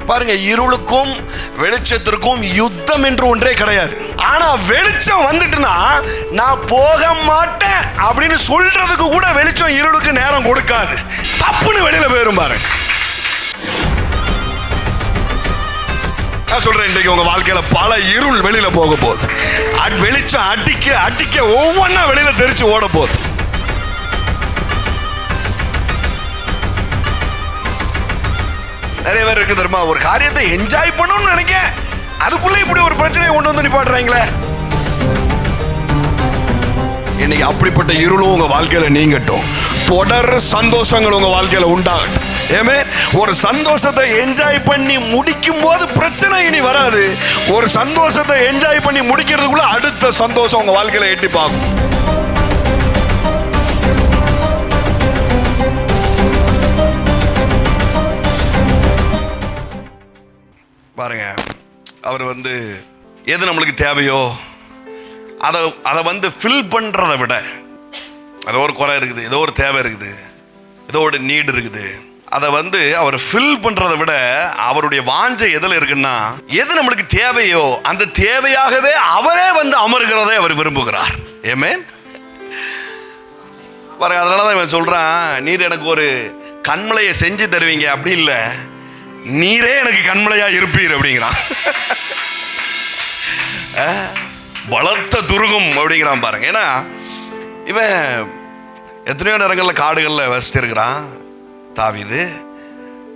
பாருங்க, இருளுக்கும் வெளிச்சத்திற்கும் யுத்தம் என்று ஒன்றே கிடையாது. ஆனா வெளிச்சம் வந்துட்டுனா நான் போக மாட்டேன் அப்படின்னு சொல்றதுக்கு கூட வெளிச்சம் இருளுக்கு நேரம் கொடுக்காது. தப்புன்னு வெளியில போயிரும் பாருங்க. நான் சொல்றேன், இன்றைக்கு உங்க வாழ்க்கையில பல இருள் வெளியில போக போகுது. வெளிச்சம் அடிக்க அடிக்க ஒவ்வொன்னா வெளியில தெரிச்சு ஓட போகுது. நிறைய பேர் இருக்கு தெரியுமா, ஒரு காரியத்தை என்ஜாய் பண்ணணும்னு நினைக்க அதுக்குள்ள இப்படி ஒரு பிரச்சனையை கொண்டு வந்து நிப்பாட்டுறாங்களே. இன்னைக்கு அப்படிப்பட்ட இருளும் உங்க வாழ்க்கையில நீங்கட்டும். தொடர் சந்தோஷங்கள் உங்க வாழ்க்கையில உண்டாகட்டும். ஏமே, ஒரு சந்தோஷத்தை என்ஜாய் பண்ணி முடிக்கும் போது பிரச்சனை இனி வராது. ஒரு சந்தோஷத்தை என்ஜாய் பண்ணி முடிக்கிறதுக்குள்ள அடுத்த சந்தோஷம் உங்க வாழ்க்கையில எட்டி பார்க்கும். பாருங்க, அவர் எது நம்மளுக்கு தேவையோ அதை ஃபில் பண்றதை விட, ஏதோ ஒரு குறை இருக்குது, ஏதோ ஒரு தேவை இருக்குது, ஏதோ ஒரு நீடு இருக்குது, அதை அவர் ஃபில் பண்றதை விட அவருடைய வாஞ்சை எதில் இருக்குன்னா, எது நம்மளுக்கு தேவையோ அந்த தேவையாகவே அவரே அமர்கிறதை அவர் விரும்புகிறார். ஆமென். பாருங்க, அதனாலதான் இவன் சொல்றான், நீர் எனக்கு ஒரு கண்மலையை செஞ்சு தருவீங்க, அப்படி இல்லை, நீரே எனக்கு கண்மலையா இருப்பீர் அப்படிங்கிறான். பலத்த துருகம் அப்படிங்கிறான் பாருங்க. ஏன்னா இவன் எத்தனையோ நேரங்கள்ல காடுகள்ல வசிச்சிருக்கிறான். தாவீது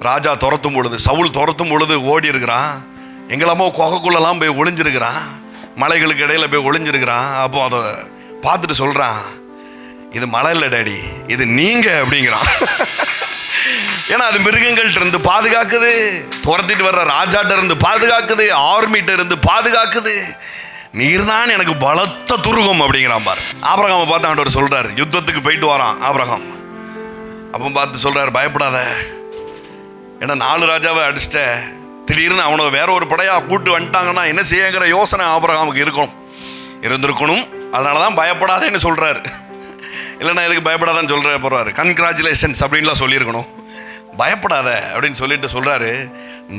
ராஜா துரத்தும் பொழுது, சவுல் துரத்தும் பொழுது ஓடி இருக்கிறான். எங்களமோ குகைக்குள்ளெல்லாம் போய் ஒளிஞ்சிருக்கிறான், மலைகளுக்கு இடையில போய் ஒளிஞ்சிருக்கிறான். அப்போ அதை பார்த்துட்டு சொல்றான், இது மலை இல்லை டாடி, இது நீங்க அப்படிங்கிறான். ஏன்னா அது மிருகங்கள்ட்ட இருந்து பாதுகாக்குது, துரத்திட்டு வர்ற ராஜாட்ட இருந்து பாதுகாக்குது, ஆர்மிட்ட இருந்து பாதுகாக்குது. நீர் தான் எனக்கு பலத்த துருகம் அப்படிங்கிறான் பாரு. ஆபிரகாமை பார்த்து ஆண்டவர் சொல்றாரு, யுத்தத்துக்கு போயிட்டு வரான் ஆபிரகாம். அப்போ பார்த்து சொல்றாரு, பயப்படாத, ஏன்னா 4 ராஜாவை அடிச்சிட்ட, திடீர்னு அவனை வேற ஒரு படையா கூட்டு வந்துட்டாங்கன்னா என்ன செய்யங்கிற யோசனை ஆபிரகாமுக்கு இருந்திருக்கணும். அதனாலதான் பயப்படாதேன்னு சொல்றாரு. இல்லைன்னா எதுக்கு பயப்படாதான்னு சொல்ற போறாரு, கன்கிராச்சுலேஷன்ஸ் அப்படின்லாம் சொல்லியிருக்கணும். பயப்படாத அப்படின்னு சொல்லிட்டு சொல்றாரு,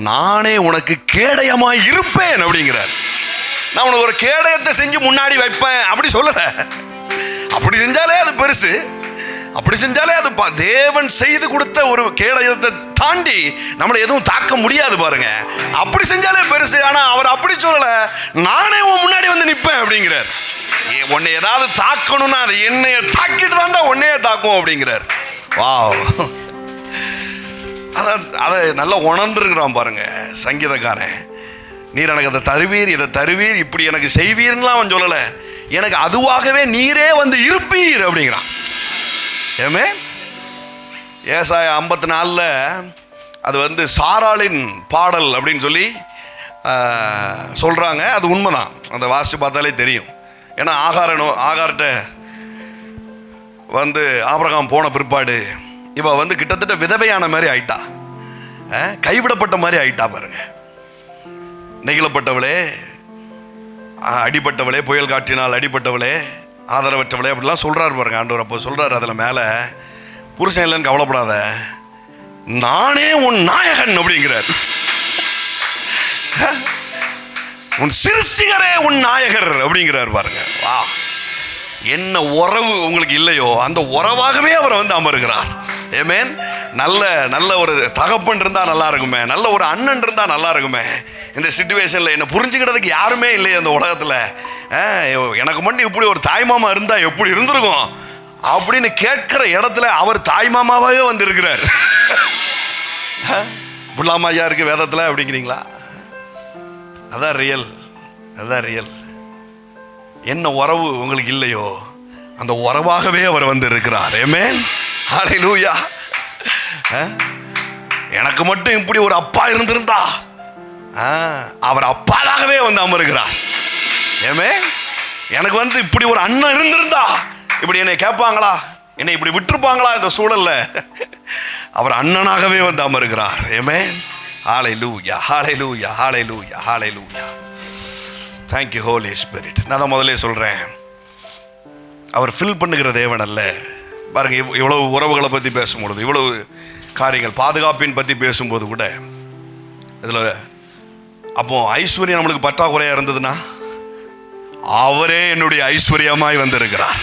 நானே உனக்கு கேடயமாய் இருப்பேன் அப்படிங்கிறார். நான் உனக்கு ஒரு கேடயத்தை செஞ்சு முன்னாடி வைப்பேன் அப்படி சொல்லல. அப்படி செஞ்சாலே அது பெருசு, அப்படி செஞ்சாலே அது தேவன் செய்து கொடுத்த ஒரு கேடயத்தை தாண்டி நம்மளை எதுவும் தாக்க முடியாது பாருங்க. அப்படி செஞ்சாலே பெருசு. ஆனா அவர் அப்படி சொல்லல, நானே உன் முன்னாடி நிற்பேன் அப்படிங்கிறார். உன்னை ஏதாவது தாக்கணும்னா அது என்னைய தாக்கிட்டு தாண்டா உன்னையே தாக்கும் அப்படிங்கிறார். வாவ், அதை நல்லா உணர்ந்துருக்கிறான் பாருங்க சங்கீதக்காரன். நீர் எனக்கு அதை தருவீர், இதை தருவீர், இப்படி எனக்கு செய்வீர்லாம் அவன் சொல்லல, எனக்கு அதுவாகவே நீரே இருப்பீர் அப்படிங்கிறான். ஏமே, ஏசாயா 54 அது சாராளின் பாடல் அப்படின்னு சொல்லி சொல்றாங்க. அது உண்மைதான், அதை வாசிச்சு பார்த்தாலே தெரியும். ஏன்னா ஆகார்கிட்ட ஆபிரகாம் போன பிற்பாடு இவ கிட்டத்தட்ட விதவையான மாதிரி ஆயிட்டா, கைவிடப்பட்ட மாதிரி ஆயிட்டா பாருங்க. நெகிழப்பட்டவளே, அடிப்பட்டவளே, புயல் காற்றினால் அடிப்பட்டவளே, ஆதரவற்றவளே அப்படிலாம் சொல்றாரு பாருங்க ஆண்டவர். அப்போ சொல்றாரு, அதுல மேல புருஷன் இல்லைன்னு கவலைப்படாத, நானே உன் நாயகன் அப்படிங்கிறார். உன் சிருஷ்டிகரே உன் நாயகர் அப்படிங்கிறார் பாருங்க. வா, என்ன உறவு உங்களுக்கு இல்லையோ அந்த உறவாகவே அவர் அமருகிறார். ஆமென். நல்ல ஒரு தகப்பன் இருந்தா நல்லா இருக்குமே, நல்ல ஒரு அண்ணன் இருந்தா நல்லா இருக்குமே. இந்த சிச்சுவேஷன்ல என்ன புரிஞ்சுக்கிறதுக்கு யாருமே இல்லையே அந்த உலகத்துல, எனக்கு மட்டும் இப்படி ஒரு தாய்மாமா இருந்தா எப்படி இருந்திருக்கும் அப்படின்னு கேட்கிற இடத்துல அவர் தாய்மாமாவே இருக்கிறார். புல்லாமா ஐயா இருக்கு வேதத்துல அப்படிங்கிறீங்களா? அதான் ரியல், அதான் ரியல். என்ன உறவு உங்களுக்கு இல்லையோ அந்த உறவாகவே அவர் இருக்கிறார். ஆமென், ஹல்லேலூயா. எனக்கு மட்டும் இப்படி ஒரு அப்பா இருந்திருந்தா அவர் அப்பாவாகவே அமருகிறார். ஆமென். எனக்கு இப்படி ஒரு அண்ணன் இருந்திருந்தா இப்படி என்னை கேட்பாங்களா, என்னை இப்படி விட்டுருப்பாங்களா இந்த சூழல்ல? அவர் அண்ணனாகவே அமருகிறார். ஆமென், ஹல்லேலூயா, ஹல்லேலூயா, ஹல்லேலூயா, ஹல்லேலூயா. Thank you Holy Spirit. நான் தான் முதல்ல சொல்றேன், அவர் ஃபில் பண்ணுகிற தேவன் அல்ல. பாருங்க, இவ்வளவு உறவுகளை பற்றி பேசும்பொழுது, இவ்வளவு காரியங்கள் பாதுகாப்பின் பற்றி பேசும்போது கூட இதில் அப்போ ஐஸ்வர்யம் நம்மளுக்கு பற்றாக்குறையாக இருந்ததுன்னா அவரே என்னுடைய ஐஸ்வர்யமாய் வந்திருக்கிறார்.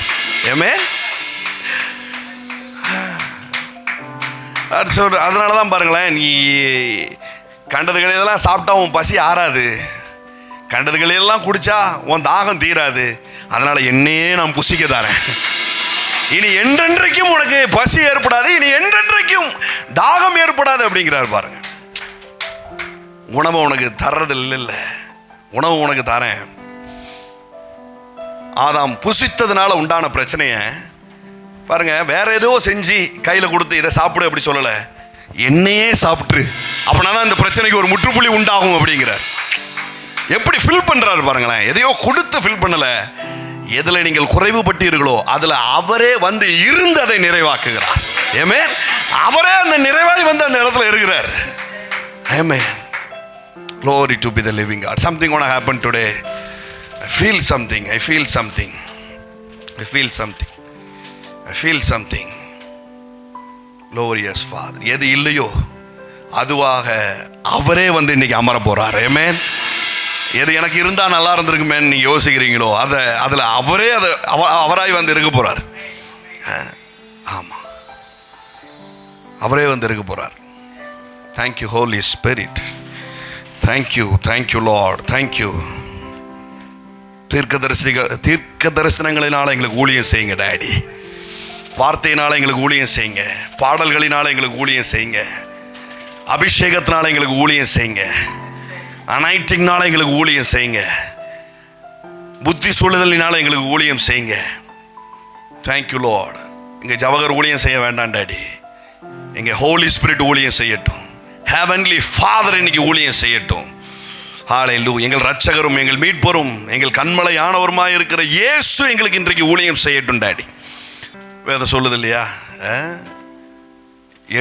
ஏமே அதனால தான் பாருங்களேன், நீ கண்டதுகளெல்லாம் சாப்பிட்டா உன் பசி ஆறாது, கண்டதுகளெல்லாம் குடிச்சா உன் தாகம் தீராது. அதனால என்னையே நான் புசிக்க தரேன். இனி என்றென்றைக்கும் உனக்கு பசி ஏற்படாது, இனி என்றென்றைக்கும் தாகம் ஏற்படாது அப்படிங்கிறார் பாருங்க. உணவு உனக்கு தர்றது இல்லை, உணவு உனக்கு தரேன். ஆதாம் புசித்ததுனால உண்டான பிரச்சனைய பாருங்க, வேற ஏதோ செஞ்சு கையில கொடுத்து இதை சாப்பிடு அப்படி சொல்லல, என்னையே சாப்பிட்டு, அப்படின்னா இந்த பிரச்சனைக்கு ஒரு முற்றுப்புள்ளி உண்டாகும் அப்படிங்கிறார். எப்படி ஃபில் பண்றாரு பாருங்களேன். எதையோ கொடுத்து ஃபில் பண்ணல, எதுல நீங்கள் குறைவுபட்டீர்களோ அதுல அவரே வந்து இருந்து அதை நிறைவாக்குகிறார். ஏமே அவரே அந்த நிறைவாய் வந்து அந்த இடத்துல இருக்கிறார். ஆமென். Glory to be the living God. Something gonna happen today. I feel something. I feel something. I feel something. I feel something. Glorious Father. எது இல்லையோ அதுவாக அவரே வந்து இன்னைக்கு அமர போறார். ஆமென். எது எனக்கு இருந்தா நல்லா இருந்திருக்குமேன்னு நீங்க யோசிக்கிறீங்களோ அதுல அவரே அவராய் வந்து இருக்க போறார். ஆமா, அவரே வந்து இருக்க போறார். Thank you Holy Spirit. Thank you Lord. Thank you. தீர்க்க தரிசனங்களினால எங்களுக்கு ஊழியம் செய்யுங்க டாடி. வார்த்தையினால எங்களுக்கு ஊழியம் செய்யுங்க, பாடல்களினால எங்களுக்கு ஊழியம் செய்யுங்க, அபிஷேகத்தினால எங்களுக்கு ஊழியம் செய்யுங்க, அனைட்டிங்னால எங்களுக்கு ஊழியம் செய்யுங்க, புத்தி சூழலினால எங்களுக்கு ஊழியம் செய்யுங்க. Thank you Lord. இங்க ஜவஹர் ஊழியம் செய்ய வேண்டாம் டாடி, இங்க ஹோலி ஸ்பிரிட் ஊழியம் செய்யட்டும். ஹெவன்லி ஃபாதர் இன்னைக்கு ஊழியம் செய்யட்டும். ஹல்லேலூயா. எங்கள் ரட்சகரும் எங்கள் மீட்பரும் எங்கள் கண்மலையானவருமாய் இருக்கிற இயேசு எங்களுக்கு இன்றைக்கு ஊழியம் செய்யட்டும் டாடி. வேதம் சொல்லுது இல்லையா,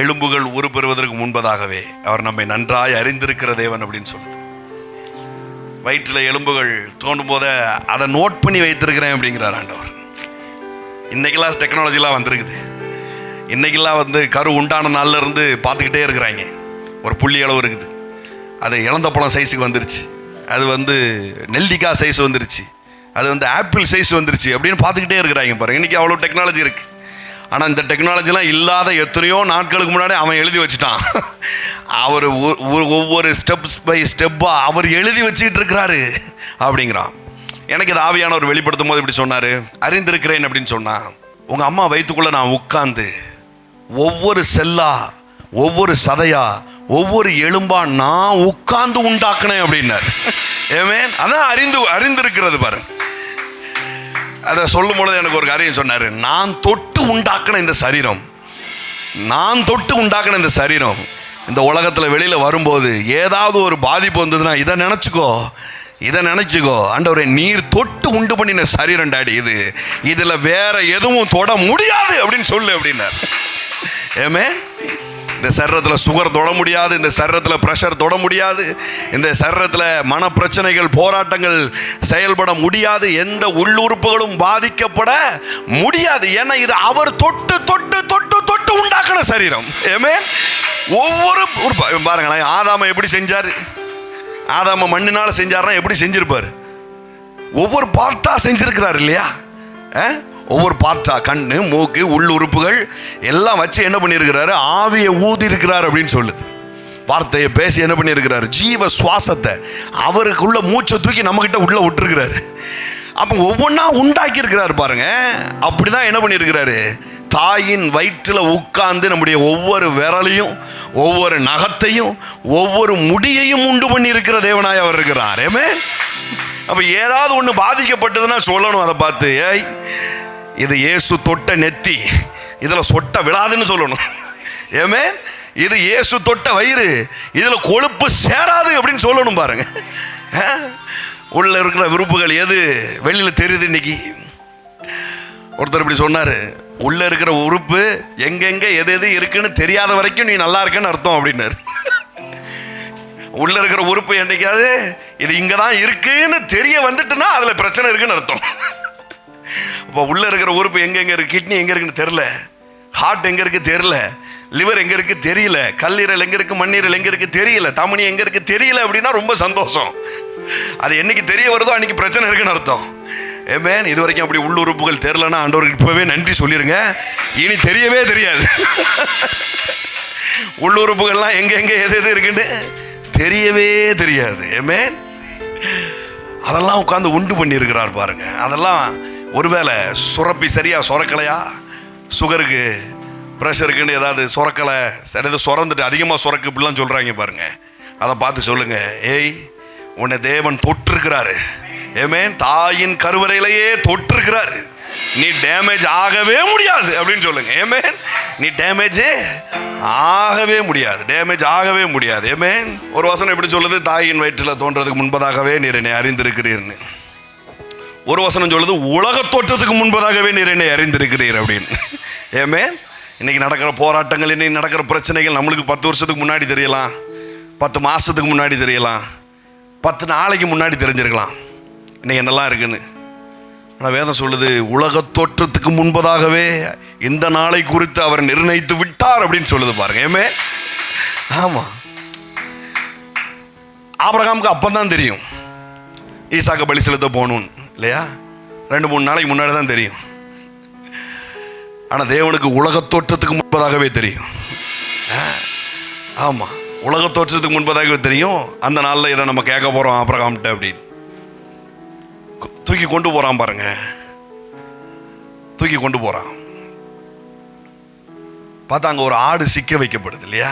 எலும்புகள் உருப்பெறுவதற்கு முன்பதாகவே அவர் நம்மை நன்றாய் அறிந்திருக்கிற தேவன் அப்படின்னு சொல்லுது. வயிற்றில் எலும்புகள் தோண்டும் போத அதை நோட் பண்ணி வைத்திருக்கிறேன் அப்படிங்கிறார் ஆண்டவர். இன்னைக்கெல்லாம் டெக்னாலஜிலாம் வந்திருக்குது. இன்னைக்கெல்லாம் வந்து கரு உண்டான நாள்ல இருந்து பார்த்துக்கிட்டே இருக்கிறாங்க. ஒரு புள்ளி அளவு இருக்குது, அது இளந்த பழம் சைஸுக்கு வந்துருச்சு, அது வந்து நெல்லிக்காய் சைஸ் வந்துருச்சு, அது வந்து ஆப்பிள் சைஸ் வந்துருச்சு அப்படின்னு பார்த்துக்கிட்டே இருக்கிறாங்க பாருங்க. இன்னைக்கு அவ்வளோ டெக்னாலஜி இருக்கு. ஆனால் இந்த டெக்னாலஜிலாம் இல்லாத எத்தனையோ நாட்களுக்கு முன்னாடி அவன் எழுதி வச்சுட்டான். அவர் ஒவ்வொரு ஸ்டெப்ஸ் பை ஸ்டெப்பாக அவர் எழுதி வச்சுக்கிட்டு இருக்கிறாரு அப்படிங்கிறான். எனக்கு இது ஆவியானவர் வெளிப்படுத்தும் போது இப்படி சொன்னார், அறிந்திருக்கிறேன் அப்படின்னு சொன்னா, உங்கள் அம்மா வயிற்றுக்குள்ளே நான் உட்கார்ந்து ஒவ்வொரு செல்லா, ஒவ்வொரு சதையா, ஒவ்வொரு எலும்பா நான் உட்கார்ந்து உண்டாக்குனேன் அப்படின்னார். ஆமென். அதான் அறிந்திருக்கிறது பாருங்க. அதை சொல்லும் பொழுது எனக்கு ஒரு காரியம் சொன்னார். நான் தொட்டு உண்டாக்குன இந்த சரீரம், நான் தொட்டு உண்டாக்குன இந்த சரீரம் இந்த உலகத்தில் வெளியில் வரும்போது ஏதாவது ஒரு பாதிப்பு வந்ததுன்னா இதை நினச்சிக்கோ ஆண்டவரே, நீர் தொட்டு உண்டு பண்ணின சரீரம் டாடி இது, இதில் வேற எதுவும் தொட முடியாது அப்படின்னு சொல்லு அப்படின்னார். ஆமென். இந்த சரீரத்தில் சுகர் தொட முடியாது, இந்த சரீரத்தில் ப்ரெஷர் தொட முடியாது, இந்த சரீரத்தில் மனப்பிரச்சனைகள் போராட்டங்கள் செயல்பட முடியாது, எந்த உள்ளுறுப்புகளும் பாதிக்கப்பட முடியாது. ஏன்னா இது அவர் தொட்டு தொட்டு தொட்டு தொட்டு உண்டாக்கின சரீரம். ஆமென். ஒவ்வொரு பாருங்களேன், ஆதாம எப்படி செஞ்சார்? ஆதாம மண்ணினால செஞ்சார்னா எப்படி செஞ்சிருப்பார்? ஒவ்வொரு பார்ட்டா செஞ்சிருக்கிறார் இல்லையா? ஒவ்வொரு பார்ட்டா, கண்ணு, மூக்கு, உள்ளுறுப்புகள் எல்லாம் வச்சு என்ன பண்ணியிருக்கிறாரு? ஆவியை ஊதி இருக்கிறார் அப்படின்னு சொல்லுது. வார்த்தையை பேசி என்ன பண்ணியிருக்கிறாரு? ஜீவ சுவாசத்தை அவருக்குள்ள மூச்சை தூக்கி நம்மகிட்ட உள்ள விட்டுருக்கிறாரு. அப்போ ஒவ்வொன்றா உண்டாக்கி இருக்கிறாரு பாருங்க. அப்படிதான் என்ன பண்ணியிருக்கிறாரு? தாயின் வயிற்றில் உட்கார்ந்து நம்முடைய ஒவ்வொரு விரலையும், ஒவ்வொரு நகத்தையும், ஒவ்வொரு முடியையும் உண்டு பண்ணி இருக்கிற தேவனாய் அவர் இருக்கிறார். அப்போ ஏதாவது ஒன்று பாதிக்கப்பட்டதுன்னா சொல்லணும், அதை பார்த்து, ஏய் இது இயேசு தொட்ட நெத்தி, இதில் சொட்ட விழாதுன்னு சொல்லணும். ஏமே இது இயேசு தொட்ட வயிறு, இதில் கொழுப்பு சேராது அப்படின்னு சொல்லணும் பாருங்க. உள்ள இருக்கிற விருப்புகள் எது வெளியில் தெரியுது? இன்னைக்கு ஒருத்தர் இப்படி சொன்னார், உள்ள இருக்கிற உறுப்பு எங்கெங்க எது எது இருக்குன்னு தெரியாத வரைக்கும் நீ நல்லா இருக்கன்னு அர்த்தம் அப்படின்னாரு. உள்ள இருக்கிற உறுப்பு என்னைக்காவது இது இங்கே தான் இருக்குன்னு தெரிய வந்துட்டுன்னா அதில் பிரச்சனை இருக்குன்னு அர்த்தம். இப்போ உள்ள இருக்கிற உறுப்பு எங்கெங்க இருக்கு, கிட்னி எங்கே இருக்குன்னு தெரில, ஹார்ட் எங்கே இருக்குது தெரியல, லிவர் எங்கே இருக்குது தெரியல, கல்லீரல் எங்கே இருக்குது, மண்ணீரல் எங்கே இருக்குது தெரியல, தமனி எங்கே இருக்குது தெரியல அப்படின்னா ரொம்ப சந்தோஷம். அது என்னைக்கு தெரிய வருதோ அன்றைக்கி பிரச்சனை இருக்குன்னு அர்த்தம். ஏமேன். இது வரைக்கும் அப்படி உள்ளுறுப்புகள் தெரியலன்னா ஆண்டவருக்கு இப்போவே நன்றி சொல்லிடுங்க. இனி தெரியவே தெரியாது. உள்ளுறுப்புகள்லாம் எங்கே எது எது இருக்குன்னு தெரியவே தெரியாது. ஏமேன். அதெல்லாம் உட்காந்து உண்டு பண்ணியிருக்கிறார் பாருங்க. அதெல்லாம் ஒருவேளை சுரப்பி சரியாக சுரக்கலையா, சுகருக்கு ப்ரெஷருக்குன்னு ஏதாவது சுரக்கலை, சரி ஏதோ சுரந்துட்டு அதிகமாக சுரக்கு இப்படிலாம் சொல்கிறாங்க பாருங்க. அதை பார்த்து சொல்லுங்கள், ஏய் உன்னை தேவன் தொட்டிருக்கிறாரு. ஏமேன். தாயின் கருவறையிலேயே தொட்டிருக்கிறாரு. நீ டேமேஜ் ஆகவே முடியாது அப்படின்னு சொல்லுங்க. ஏமேன். நீ டேமேஜ் ஆகவே முடியாது, டேமேஜ் ஆகவே முடியாது. ஏமேன். ஒரு வசனம் எப்படி சொல்லுது, தாயின் வயிற்றில் தோன்றதுக்கு முன்பதாகவே நீர் என்னை அறிந்திருக்கிறீர்னு. ஒரு வசனம் சொல்லுது, உலக தோற்றத்துக்கு முன்பதாகவே நீர் என்னை அறிந்திருக்கிறீர் அப்படின்னு. ஏமேன். இன்னைக்கு நடக்கிற போராட்டங்கள், இன்னைக்கு நடக்கிற பிரச்சனைகள் நம்மளுக்கு 10 வருஷத்துக்கு முன்னாடி தெரியலாம், 10 மாதத்துக்கு முன்னாடி தெரியலாம், 10 நாளைக்கு முன்னாடி தெரிஞ்சிருக்கலாம் இன்னைக்கு என்னெல்லாம் இருக்குன்னு. ஆனால் வேதம் சொல்லுது, உலக தோற்றத்துக்கு முன்பதாகவே இந்த நாளை குறித்து அவர் நிர்ணயித்து விட்டார் அப்படின்னு சொல்லுது பாருங்க. ஏமே. ஆமாம். ஆபிரகாமுக்கு அப்பந்தான் தெரியும் ஈசாக்க பலி செலுத்த போகணும்னு, இல்லையா? 2-3 நாளைக்கு முன்னாடி தான் தெரியும். ஆனால் தேவனுக்கு உலக தோற்றத்துக்கு முன்பதாகவே தெரியும். ஆமாம், உலக தோற்றத்துக்கு முன்பதாகவே தெரியும். அந்த நாளில் இதை நம்ம கேட்க போகிறோம் ஆபிரகாம்கிட்ட அப்படின்னு தூக்கி கொண்டு போகிறான் பாருங்க. தூக்கி கொண்டு போகிறான். பார்த்தா அங்கே ஒரு ஆடு சிக்க வைக்கப்படுது, இல்லையா?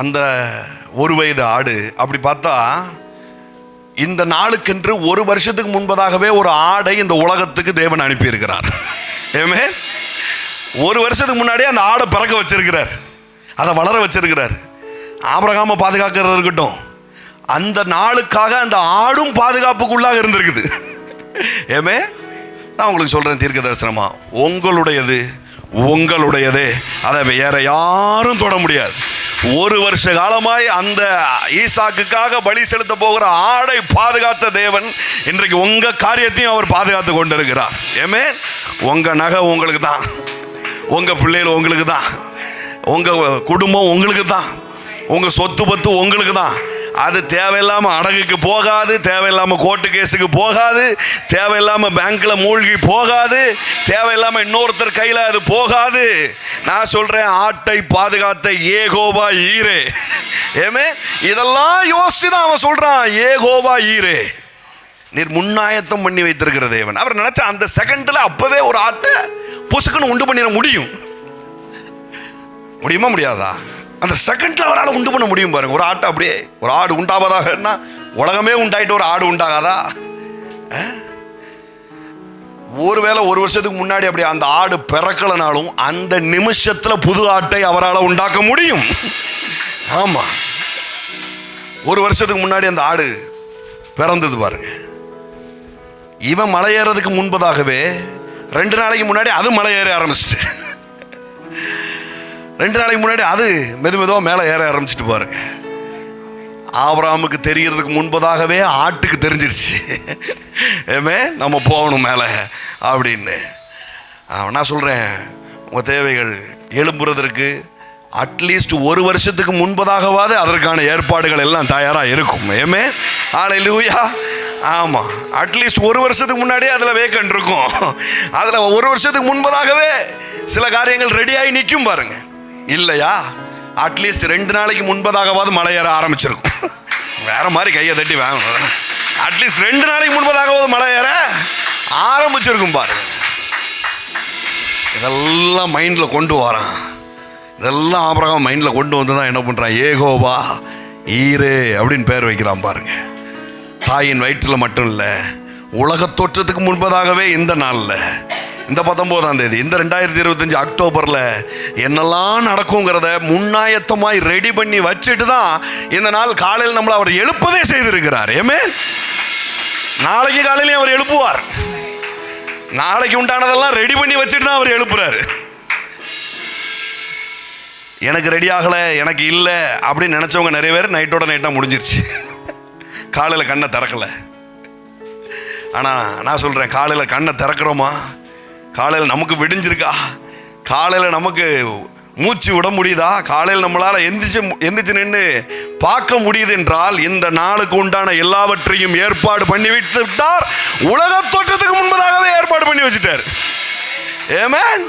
அந்த 1 வயது ஆடு. அப்படி பார்த்தா இந்த நாளுக்கென்று 1 வருஷத்துக்கு முன்பதாகவே ஒரு ஆடை இந்த உலகத்துக்கு தேவன் அனுப்பியிருக்கிறார். ஏமே. 1 வருஷத்துக்கு முன்னாடியே அந்த ஆடை பிறக்க வச்சிருக்கிறார், அதை வளர வச்சிருக்கிறார். ஆபிரகாமை பாதுகாக்கிறது இருக்கட்டும், அந்த நாளுக்காக அந்த ஆடும் பாதுகாப்புக்குள்ளாக இருந்திருக்குது. ஏமே. நான் உங்களுக்கு சொல்றேன் தீர்க்க தரிசனமா, உங்களுடையது உங்களுடையதே, அதை வேற யாரும் தொட முடியாது. 1 வருஷ காலமாய் அந்த ஈசாக்குக்காக பலி செலுத்த போகிற ஆடை பாதுகாத்த தேவன் இன்றைக்கு உங்க காரியத்தையும் அவர் பாதுகாத்து கொண்டிருக்கிறார். ஏமே. உங்க நகை உங்களுக்கு தான், உங்க பிள்ளைகள் உங்களுக்கு தான், உங்க குடும்பம் உங்களுக்கு தான், உங்க சொத்து பத்து உங்களுக்கு தான். அது தேவையில்லாமல் அடகுக்கு போகாது, தேவையில்லாமல் கோர்ட்டு கேஸுக்கு போகாது, தேவையில்லாமல் பேங்க்ல மூழ்கி போகாது, தேவையில்லாமல் இன்னொருத்தர் கையில் அது போகாது. நான் சொல்றேன், ஆட்டை பாதுகாத்த யெகோவா ஈரே. ஏமே. இதெல்லாம் யோசிச்சு தான் அவன் சொல்றான், யெகோவா ஈரே, நீர் முன்னாயத்தம் பண்ணி வைத்திருக்கிற தேவன். அவர் நினைச்சா அந்த செகண்ட்ல அப்பவே ஒரு ஆட்டை புசுக்குன்னு உண்டு பண்ணிட முடியும். முடியுமா முடியாதா? அந்த செகண்ட்ல அவரால் உண்டு பண்ண முடியும் பாருங்க. ஒரு ஆட்டை அப்படியே, ஒரு ஆடு உண்டாவதாக உலகமே உண்டாயிட்டு ஒரு ஆடு உண்டாகாதா? ஒருவேளை 1 வருஷத்துக்கு முன்னாடி அப்படி அந்த ஆடு பிறக்கலனாலும் அந்த நிமிஷத்துல புது ஆட்டை அவரால் உண்டாக்க முடியும். ஆமா. 1 வருஷத்துக்கு முன்னாடி அந்த ஆடு பிறந்தது பாருங்க. இவன் மலை ஏறதுக்கு முன்பதாகவே 2 நாளைக்கு முன்னாடி அது மலை ஏற ஆரம்பிச்சிட்டு, 2 நாளைக்கு முன்னாடி அது மெதுவாக மேலே ஏற ஆரம்பிச்சிட்டு பாருங்க. ஆபிரகாமுக்கு தெரியறதுக்கு முன்பதாகவே ஆட்டுக்கு தெரிஞ்சிருச்சு, ஏமே நம்ம போகணும் மேலே அப்படின்னு. நான் சொல்கிறேன், உங்கள் தேவைகள் எழும்புறதற்கு அட்லீஸ்ட் 1 வருஷத்துக்கு முன்பதாகவாது அதற்கான ஏற்பாடுகள் எல்லாம் தயாராக இருக்கும். ஏமே. ஹல்லேலூயா. ஆமாம். அட்லீஸ்ட் 1 வருஷத்துக்கு முன்னாடியே அதில் வேக்கண்ட் இருக்கும். அதில் 1 வருஷத்துக்கு முன்பதாகவே சில காரியங்கள் ரெடியாகி நிற்கும் பாருங்க. இல்லையா, அட்லீஸ்ட் 2 நாளைக்கு முன்பதாகவாது மலை ஏற ஆரம்பிச்சிருக்கும். வேற மாதிரி கையை தட்டி வாங்கணும். அட்லீஸ்ட் 2 நாளைக்கு முன்பதாகவாது மலை ஏற ஆரம்பிச்சிருக்கும் பாருங்க. இதெல்லாம் மைண்டில் கொண்டு வரான். இதெல்லாம் ஆபிரகாம் மைண்டில் கொண்டு வந்து தான் என்ன பண்ணுறான், யெகோவா ஈரே அப்படின்னு பேர் வைக்கிறான் பாருங்க. தாயின் வயிற்றில் மட்டும் இல்லை, உலக தோற்றத்துக்கு முன்பதாகவே இந்த நாளில், இந்த 19ஆம் தேதி, இந்த 2025 அக்டோபரில் என்னெல்லாம் நடக்குங்கிறத முன்னாயத்தமாய் ரெடி பண்ணி வச்சுட்டு தான் இந்த நாள் காலையில் நம்மளை அவர் எழுப்பவே செய்திருக்கிறார். ஏமே. நாளைக்கு காலையிலையும் அவர் எழுப்புவார். நாளைக்கு உண்டானதெல்லாம் ரெடி பண்ணி வச்சுட்டு தான் அவர் எழுப்புறாரு. எனக்கு ரெடி ஆகலை, எனக்கு இல்லை அப்படின்னு நினச்சவங்க நிறைய பேர் நைட்டோட நைட்டாக முடிஞ்சிருச்சு, காலையில் கண்ணை திறக்கலை. ஆனால் நான் சொல்கிறேன், காலையில் கண்ணை திறக்கிறோமா, காலையில் நமக்கு விடிஞ்சிருக்கா, காலையில் நமக்கு மூச்சு விட முடியுதா? காலையில் நம்மளால் எந்திரிச்சு நின்று பார்க்க முடியுது என்றால் இந்த நாளுக்கு உண்டான எல்லாவற்றையும் ஏற்பாடு பண்ணி விட்டார். உலக தோற்றத்துக்கு முன்பதாகவே ஏற்பாடு பண்ணி வச்சுட்டார். ஆமென்.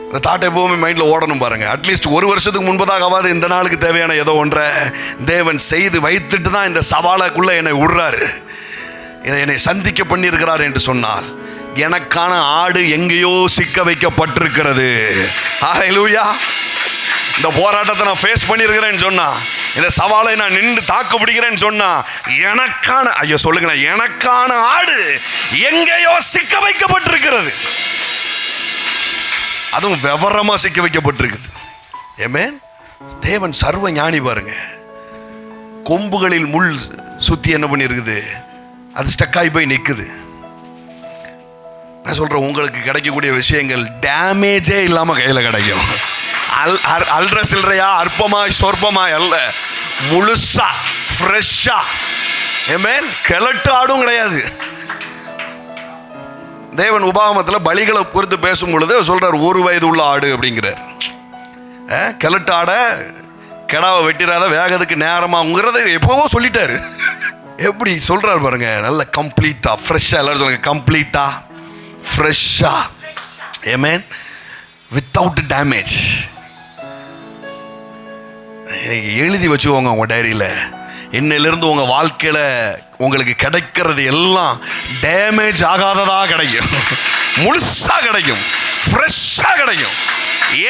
இந்த தாட்டை எப்பவுமே மைண்டில் ஓடணும் பாருங்க. அட்லீஸ்ட் ஒரு வருஷத்துக்கு முன்பதாகவாது இந்த நாளுக்கு தேவையான ஏதோ ஒன்றை தேவன் செய்து வைத்துட்டு தான் இந்த சவாலுக்குள்ள என்னை விடுறாரு, இதை என்னை சந்திக்க பண்ணியிருக்கிறார் என்று சொன்னால் எனக்கான ஆடு எங்கேயோ சிக்க வைக்கப்பட்டிருக்கிறது. ஹல்லேலூயா. இந்த போராட்டத்தை நான் ஃபேஸ் பண்ணியிருக்கிறேன்னு சொன்னா, இந்த சவாலை நான் நின்று தாக்கு பிடிக்கிறேன்னு சொன்னா, எனக்கான ஐயோ சொல்லுங்களேன், எனக்கான ஆடு எங்கேயோ சிக்க வைக்கப்பட்டிருக்கிறது. அதுவும் விவரமா சிக்க வைக்கப்பட்டிருக்குது. ஆமென். தேவன் சர்வ ஞானி பாருங்க. கொம்புகளில் முள் சுத்தி என்ன பண்ணிருக்குது, அது ஸ்டக்காகி போய் நிற்குது. நான் சொல்றேன், உங்களுக்கு கிடைக்கக்கூடிய விஷயங்கள் டேமேஜே இல்லாம கையில கிடைக்கும். அல்ற சில்லறையா அற்பமாய் சொற்பமாய் அல்ல, முழுசா ஃப்ரெஷ்ஷா. ஆமென். கிழட்டு ஆடும் கிடையாது. தேவன் உபாகமத்தில் பலிகளை குறித்து பேசும் பொழுது சொல்றார், 1 வயது உள்ள ஆடு அப்படிங்கிறார். கிழட்டு ஆடை கிடாவை வெட்டிடாத, வேகத்துக்கு நேரமாங்கிறத எப்போவோ சொல்லிட்டாரு. எப்படி சொல்றாரு பாருங்க, நல்ல கம்ப்ளீட்டா ஃப்ரெஷ்ஷா. எல்லாரும் சொல்லுங்க, கம்ப்ளீட்டா ஃப்ரெஷ்ஷா. ஆமென். Without damage. எழுதி வச்சுக்கோங்க உங்க டைரியில, இன்னிலிருந்து உங்க வாழ்க்கையில உங்களுக்கு கிடைக்கிறது எல்லாம் டேமேஜ் ஆகாததா கிடைக்கும், முழுசா கிடைக்கும், ஃப்ரெஷ்ஷா கிடைக்கும்,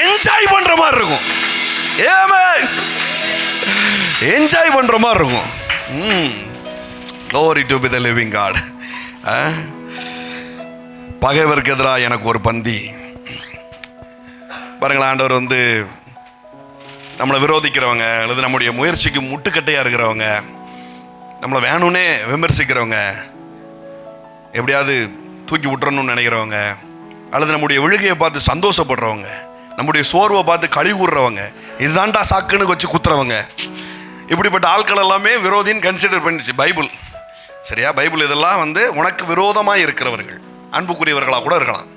என்ஜாய் பண்ற மாதிரி இருக்கும். ஆமென். என்ஜாய் பண்ற மாதிரி இருக்கும். Glory to be the living God. பகைவருக்கு எதிராக எனக்கு ஒரு பந்தி. பாருங்களா, ஆண்டவர் வந்து நம்மளை விரோதிக்கிறவங்க அல்லது நம்முடைய முயற்சிக்கு முட்டுக்கட்டையாக இருக்கிறவங்க, நம்மளை வேணும்னே விமர்சிக்கிறவங்க, எப்படியாவது தூக்கி விட்டுறணும்னு நினைக்கிறவங்க, அல்லது நம்முடைய விழுகையை பார்த்து சந்தோஷப்படுறவங்க, நம்முடைய சோர்வை பார்த்து கழி கூடுறவங்க, இதுதான்டா சாக்குன்னு வச்சு குத்துறவங்க, இப்படிப்பட்ட ஆட்கள் எல்லாமே விரோதின்னு கன்சிடர் பண்ணிச்சு பைபிள். சரியா? பைபிள் இதெல்லாம் வந்து உனக்கு விரோதமாக இருக்கிறவர்கள், அன்புக்குரியவர்களாக கூட இருக்கலாம்.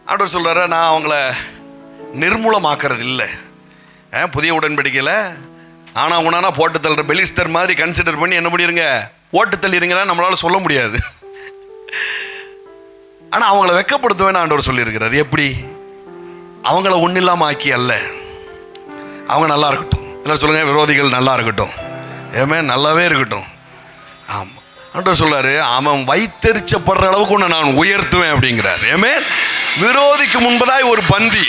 ஆண்டவர் சொல்றாரு, நான் அவங்கள நிர்மூலமாக்குறது இல்லை. புதிய உடன்படிக்கையில் ஆனால் உனானா போட்டு தள்ளுற பெலிஸ்தர் மாதிரி கன்சிடர் பண்ணி என்ன பண்ணிடுங்க, போட்டு தள்ளிடுங்கன்னா நம்மளால சொல்ல முடியாது. ஆனால் அவங்கள வெக்கப்படுத்துவேன்னு ஆண்டவர் சொல்லியிருக்கிறார். எப்படி? அவங்கள ஒன்றும் இல்லாமல் ஆக்கி அல்ல, அவங்க நல்லா இருக்கட்டும். இல்லை சொல்லுங்க, விரோதிகள் நல்லா இருக்கட்டும். ஏமே நல்லாவே இருக்கட்டும். ஆமாம், ஆண்டவர் சொல்றாரு, அவன் வைத்தெரிச்சப்படுற அளவுக்கு உன்னை நான் உயர்த்துவேன் அப்படிங்கிறார். ஏமே விரோதிக்கு முன்பதாய் ஒரு பந்தி.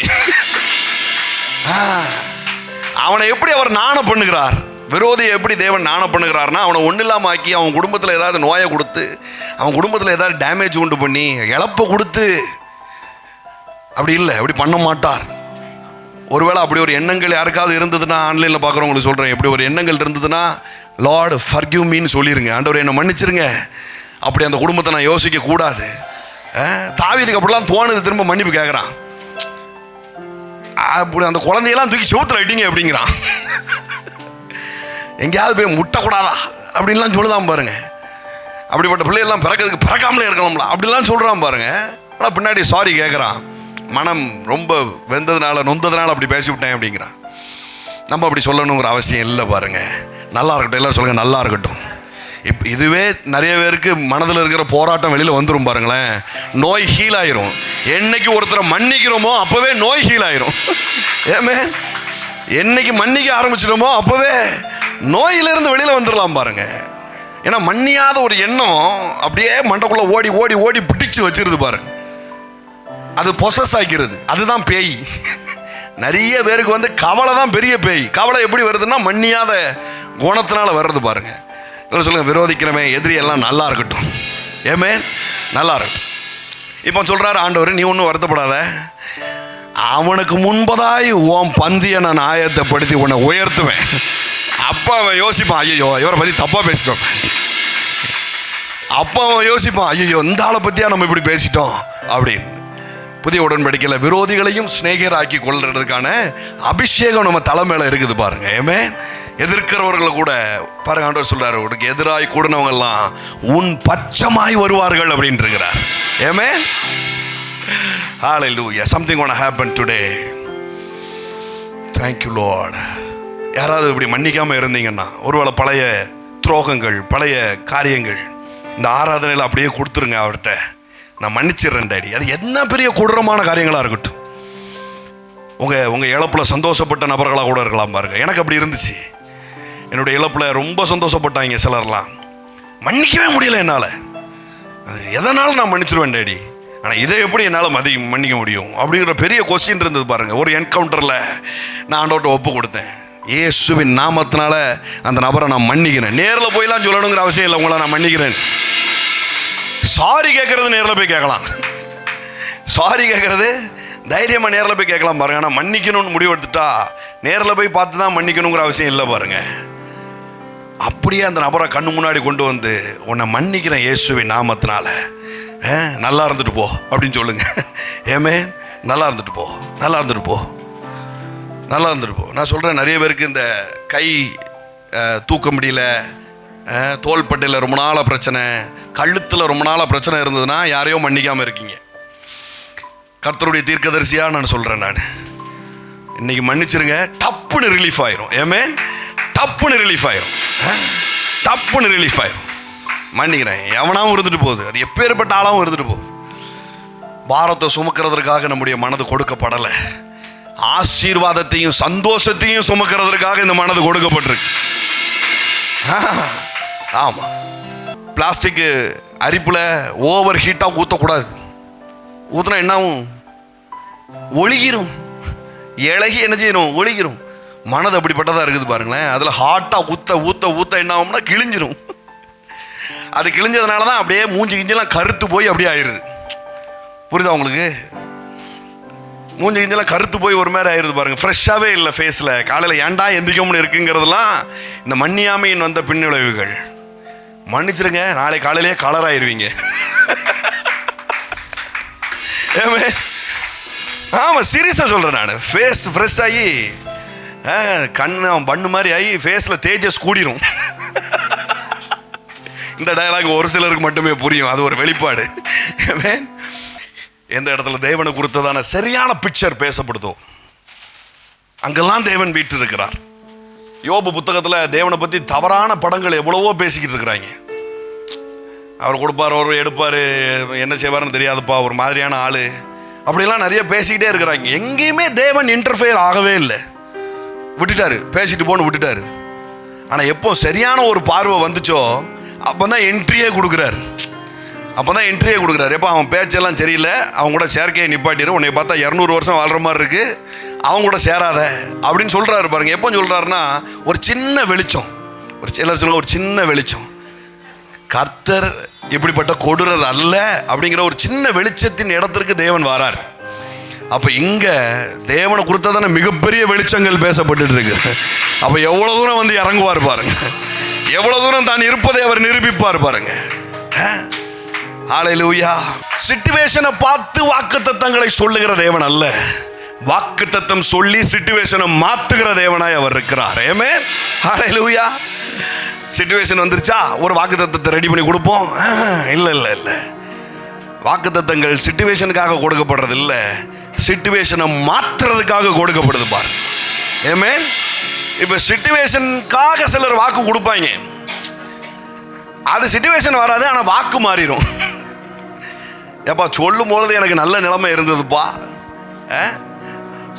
அவனை எப்படி அவர் நாண பண்ணுகிறார், விரோதியை எப்படி தேவன் நாண பண்ணுகிறார்னா, அவனை ஒன்றும் இல்லாமல் ஆக்கி அவன் குடும்பத்தில் ஏதாவது நோயை கொடுத்து, அவன் குடும்பத்தில் ஏதாவது டேமேஜ் உண்டு பண்ணி இழப்பை கொடுத்து, அப்படி இல்லை, அப்படி பண்ண மாட்டார். ஒருவேளை அப்படி ஒரு எண்ணங்கள் யாருக்காவது இருந்ததுன்னா, ஆன்லைனில் பார்க்குறவங்களுக்கு சொல்கிறேன், எப்படி ஒரு எண்ணங்கள் இருந்ததுன்னா, லார்ட் ஃபர்கிவ் மீன்னு சொல்லிடுங்க. ஆண்டவர் என்னை மன்னிச்சிருங்க, அப்படி அந்த குடும்பத்தை நான் யோசிக்க கூடாது. தாவீதுக்கு அப்படிலாம் தோணுது, திரும்ப மன்னிப்பு கேட்குறான். அப்படி அந்த குழந்தையெல்லாம் தூக்கி செவுத்துல அடிங்க அப்படிங்கிறான். எங்கேயாவது போய் முட்டக்கூடாதா அப்படின்லாம் சொல்லுதான் பாருங்க. அப்படிப்பட்ட பிள்ளைகள்லாம் பிறக்கிறதுக்கு பிறக்காமலே இருக்கணும்ல அப்படிலாம் சொல்கிறான் பாருங்க. ஆனால் பின்னாடி சாரி கேட்குறான், மனம் ரொம்ப வெந்ததுனால நொந்ததுனால அப்படி பேசிவிட்டேன் அப்படிங்கிறான். நம்ம அப்படி சொல்லணுங்கிற அவசியம் இல்லை பாருங்க. நல்லா இருக்கட்டும், எல்லோரும் சொல்லுங்கள் நல்லா இருக்கட்டும். இதுவே நிறைய பேருக்கு மனதில் இருக்கிற போராட்டம் வெளியில் வந்துடும் பாருங்களேன். நோய் ஹீல் ஆயிரும். என்னைக்கு ஒருத்தரை மன்னிக்கிறோமோ அப்போவே நோய் ஹீல் ஆயிரும். ஏமே என்னைக்கு மன்னிக்க ஆரம்பிச்சிட்டோமோ அப்போவே நோயிலிருந்து வெளியில் வந்துடலாம் பாருங்க. ஏன்னா மன்னியாத ஒரு எண்ணம் அப்படியே மண்டைக்குள்ளே ஓடி ஓடி ஓடி பிடிச்சு வச்சிருது பாருங்க. அது பொசஸ் ஆகிறது, அதுதான் பேய். நிறைய பேருக்கு வந்து கவலை தான் பெரிய பேய். கவலை எப்படி வருதுன்னா மன்னியாத குணத்தினால வர்றது பாருங்க. சொல்லுங்க, விரோதிக்கிறவன் எதிரி எல்லாம் நல்லா இருக்கட்டும். ஏமே நல்லா இருக்கட்டும். இப்போ சொல்றாரு ஆண்டவர், நீ ஒன்றும் வருத்தப்படாத, அவனுக்கு முன்பதாய் உன் பந்தியை நான் ஆயத்தப்படுத்தி உன்னை உயர்த்துவேன். அப்போ அவன் யோசிப்பான், ஐயோ இவரை பற்றி தப்பாக பேசிட்டோம். அப்போ அவன் யோசிப்பான், ஐயோ இந்த ஆளை பற்றியா நம்ம இப்படி பேசிட்டோம் அப்படின்னு. புதிய உடன்படிக்கையில் விரோதிகளையும் சிநேகிதராக்கி கொள்றதுக்கான அபிஷேகம் நம்ம தலை மேலே இருக்குது பாருங்க. ஏமே எதிர்க்கிறவர்களை கூட பாருங்க, ஆண்டவர் சொல்றாரு, உனக்கு எதிராய் கூடினவங்க எல்லாம் உன் பட்சமாய் வருவார்கள் அப்படின்னு இருக்கிறார். ஏமே Hallelujah. Something gonna happen today. Thank you Lord. யாராவது இப்படி மன்னிக்காமல் இருந்தீங்கன்னா, ஒருவேளை பழைய துரோகங்கள், பழைய காரியங்கள் இந்த ஆராதனையில் அப்படியே கொடுத்துருங்க அவர்கிட்ட. நான் மன்னிச்சிடுறேன் டாடி. அது என்ன பெரிய கொடூரமான காரியங்களாக இருக்கட்டும். உங்கள் இழப்பில் சந்தோஷப்பட்ட நபர்களாக கூட இருக்கலாம் பாருங்கள். எனக்கு அப்படி இருந்துச்சு. என்னுடைய இழப்பில் ரொம்ப சந்தோஷப்பட்டாங்க சிலர்லாம். மன்னிக்கவே முடியல என்னால். அது எதனாலும் நான் மன்னிச்சிருவேன் டாடி, ஆனால் இதை எப்படி என்னால் மன்னிக்க முடியும் அப்படிங்கிற பெரிய கொஸ்டின் இருந்தது பாருங்கள். ஒரு என்கவுண்டரில் நான் ஆண்டவர்கிட்ட ஒப்பு கொடுத்தேன். இயேசுவின் நாமத்தினால அந்த நபரை நான் மன்னிக்கிறேன். நேரில் போயெல்லாம் சொல்லணுங்கிற அவசியம் இல்லை. உங்களை நான் மன்னிக்கிறேன். சாரி கேட்கறது நேரில் போய் கேட்கலாம். சாரி கேட்கறது தைரியமாக நேரில் போய் கேட்கலாம் பாருங்க. ஆனால் மன்னிக்கணும்னு முடிவு எடுத்துட்டா நேரில் போய் பார்த்து தான் மன்னிக்கணுங்கிற அவசியம் இல்லை பாருங்க. அப்படியே அந்த நபரை கண்ணு முன்னாடி கொண்டு வந்து, உன்னை மன்னிக்கிறேன் இயேசுவின் நாமத்தினால, நல்லா இருந்துட்டு போ அப்படின்னு சொல்லுங்க. ஏமே நல்லா இருந்துட்டு போ, நல்லா இருந்துட்டு போ, நல்லா இருந்துட்டு போ. நான் சொல்கிறேன், நிறைய பேருக்கு இந்த கை தூக்க முடியல, தோள்பட்டையில் ரொம்ப நாளாக பிரச்சனை, கழுத்தில் ரொம்ப நாளாக பிரச்சனை இருந்ததுன்னா யாரையோ மன்னிக்காமல் இருக்கீங்க. கர்த்தருடைய தீர்க்கதரிசியாக நான் சொல்கிறேன், நான் இன்னைக்கு மன்னிச்சிருங்க, டப்புன்னு ரிலீஃப் ஆயிரும். ஏமே டப்புன்னு ரிலீஃப் ஆயிரும், டப்புன்னு ரிலீஃப் ஆயிரும். மன்னிக்கிறேன். எவனாவும் இருந்துட்டு போகுது, அது எப்பேற்பட்ட ஆளாகவும் இருந்துட்டு போகுது. பாரத்தை சுமக்கிறதுக்காக நம்முடைய மனது கொடுக்கப்படலை. ஆசீர்வாதத்தையும் சந்தோஷத்தையும் சுமக்கிறதுக்காக இந்த மனது கொடுக்கப்பட்டிருக்கு. ஆமாம், பிளாஸ்டிக் அரிப்பில் ஓவர் ஹீட்டாக ஊற்றக்கூடாது. ஊற்றினா என்னாகும்? ஒழுகிரும். இலகி என்ன செய்யணும்? ஒழுகிரும். மனது அப்படிப்பட்டதாக இருக்குது பாருங்களேன். அதில் ஹாட்டாக ஊற்ற ஊற்ற ஊற்ற என்ன ஆகும்னா கிழிஞ்சிரும். அது கிழிஞ்சதுனால தான் அப்படியே மூஞ்சி கிஞ்செல்லாம் கருத்து போய் அப்படியே ஆயிடுது. புரியுதா உங்களுக்கு? மூஞ்சி கிஞ்செல்லாம் கருத்து போய் ஒரு மாதிரி ஆயிடுது பாருங்கள். ஃப்ரெஷ்ஷாகவே இல்லை ஃபேஸில். காலையில் ஏன்டா எந்திரிக்கணும்னு இருக்குங்கிறதுலாம் இந்த மன்னியாமையின் வந்த பின்விளைவுகள். மன்னிச்சிருங்க, நாளை காலையிலேயே கலர் ஆயிடுவீங்க. ஆமாம், சீரியஸாக சொல்கிறேன் நான். ஃபேஸ் ஃப்ரெஷ் ஆகி கண்ணு பண்ணு மாதிரி ஆகி ஃபேஸில் தேஜஸ் கூடிரும். இந்த டயலாக் ஒரு சிலருக்கு மட்டுமே புரியும், அது ஒரு வெளிப்பாடு. எந்த இடத்துல தேவனை குறித்ததான சரியான பிக்சர் பேசப்படுதோ அங்கெல்லாம் தேவன் வீட்டு இருக்கிறார். யோபு புத்தகத்தில் தேவனை பற்றி தவறான படங்கள் எவ்வளவோ பேசிக்கிட்டு இருக்கிறாங்க. அவர் கொடுப்பார், அவர் எடுப்பார், என்ன செய்வார்னு தெரியாதுப்பா, ஒரு மாதிரியான ஆள், அப்படிலாம் நிறைய பேசிக்கிட்டே இருக்கிறாங்க. எங்கேயுமே தேவன் இன்டர்ஃபியர் ஆகவே இல்லை. விட்டுட்டாரு, பேசிட்டு போன்னு விட்டுட்டாரு. ஆனால் எப்போ சரியான ஒரு பார்வை வந்துச்சோ அப்போ தான் என்ட்ரியே கொடுக்குறாரு. எப்போ அவன் பேச்செல்லாம் சரியில்லை, அவங்க கூட செயற்கையை நிப்பாட்டிடு, உன்னை பார்த்தா 200 வருஷம் வாழ்கிற மாதிரி இருக்குது, அவங்க கூட சேராத அப்படின்னு சொல்கிறாரு பாருங்க. எப்போ சொல்கிறாருன்னா, ஒரு சின்ன வெளிச்சம், எல்லாரும் சொல்லுங்க, ஒரு சின்ன வெளிச்சம். கர்த்தர் இப்படிப்பட்ட கொடூரர் அல்ல அப்படிங்கிற ஒரு சின்ன வெளிச்சத்தின் இடத்திற்கு தேவன் வரார். அப்போ இங்கே தேவனை குறித்ததான மிகப்பெரிய வெளிச்சங்கள் பேசப்பட்டு இருக்கு. அப்போ எவ்வளோ தூரம் வந்து இறங்குவார் பாருங்க, எவ்வளோ தூரம் தான் இருப்பதை அவர் நிரூபிப்பார் பாருங்க. ஹல்லேலூயா. சிச்சுவேஷனை பார்த்து வாக்குத்தத்தங்களை சொல்லுகிற தேவன் அல்ல, வாக்குத்தத்தம் சொல்லி சிச்சுவேஷனை மாத்துகிற தேவனாய் அவர் இருக்கிறார். ஆமென். ஹல்லேலூயா. சிச்சுவேஷன் வந்துருச்சா ஒரு வாக்குத்தத்தத்தை ரெடி பண்ணி கொடுப்போம்? இல்லை இல்லை இல்லை. வாக்குத்தத்தங்கள் சிச்சுவேஷனுக்காக கொடுக்கப்படுறது இல்லை, சிச்சுவேஷனை மாற்றுறதுக்காக கொடுக்கப்படுது பாரு. ஆமென். இப்போ சிச்சுவேஷனுக்காக சிலர் வாக்கு கொடுப்பாங்க, அது சிச்சுவேஷன் வராது, ஆனால் வாக்கு மாறிடும். ஏப்பா சொல்லும் பொழுது எனக்கு நல்ல நிலைமை இருந்ததுப்பா,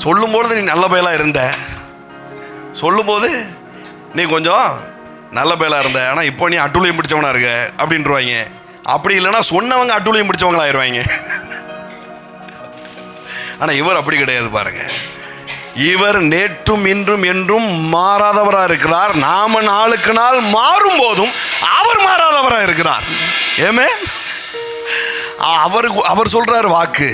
சொல்லும் பொழுது நீ நல்ல பயலாக இருந்த, சொல்லும்போது நீ கொஞ்சம் நல்ல பயலாக இருந்த, ஆனால் இப்போ நீ அட்டுழியம் பிடிச்சவனா இருக்க அப்படின்ட்டுருவாங்க. அப்படி இல்லைன்னா சொன்னவங்க அட்டுழியம் பிடிச்சவங்களா ஆயிடுவாங்க. ஆனால் இவர் அப்படி கிடையாது பாருங்க. இவர் நேற்றும் இன்றும் என்றும் மாறாதவராக இருக்கிறார். நாம நாளுக்கு நாள் மாறும் போதும் அவர் மாறாதவராக இருக்கிறார். ஏமே அவர் சொல்றாரு வாக்கு,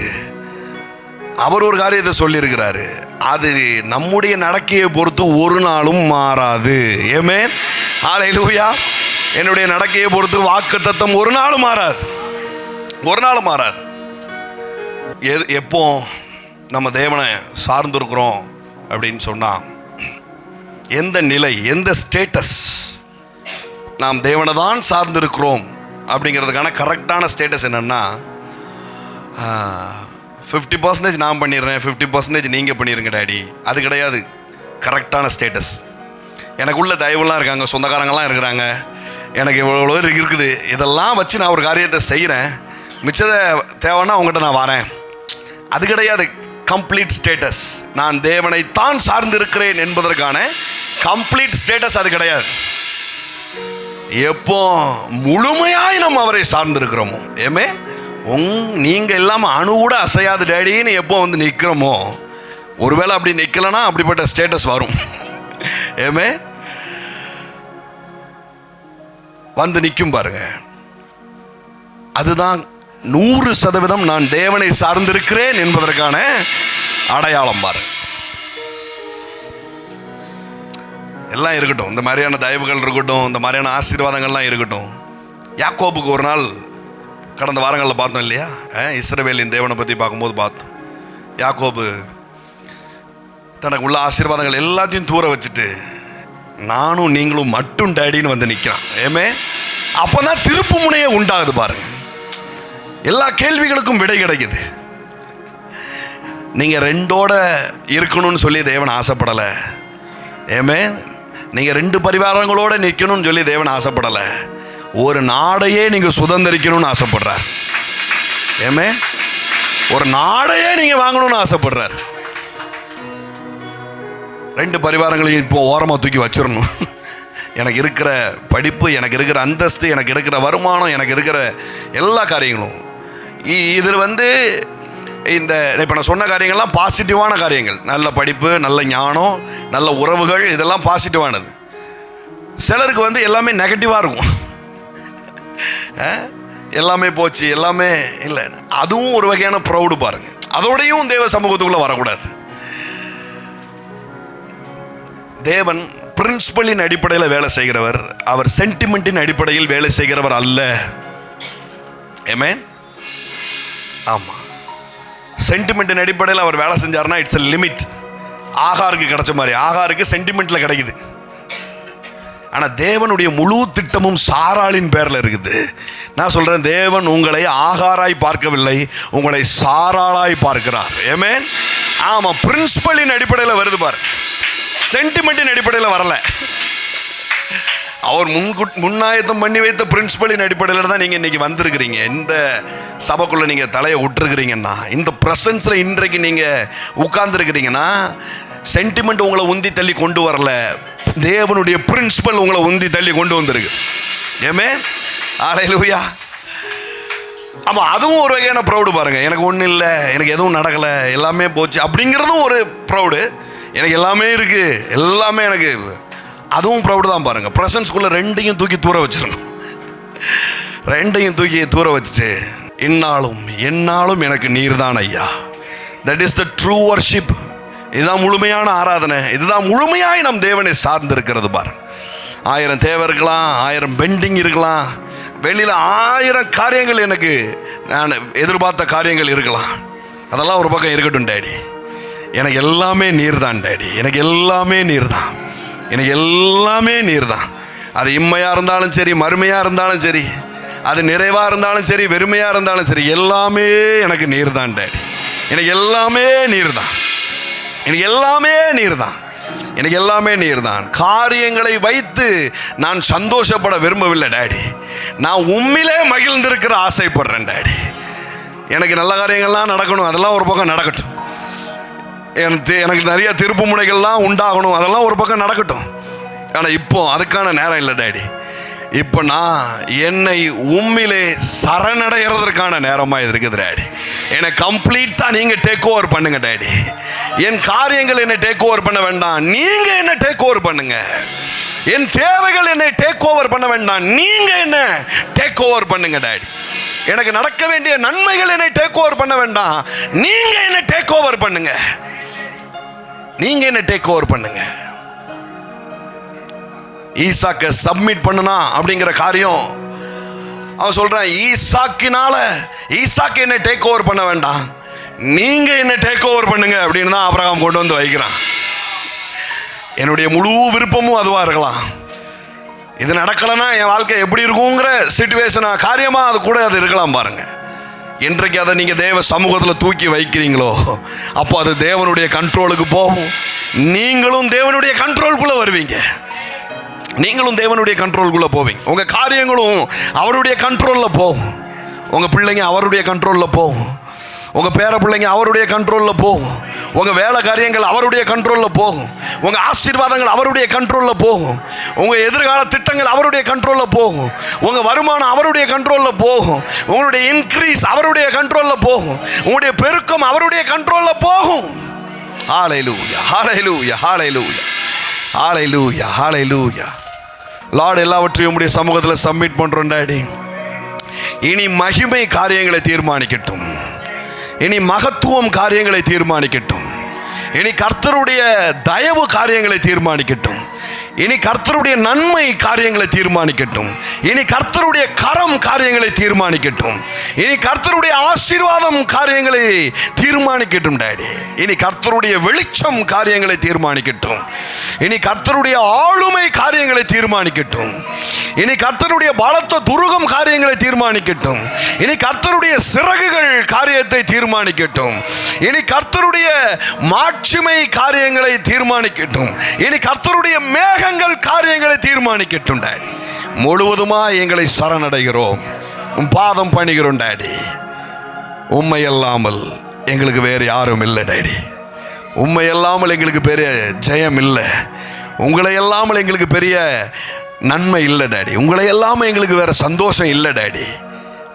அவர் ஒரு காரியத்தை சொல்லியிருக்கிறாரு, அது நம்முடைய நடக்கையை பொறுத்து ஒரு நாளும் மாறாது. ஏமே ஹல்லேலூயா. என்னுடைய நடக்கையை பொறுத்து வாக்குத்தத்தம் ஒரு நாளும் மாறாது, ஒரு நாளும் மாறாது. எப்போ நம்ம தேவனை சார்ந்திருக்கிறோம் அப்படின்னு சொன்னால், எந்த நிலை, எந்த ஸ்டேட்டஸ் நாம் தேவனை தான் சார்ந்திருக்கிறோம் அப்படிங்கிறதுக்கான கரெக்டான ஸ்டேட்டஸ் என்னன்னா, 50% நான் பண்ணிடுறேன், 50% நீங்கள் பண்ணிடுங்க டேடி. அது கிடையாது கரெக்டான ஸ்டேட்டஸ். எனக்குள்ள தயவுலாம் இருக்காங்க, சொந்தக்காரங்களாம் இருக்கிறாங்க, எனக்கு இவ்வளோ இருக்குது, இதெல்லாம் வச்சு நான் ஒரு காரியத்தை செய்கிறேன், மிச்சத்தை தேவைன்னா உங்கள்கிட்ட நான் வரேன். அது கிடையாது கம்ப்ளீட் ஸ்டேட்டஸ். நான் தேவனை தான் சார்ந்திருக்கிறேன் என்பதற்கான கம்ப்ளீட் ஸ்டேட்டஸ் அது கிடையாது. எப்போ முழுமையாய் நம்ம அவரை சார்ந்திருக்கிறோமோ, ஏமே நீங்கள் இல்லாமல் அணு கூட அசையாது டேடின்னு எப்போ வந்து நிற்கிறோமோ, ஒருவேளை அப்படி நிற்கலன்னா அப்படிப்பட்ட ஸ்டேட்டஸ் வரும். ஏமே வந்து நிற்கும் பாருங்க. அதுதான் 100% நான் தேவனை சார்ந்திருக்கிறேன் என்பதற்கான அடையாளம் பாருங்க. எல்லாம் இருக்கட்டும், இந்த மாதிரியான தயவுகள் இருக்கட்டும், இந்த மாதிரியான ஆசீர்வாதங்கள்லாம் இருக்கட்டும். யாக்கோபுக்கு ஒரு நாள் கடந்த வாரங்களில் பார்த்தோம் இல்லையா, இஸ்ரவேலின் தேவனை பற்றி பார்க்கும்போது பார்த்தோம். யாக்கோபு தனக்கு உள்ள ஆசீர்வாதங்கள் எல்லாத்தையும் தூர வச்சுட்டு நானும் நீங்களும் மட்டும் டேடின்னு வந்து நிற்கிறான். ஏமே அப்போதான் திருப்பு முனையே உண்டாகுது பாருங்க. எல்லா கேள்விகளுக்கும் விடை கிடைக்குது. நீங்கள் ரெண்டோட இருக்கணும்னு சொல்லி தேவன் ஆசைப்படலை. ஏமே நீங்கள் 2 பரிவாரங்களோடு நிற்கணும்னு சொல்லி தேவன் ஆசைப்படலை. ஒரு நாடையே நீங்கள் சுதந்திரிக்கணும்னு ஆசைப்படுறார். ஏமே ஒரு நாடையே நீங்கள் வாங்கணும்னு ஆசைப்படுறார். 2 பரிவாரங்களையும் இப்போ ஓரமாக தூக்கி வச்சிடணும். எனக்கு இருக்கிற படிப்பு, எனக்கு இருக்கிற அந்தஸ்து, எனக்கு இருக்கிற வருமானம், எனக்கு இருக்கிற எல்லா காரியங்களும் இதில் வந்து இந்த இப்போ நான் சொன்ன காரியங்கள்லாம் பாசிட்டிவான காரியங்கள். நல்ல படிப்பு, நல்ல ஞானம், நல்ல உறவுகள், இதெல்லாம் பாசிட்டிவானது. சிலருக்கு வந்து எல்லாமே நெகட்டிவாக இருக்கும். எல்லாமே போச்சு, எல்லாமே இல்லை, அதுவும் ஒரு வகையான ப்ரௌடு பாருங்க. அதோடையும் தேவ சமூகத்துக்குள்ளே வரக்கூடாது. தேவன் பிரின்சிபலின் அடிப்படையில் வேலை செய்கிறவர், அவர் சென்டிமெண்ட்டின் அடிப்படையில் வேலை செய்கிறவர் அல்ல. ஆமென். ஆமாம், சென்டிமெண்ட்டின் அடிப்படையில் அவர் வேலை செஞ்சார்னா இட்ஸ் எ லிமிட். ஆகாருக்கு கிடைச்ச மாதிரி, ஆகாருக்கு சென்டிமெண்ட்டில் கிடைக்குது. ஆனால் தேவனுடைய முழு திட்டமும் சாராளின் பேரில் இருக்குது. நான் சொல்கிறேன், தேவன் உங்களை ஆகாராய் பார்க்கவில்லை, உங்களை சாராளாய் பார்க்கிறார். ஆமென். ஆமாம், பிரின்சிபலின் அடிப்படையில் வருது பாரு, சென்டிமெண்ட்டின் அடிப்படையில் வரல. அவர் முன்னாயத்தம் பண்ணி வைத்த பிரின்சிபலின் அடிப்படையில் தான் நீங்கள் இன்றைக்கி வந்திருக்கிறீங்க. இந்த சபைக்குள்ளே நீங்கள் தலையை விட்டுருக்கிறீங்கன்னா, இந்த ப்ரெசன்ஸில் இன்றைக்கு நீங்கள் உட்கார்ந்துருக்கிறீங்கன்னா, சென்டிமெண்ட் உங்களை உந்தி தள்ளி கொண்டு வரல, தேவனுடைய பிரின்சிபல் உங்களை உந்தி தள்ளி கொண்டு வந்திருக்கு. ஏமே அல்லேலூயா. ஆமாம், அதுவும் ஒரு வகையான ப்ரௌடு பாருங்க. எனக்கு ஒன்றும் இல்லை, எனக்கு எதுவும் நடக்கலை, எல்லாமே போச்சு அப்படிங்கிறதும் ஒரு ப்ரௌடு. எனக்கு எல்லாமே இருக்குது, எல்லாமே எனக்கு, அதுவும் ப்ரௌடு தான் பாருங்க. ப்ரெசன்ஸ்குள்ளே ரெண்டையும் தூக்கி தூர வச்சிடணும். ரெண்டையும் தூக்கி தூர வச்சுட்டு, இந்நாளும் எந்நாளும் எனக்கு நீர் தான் ஐயா. That is the true worship. இதுதான் முழுமையான ஆராதனை. இதுதான் முழுமையாய் நம் தேவனை சார்ந்திருக்கிறது பாருங்க. 1000 தேவை இருக்கலாம், 1000 பெண்டிங் இருக்கலாம், வெளியில் 1000 காரியங்கள், எனக்கு நான் எதிர்பார்த்த காரியங்கள் இருக்கலாம். அதெல்லாம் ஒரு பக்கம் இருக்கட்டும் டேடி, எனக்கு எல்லாமே நீர் தான் டேடி, எனக்கு எல்லாமே நீர் தான், எனக்கு எல்லாமே நீர் தான். அது இம்மையாக இருந்தாலும் சரி, மறுமையாக இருந்தாலும் சரி, அது நிறைவாக இருந்தாலும் சரி, வெறுமையாக இருந்தாலும் சரி, எல்லாமே எனக்கு நீர் தான் டேடி, எனக்கு எல்லாமே நீர் தான், எனக்கு எல்லாமே நீர் தான், எனக்கு எல்லாமே நீர் தான். காரியங்களை வைத்து நான் சந்தோஷப்பட விரும்பவில்லை டேடி, நான் உம்மிலே மகிழ்ந்திருக்கிற ஆசைப்படுறேன் டேடி. எனக்கு நல்ல காரியங்கள்லாம் நடக்கணும், அதெல்லாம் ஒரு பக்கம் நடக்கட்டும். எனக்கு நிறைய திருப்பு முனைகள்லாம் உண்டாகணும், அதெல்லாம் ஒரு பக்கம் நடக்கட்டும். ஆனால் இப்போ அதுக்கான நேரம் இல்லை டேடி. இப்போ நான் என்னை உம்மிலே சரணடைகிறதுக்கான நேரமாக இருக்குது டேடி. என்னை கம்ப்ளீட்டாக நீங்கள் டேக் ஓவர் பண்ணுங்க டேடி. என் காரியங்கள் என்னை டேக் ஓவர் பண்ண வேண்டாம், நீங்கள் என்னை டேக் ஓவர் பண்ணுங்க. என் தேவைகள் என்னை டேக் ஓவர் பண்ண வேண்டாம், நீங்கள் என்ன டேக் ஓவர் பண்ணுங்க டேடி. எனக்கு நடக்க வேண்டிய நன்மைகள் என்னை டேக் ஓவர் பண்ண வேண்டாம், நீங்கள் என்ன டேக் ஓவர் பண்ணுங்க, நீங்கள் என்ன டேக் ஓவர் பண்ணுங்க. ஈசாக்கை சப்மிட் பண்ணுனா அப்படிங்கிற காரியம் அவன் சொல்றான், ஈசாக்கினால ஈசாக்கு என்ன டேக் ஓவர் பண்ண வேண்டாம், நீங்க என்ன டேக் ஓவர் பண்ணுங்க அப்படின்னு தான் ஆபிரகாம் கொண்டு வந்து வைக்கிறான். என்னுடைய முழு விருப்பமும் அதுவா இருக்கலாம். இது நடக்கலைன்னா என் வாழ்க்கை எப்படி இருக்குங்கிற சிச்சுவேஷனா காரியமா அது கூட அது இருக்கலாம் பாருங்க. என்றைக்கு அதை நீங்கள் தேவ சமூகத்தில் தூக்கி வைக்கிறீங்களோ அப்போ அது தேவனுடைய கண்ட்ரோலுக்கு போகும். நீங்களும் தேவனுடைய கண்ட்ரோலுக்குள்ளே வருவீங்க. நீங்களும் தேவனுடைய கண்ட்ரோலுக்குள்ளே போவீங்க. உங்கள் காரியங்களும் அவருடைய கண்ட்ரோலில் போகும். உங்கள் பிள்ளைங்க அவருடைய கண்ட்ரோலில் போகும். உங்கள் பேர பிள்ளைங்க அவருடைய கண்ட்ரோலில் போகும். உங்கள் வேலை காரியங்கள் அவருடைய கண்ட்ரோலில் போகும். உங்கள் ஆசீர்வாதங்கள் அவருடைய கண்ட்ரோலில் போகும். உங்கள் எதிர்கால திட்டங்கள் அவருடைய கண்ட்ரோலில் போகும். உங்கள் வருமானம் அவருடைய கண்ட்ரோலில் போகும். உங்களுடைய இன்க்ரீஸ் அவருடைய கண்ட்ரோலில் போகும். உங்களுடைய பெருக்கம் அவருடைய கண்ட்ரோலில் போகும். ஹல்லேலூயா, ஹல்லேலூயா, ஹல்லேலூயா, ஹல்லேலூயா, ஹல்லேலூயா. லார்ட், எல்லாவற்றையும் உம்முடைய சமூகத்தில் சப்மிட் பண்ணுறோம் டாடி. இனி மகிமை காரியங்களை தீர்மானிக்கட்டும். இனி மகத்துவம் காரியங்களை தீர்மானிக்கட்டும். இனி கர்த்தருடைய தயவு காரியங்களை தீர்மானிக்கட்டும். இனி கர்த்தருடைய நன்மை காரியங்களை தீர்மானிக்கட்டும். இனி கர்த்தருடைய கரம் காரியங்களை தீர்மானிக்கட்டும். இனி கர்த்தருடைய ஆசீர்வாதம் காரியங்களை தீர்மானிக்கட்டும் டாடி. இனி கர்த்தருடைய வெளிச்சம் காரியங்களை தீர்மானிக்கட்டும். இனி கர்த்தருடைய ஆளுமை காரியங்களை தீர்மானிக்கட்டும். இனி கர்த்தருடைய பலத்த துருகம் காரியங்களை தீர்மானிக்கட்டும். இனி கர்த்தருடைய சிறகுகள் காரியத்தை தீர்மானிக்கட்டும். இனி கர்த்தருடைய மாட்சிமை காரியங்களை தீர்மானிக்கட்டும். இனி கர்த்தருடைய மேகங்கள் காரியங்களை தீர்மானிக்கட்டும் டாடி. முழுவதுமாய் எங்களை சரணடைகிறோம், உம் பாதம் பணிகிறோம் டாடி. உம்மை அல்லாமல் எங்களுக்கு வேறு யாரும் இல்லை டாடி. உம்மை அல்லாமல் எங்களுக்கு பெரிய ஜெயம் இல்லை. உங்களை அல்லாமல் எங்களுக்கு பெரிய நன்மை இல்லை டாடி. உங்களை எல்லாமே எங்களுக்கு வேற சந்தோஷம் இல்லை டாடி.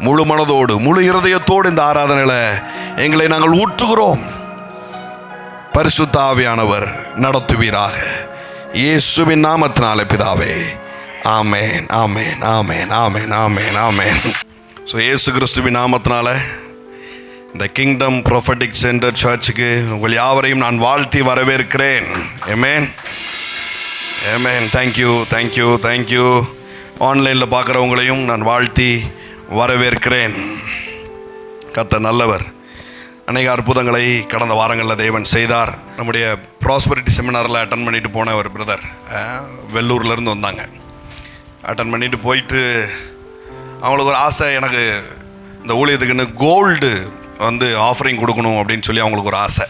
முழு மனதோடு முழு இருதயத்தோடு இந்த ஆராதனையில் எங்களை நாங்கள் ஊற்றுகிறோம். பரிசுத்த ஆவியானவர் நடத்துவீராக. இயேசுவின் நாமத்தினாலே பிதாவே, ஆமேன், ஆமேன், ஆமேன், ஆமேன், ஆமேன், ஆமேன். ஸோ இயேசு கிறிஸ்துவின் நாமத்தினால இந்த கிங்டம் ப்ரொஃபட்டிக் சென்டர் சர்ச்சுக்கு உங்கள் யாவரையும் நான் வாழ்த்தி வரவேற்கிறேன். Amen, amen. Thank you, thank you, thank you. ஆன்லைனில் பார்க்குறவங்களையும் நான் வாழ்த்தி வரவேற்கிறேன். கர்த்தர் நல்லவர். அநேக அற்புதங்களை கடந்த வாரங்களில் தேவன் செய்தார். நம்முடைய ப்ராஸ்பரிட்டி செமினாரில் அட்டன் பண்ணிட்டு போன ஒரு பிரதர் வெள்ளூர்லேருந்து வந்தாங்க. அட்டன் பண்ணிட்டு போயிட்டு அவங்களுக்கு ஒரு ஆசை, எனக்கு இந்த ஊழியத்துக்குன்னு கோல்டு ஆஃபரிங் கொடுக்கணும் அப்படின்னு சொல்லி அவங்களுக்கு ஒரு ஆசை.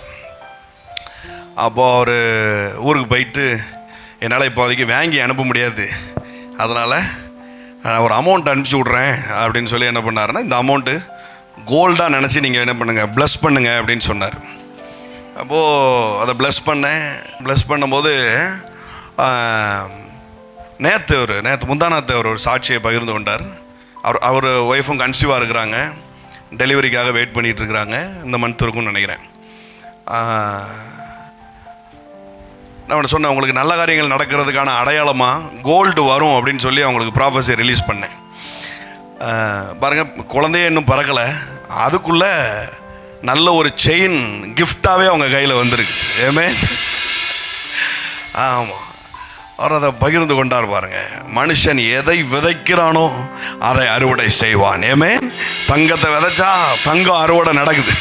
அப்போது அவர் ஊருக்கு போயிட்டு, என்னால் இப்போதைக்கு வாங்கி அனுப்ப முடியாது, அதனால் நான் ஒரு அமௌண்ட் அனுப்பிச்சி விட்றேன் அப்படின்னு சொல்லி என்ன பண்ணாருன்னா, இந்த அமௌண்ட்டு கோல்டாக நினச்சி நீங்கள் என்ன பண்ணுங்கள், ப்ளஸ் பண்ணுங்கள் அப்படின்னு சொன்னார். அப்போது அதை ப்ளஸ் பண்ணும்போது முந்தாநாத்து அவர் ஒரு சாட்சியை பகிர்ந்து கொண்டார். அவர் ஒய்ஃபும் கன்சீவாக இருக்கிறாங்க, டெலிவரிக்காக வெயிட் பண்ணிகிட்டு இருக்கிறாங்க. இந்த மந்த் இருக்கும்னு நினைக்கிறேன். நான் சொன்னேன், உங்களுக்கு நல்ல காரியங்கள் நடக்கிறதுக்கான அடையாளமாக கோல்டு வரும் அப்படின்னு சொல்லி அவங்களுக்கு ப்ராஃபஸி ரிலீஸ் பண்ணேன். பாருங்கள், குழந்தையே இன்னும் பறக்கலை, அதுக்குள்ளே நல்ல ஒரு செயின் கிஃப்டாகவே அவங்க கையில் வந்திருக்கு. ஆமாம், அவர் அதை பகிர்ந்து கொண்டார். பாருங்க, மனுஷன் எதை விதைக்கிறானோ அதை அறுவடை செய்வான். தங்கத்தை விதைச்சா தங்கம் அறுவடை நடக்குது.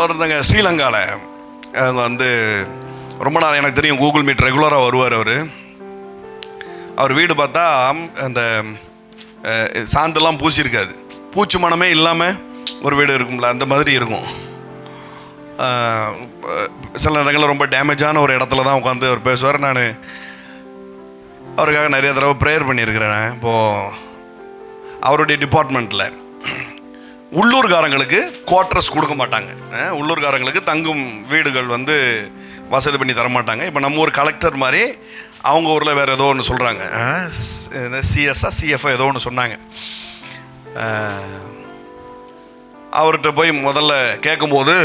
ஒருத்தங்க ஸ்ரீலங்காவில் அவங்க ரொம்ப நாள் எனக்கு தெரியும், கூகுள் மீட் ரெகுலராக வருவார். அவர் வீடு பார்த்தா அந்த சாந்தெல்லாம் பூசியிருக்காது, பூச்சி மனமே இல்லாமல் ஒரு வீடு இருக்கும்ல, அந்த மாதிரி இருக்கும். சில இடங்களில் ரொம்ப டேமேஜான ஒரு இடத்துல தான் உட்காந்து அவர் பேசுவார். நான் அவருக்காக நிறைய தடவை ப்ரேயர் பண்ணியிருக்கிறேன். இப்போது அவருடைய டிபார்ட்மெண்ட்டில் உள்ளூர்காரங்களுக்கு குவார்ட்டர்ஸ் கொடுக்க மாட்டாங்க. உள்ளூர்காரங்களுக்கு தங்கும் வீடுகள் வசதி பண்ணி தரமாட்டாங்க. இப்போ நம்ம ஊர் கலெக்டர் மாதிரி அவங்க ஊரில் வேறு ஏதோ ஒன்று சொல்கிறாங்க, சிஎஸ்ஆ சிஎஃப்ஓ ஏதோ ஒன்று சொன்னாங்க. அவர்கிட்ட போய் முதல்ல கேட்கும்போது,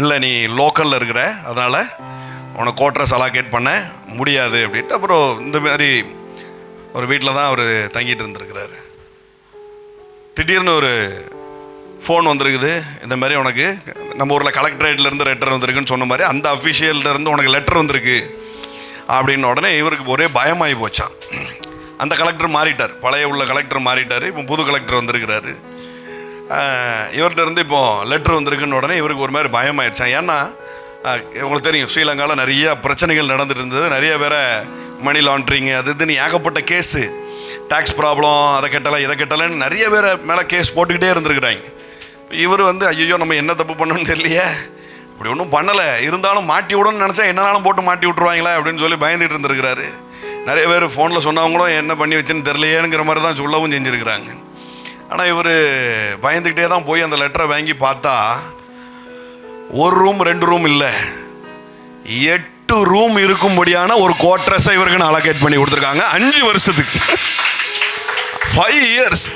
இல்லை நீ லோக்கலில் இருக்கிற, அதனால் உனக்கு குவார்ட்டர்ஸ் அலாகேட் பண்ண முடியாது அப்படின்ட்டு. அப்புறம் இந்த மாதிரி ஒரு வீட்டில் தான் அவர் தங்கிட்டு இருந்திருக்கிறாரு. திடீர்னு ஒரு ஃபோன் வந்திருக்குது, இந்த மாதிரி உனக்கு நம்ம ஊரில் கலெக்டரேட்லேருந்து லெட்டர் வந்திருக்குன்னு சொன்ன மாதிரி அந்த அஃபிஷியல்லேருந்து உனக்கு லெட்டர் வந்திருக்கு அப்படின்னு. உடனே இவருக்கு ஒரே பயமாகி போச்சான். அந்த கலெக்டர் மாறிட்டார், பழைய உள்ள கலெக்டர் மாறிட்டார். இப்போ புது கலெக்டர் வந்திருக்கிறாரு. இவர்கிட்ட இருந்து இப்போது லெட்ரு வந்திருக்குன்னு உடனே இவருக்கு ஒரு மாதிரி பயமாயிடுச்சான். ஏன்னா உங்களுக்கு தெரியும், ஸ்ரீலங்காவில் நிறைய பிரச்சனைகள் நடந்துட்டு இருந்தது. நிறைய பேரை மணி லாண்ட்ரிங்கு அது இதுன்னு ஏகப்பட்ட கேஸு. டேக்ஸ் ப்ராப்ளம், அதை கட்டலை இதை கட்டலைன்னு நிறைய பேர் மேலே கேஸ் போட்டுக்கிட்டே இருந்திருக்கிறாங்க. இவர் வந்து ஐயோ நம்ம என்ன தப்பு பண்ணணும்னு தெரியலையே, இப்படி ஒன்றும் பண்ணலை, இருந்தாலும் மாட்டி விடணும்னு நினச்சா என்னன்னாலும் போட்டு மாட்டி விட்ருவாங்களா அப்படின்னு சொல்லி பயந்துட்டு இருந்திருக்கிறாரு. நிறைய பேர் ஃபோனில் சொன்னவங்களும் என்ன பண்ணி வச்சுன்னு தெரியலையேங்கிற மாதிரி தான் சொல்லவும் செஞ்சுருக்கிறாங்க. ஆனால் இவர் பயந்துக்கிட்டே தான் போய் அந்த லெட்டரை வாங்கி பார்த்தா 1 ரூம் 2 ரூம் இல்லை, 8 ரூம் இருக்கும்படியான ஒரு குவார்டர்ஸை இவருக்கு அலோகேட் பண்ணி கொடுத்துருக்காங்க 5 வருஷத்துக்கு, 5 இயர்ஸ்.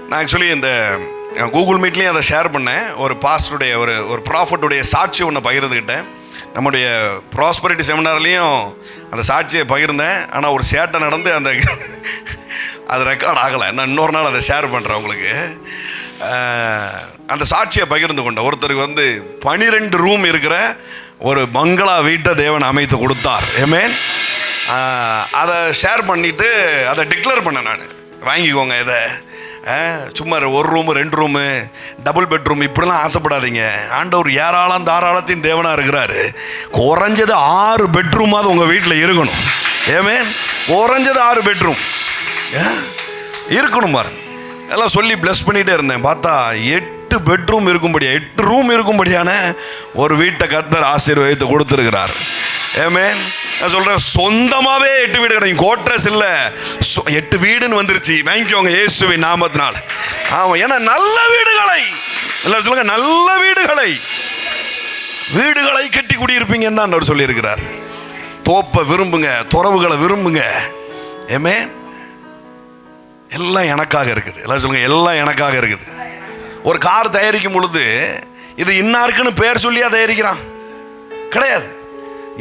நான் ஆக்சுவலி இந்த கூகுள் மீட்லேயும் அதை ஷேர் பண்ணேன். ஒரு பாஸ்டருடைய ஒரு ப்ராஃபட்டுடைய சாட்சி ஒன்று பகிர்ந்துக்கிட்டேன். நம்முடைய ப்ராஸ்பரிட்டி செமினார்லேயும் அந்த சாட்சியை பகிர்ந்தேன். ஆனால் ஒரு சேட்டை நடந்து அது ரெக்கார்ட் ஆகலை. நான் இன்னொரு நாள் அதை ஷேர் பண்ணுறேன் உங்களுக்கு. அந்த சாட்சியை பகிர்ந்து கொண்ட ஒருத்தருக்கு வந்து 12 ரூம் இருக்கிற ஒரு பங்களா வீட்டை தேவன் அமைத்து கொடுத்தார். ஆமென். அதை ஷேர் பண்ணிவிட்டு அதை டிக்ளேர் பண்ணேன் நான், வாங்கிக்கோங்க இதை, சும்மா 1 ரூமு 2 ரூமு டபுள் பெட்ரூம் இப்படிலாம் ஆசைப்படாதீங்க. ஆண்டவர் ஏராளம் தாராளத்தின் தேவனாக இருக்கிறாரு. குறைஞ்சது 6 பெட்ரூமாவது உங்கள் வீட்டில் இருக்கணும். ஆமென். குறைஞ்சது 6 பெட்ரூம் இருக்கணும் பாரு. எல்லாம் சொல்லி பிளஸ் பண்ணிகிட்டே இருந்தேன். பார்த்தா 8 பெட்ரூம் இருக்கும்படியா, 8 ரூம் இருக்கும்படியான ஒரு வீட்டை கர்த்தர் ஆசீர்வதித்து கொடுத்துருக்கிறார். ஆமென். நான் சொல்கிறேன், சொந்தமாகவே 8 வீடு கிடைக்கும், கோட்ரஸ் இல்லை, 8 வீடுன்னு வந்துருச்சு. வாங்கிக்கோங்க இயேசுவின் நாமத்தினால். ஆமாம், ஏன்னா நல்ல வீடுகளை, எல்லாரும் சொல்லுங்க, நல்ல வீடுகளை கட்டி குடியிருப்பீங்கன்னு தான் அவர் சொல்லியிருக்கிறார். தோப்பை விரும்புங்க, துறவுகளை விரும்புங்க. ஆமென். எல்லாம் எனக்காக இருக்குது. எல்லாரும் சொல்லுங்க, எல்லாம் எனக்காக இருக்குது. ஒரு கார் தயாரிக்கும் பொழுது இது இன்னாருக்குன்னு பேர் சொல்லியா தயாரிக்கிறான்? கிடையாது.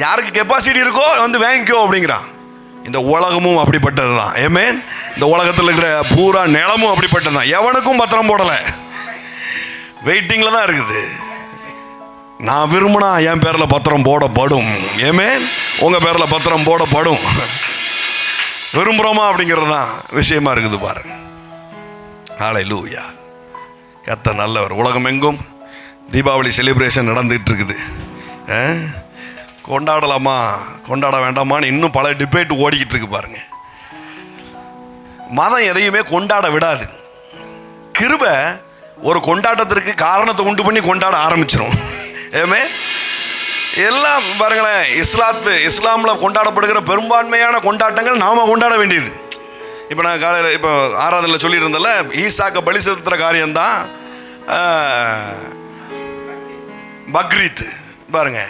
யாருக்கு கெப்பாசிட்டி இருக்கோ வந்து வாங்கிக்கோ அப்படிங்கிறான். இந்த உலகமும் அப்படிப்பட்டது தான். ஆமென். இந்த உலகத்தில் இருக்கிற பூரா நிலமும் அப்படிப்பட்டது தான். எவனுக்கும் பத்திரம் போடலை, வெயிட்டிங்கில் தான் இருக்குது. நான் விரும்பினா என் பேரில் பத்திரம் போடப்படும். ஆமென். உங்கள் பேரில் பத்திரம் போடப்படும். விரும்புகிறோமா அப்படிங்கிறது தான் விஷயமா இருக்குது பாருங்க. ஹல்லேலூயா. கர்த்தர் நல்லவர். உலகம் எங்கும் தீபாவளி செலிப்ரேஷன் நடந்துகிட்டு இருக்குது. கொண்டாடலாமா கொண்டாட வேண்டாமான்னு இன்னும் பல டிபேட் ஓடிக்கிட்டு இருக்கு பாருங்க. மதம் எதையுமே கொண்டாட விடாது. கிருபை ஒரு கொண்டாட்டத்திற்கு காரணத்தை உண்டு பண்ணி கொண்டாட ஆரம்பிச்சிடும். ஏமே எல்லாம் பாருங்களேன், இஸ்லாமில் கொண்டாடப்படுகிற பெரும்பான்மையான கொண்டாட்டங்கள் நாம கொண்டாட வேண்டியது. இப்போ நான் காலையில் இப்போ ஆராதனையில் சொல்லிட்டு இருந்தல, ஈசாக்க பலி செலுத்துகிற காரியம்தான் பக்ரீத். பாருங்க,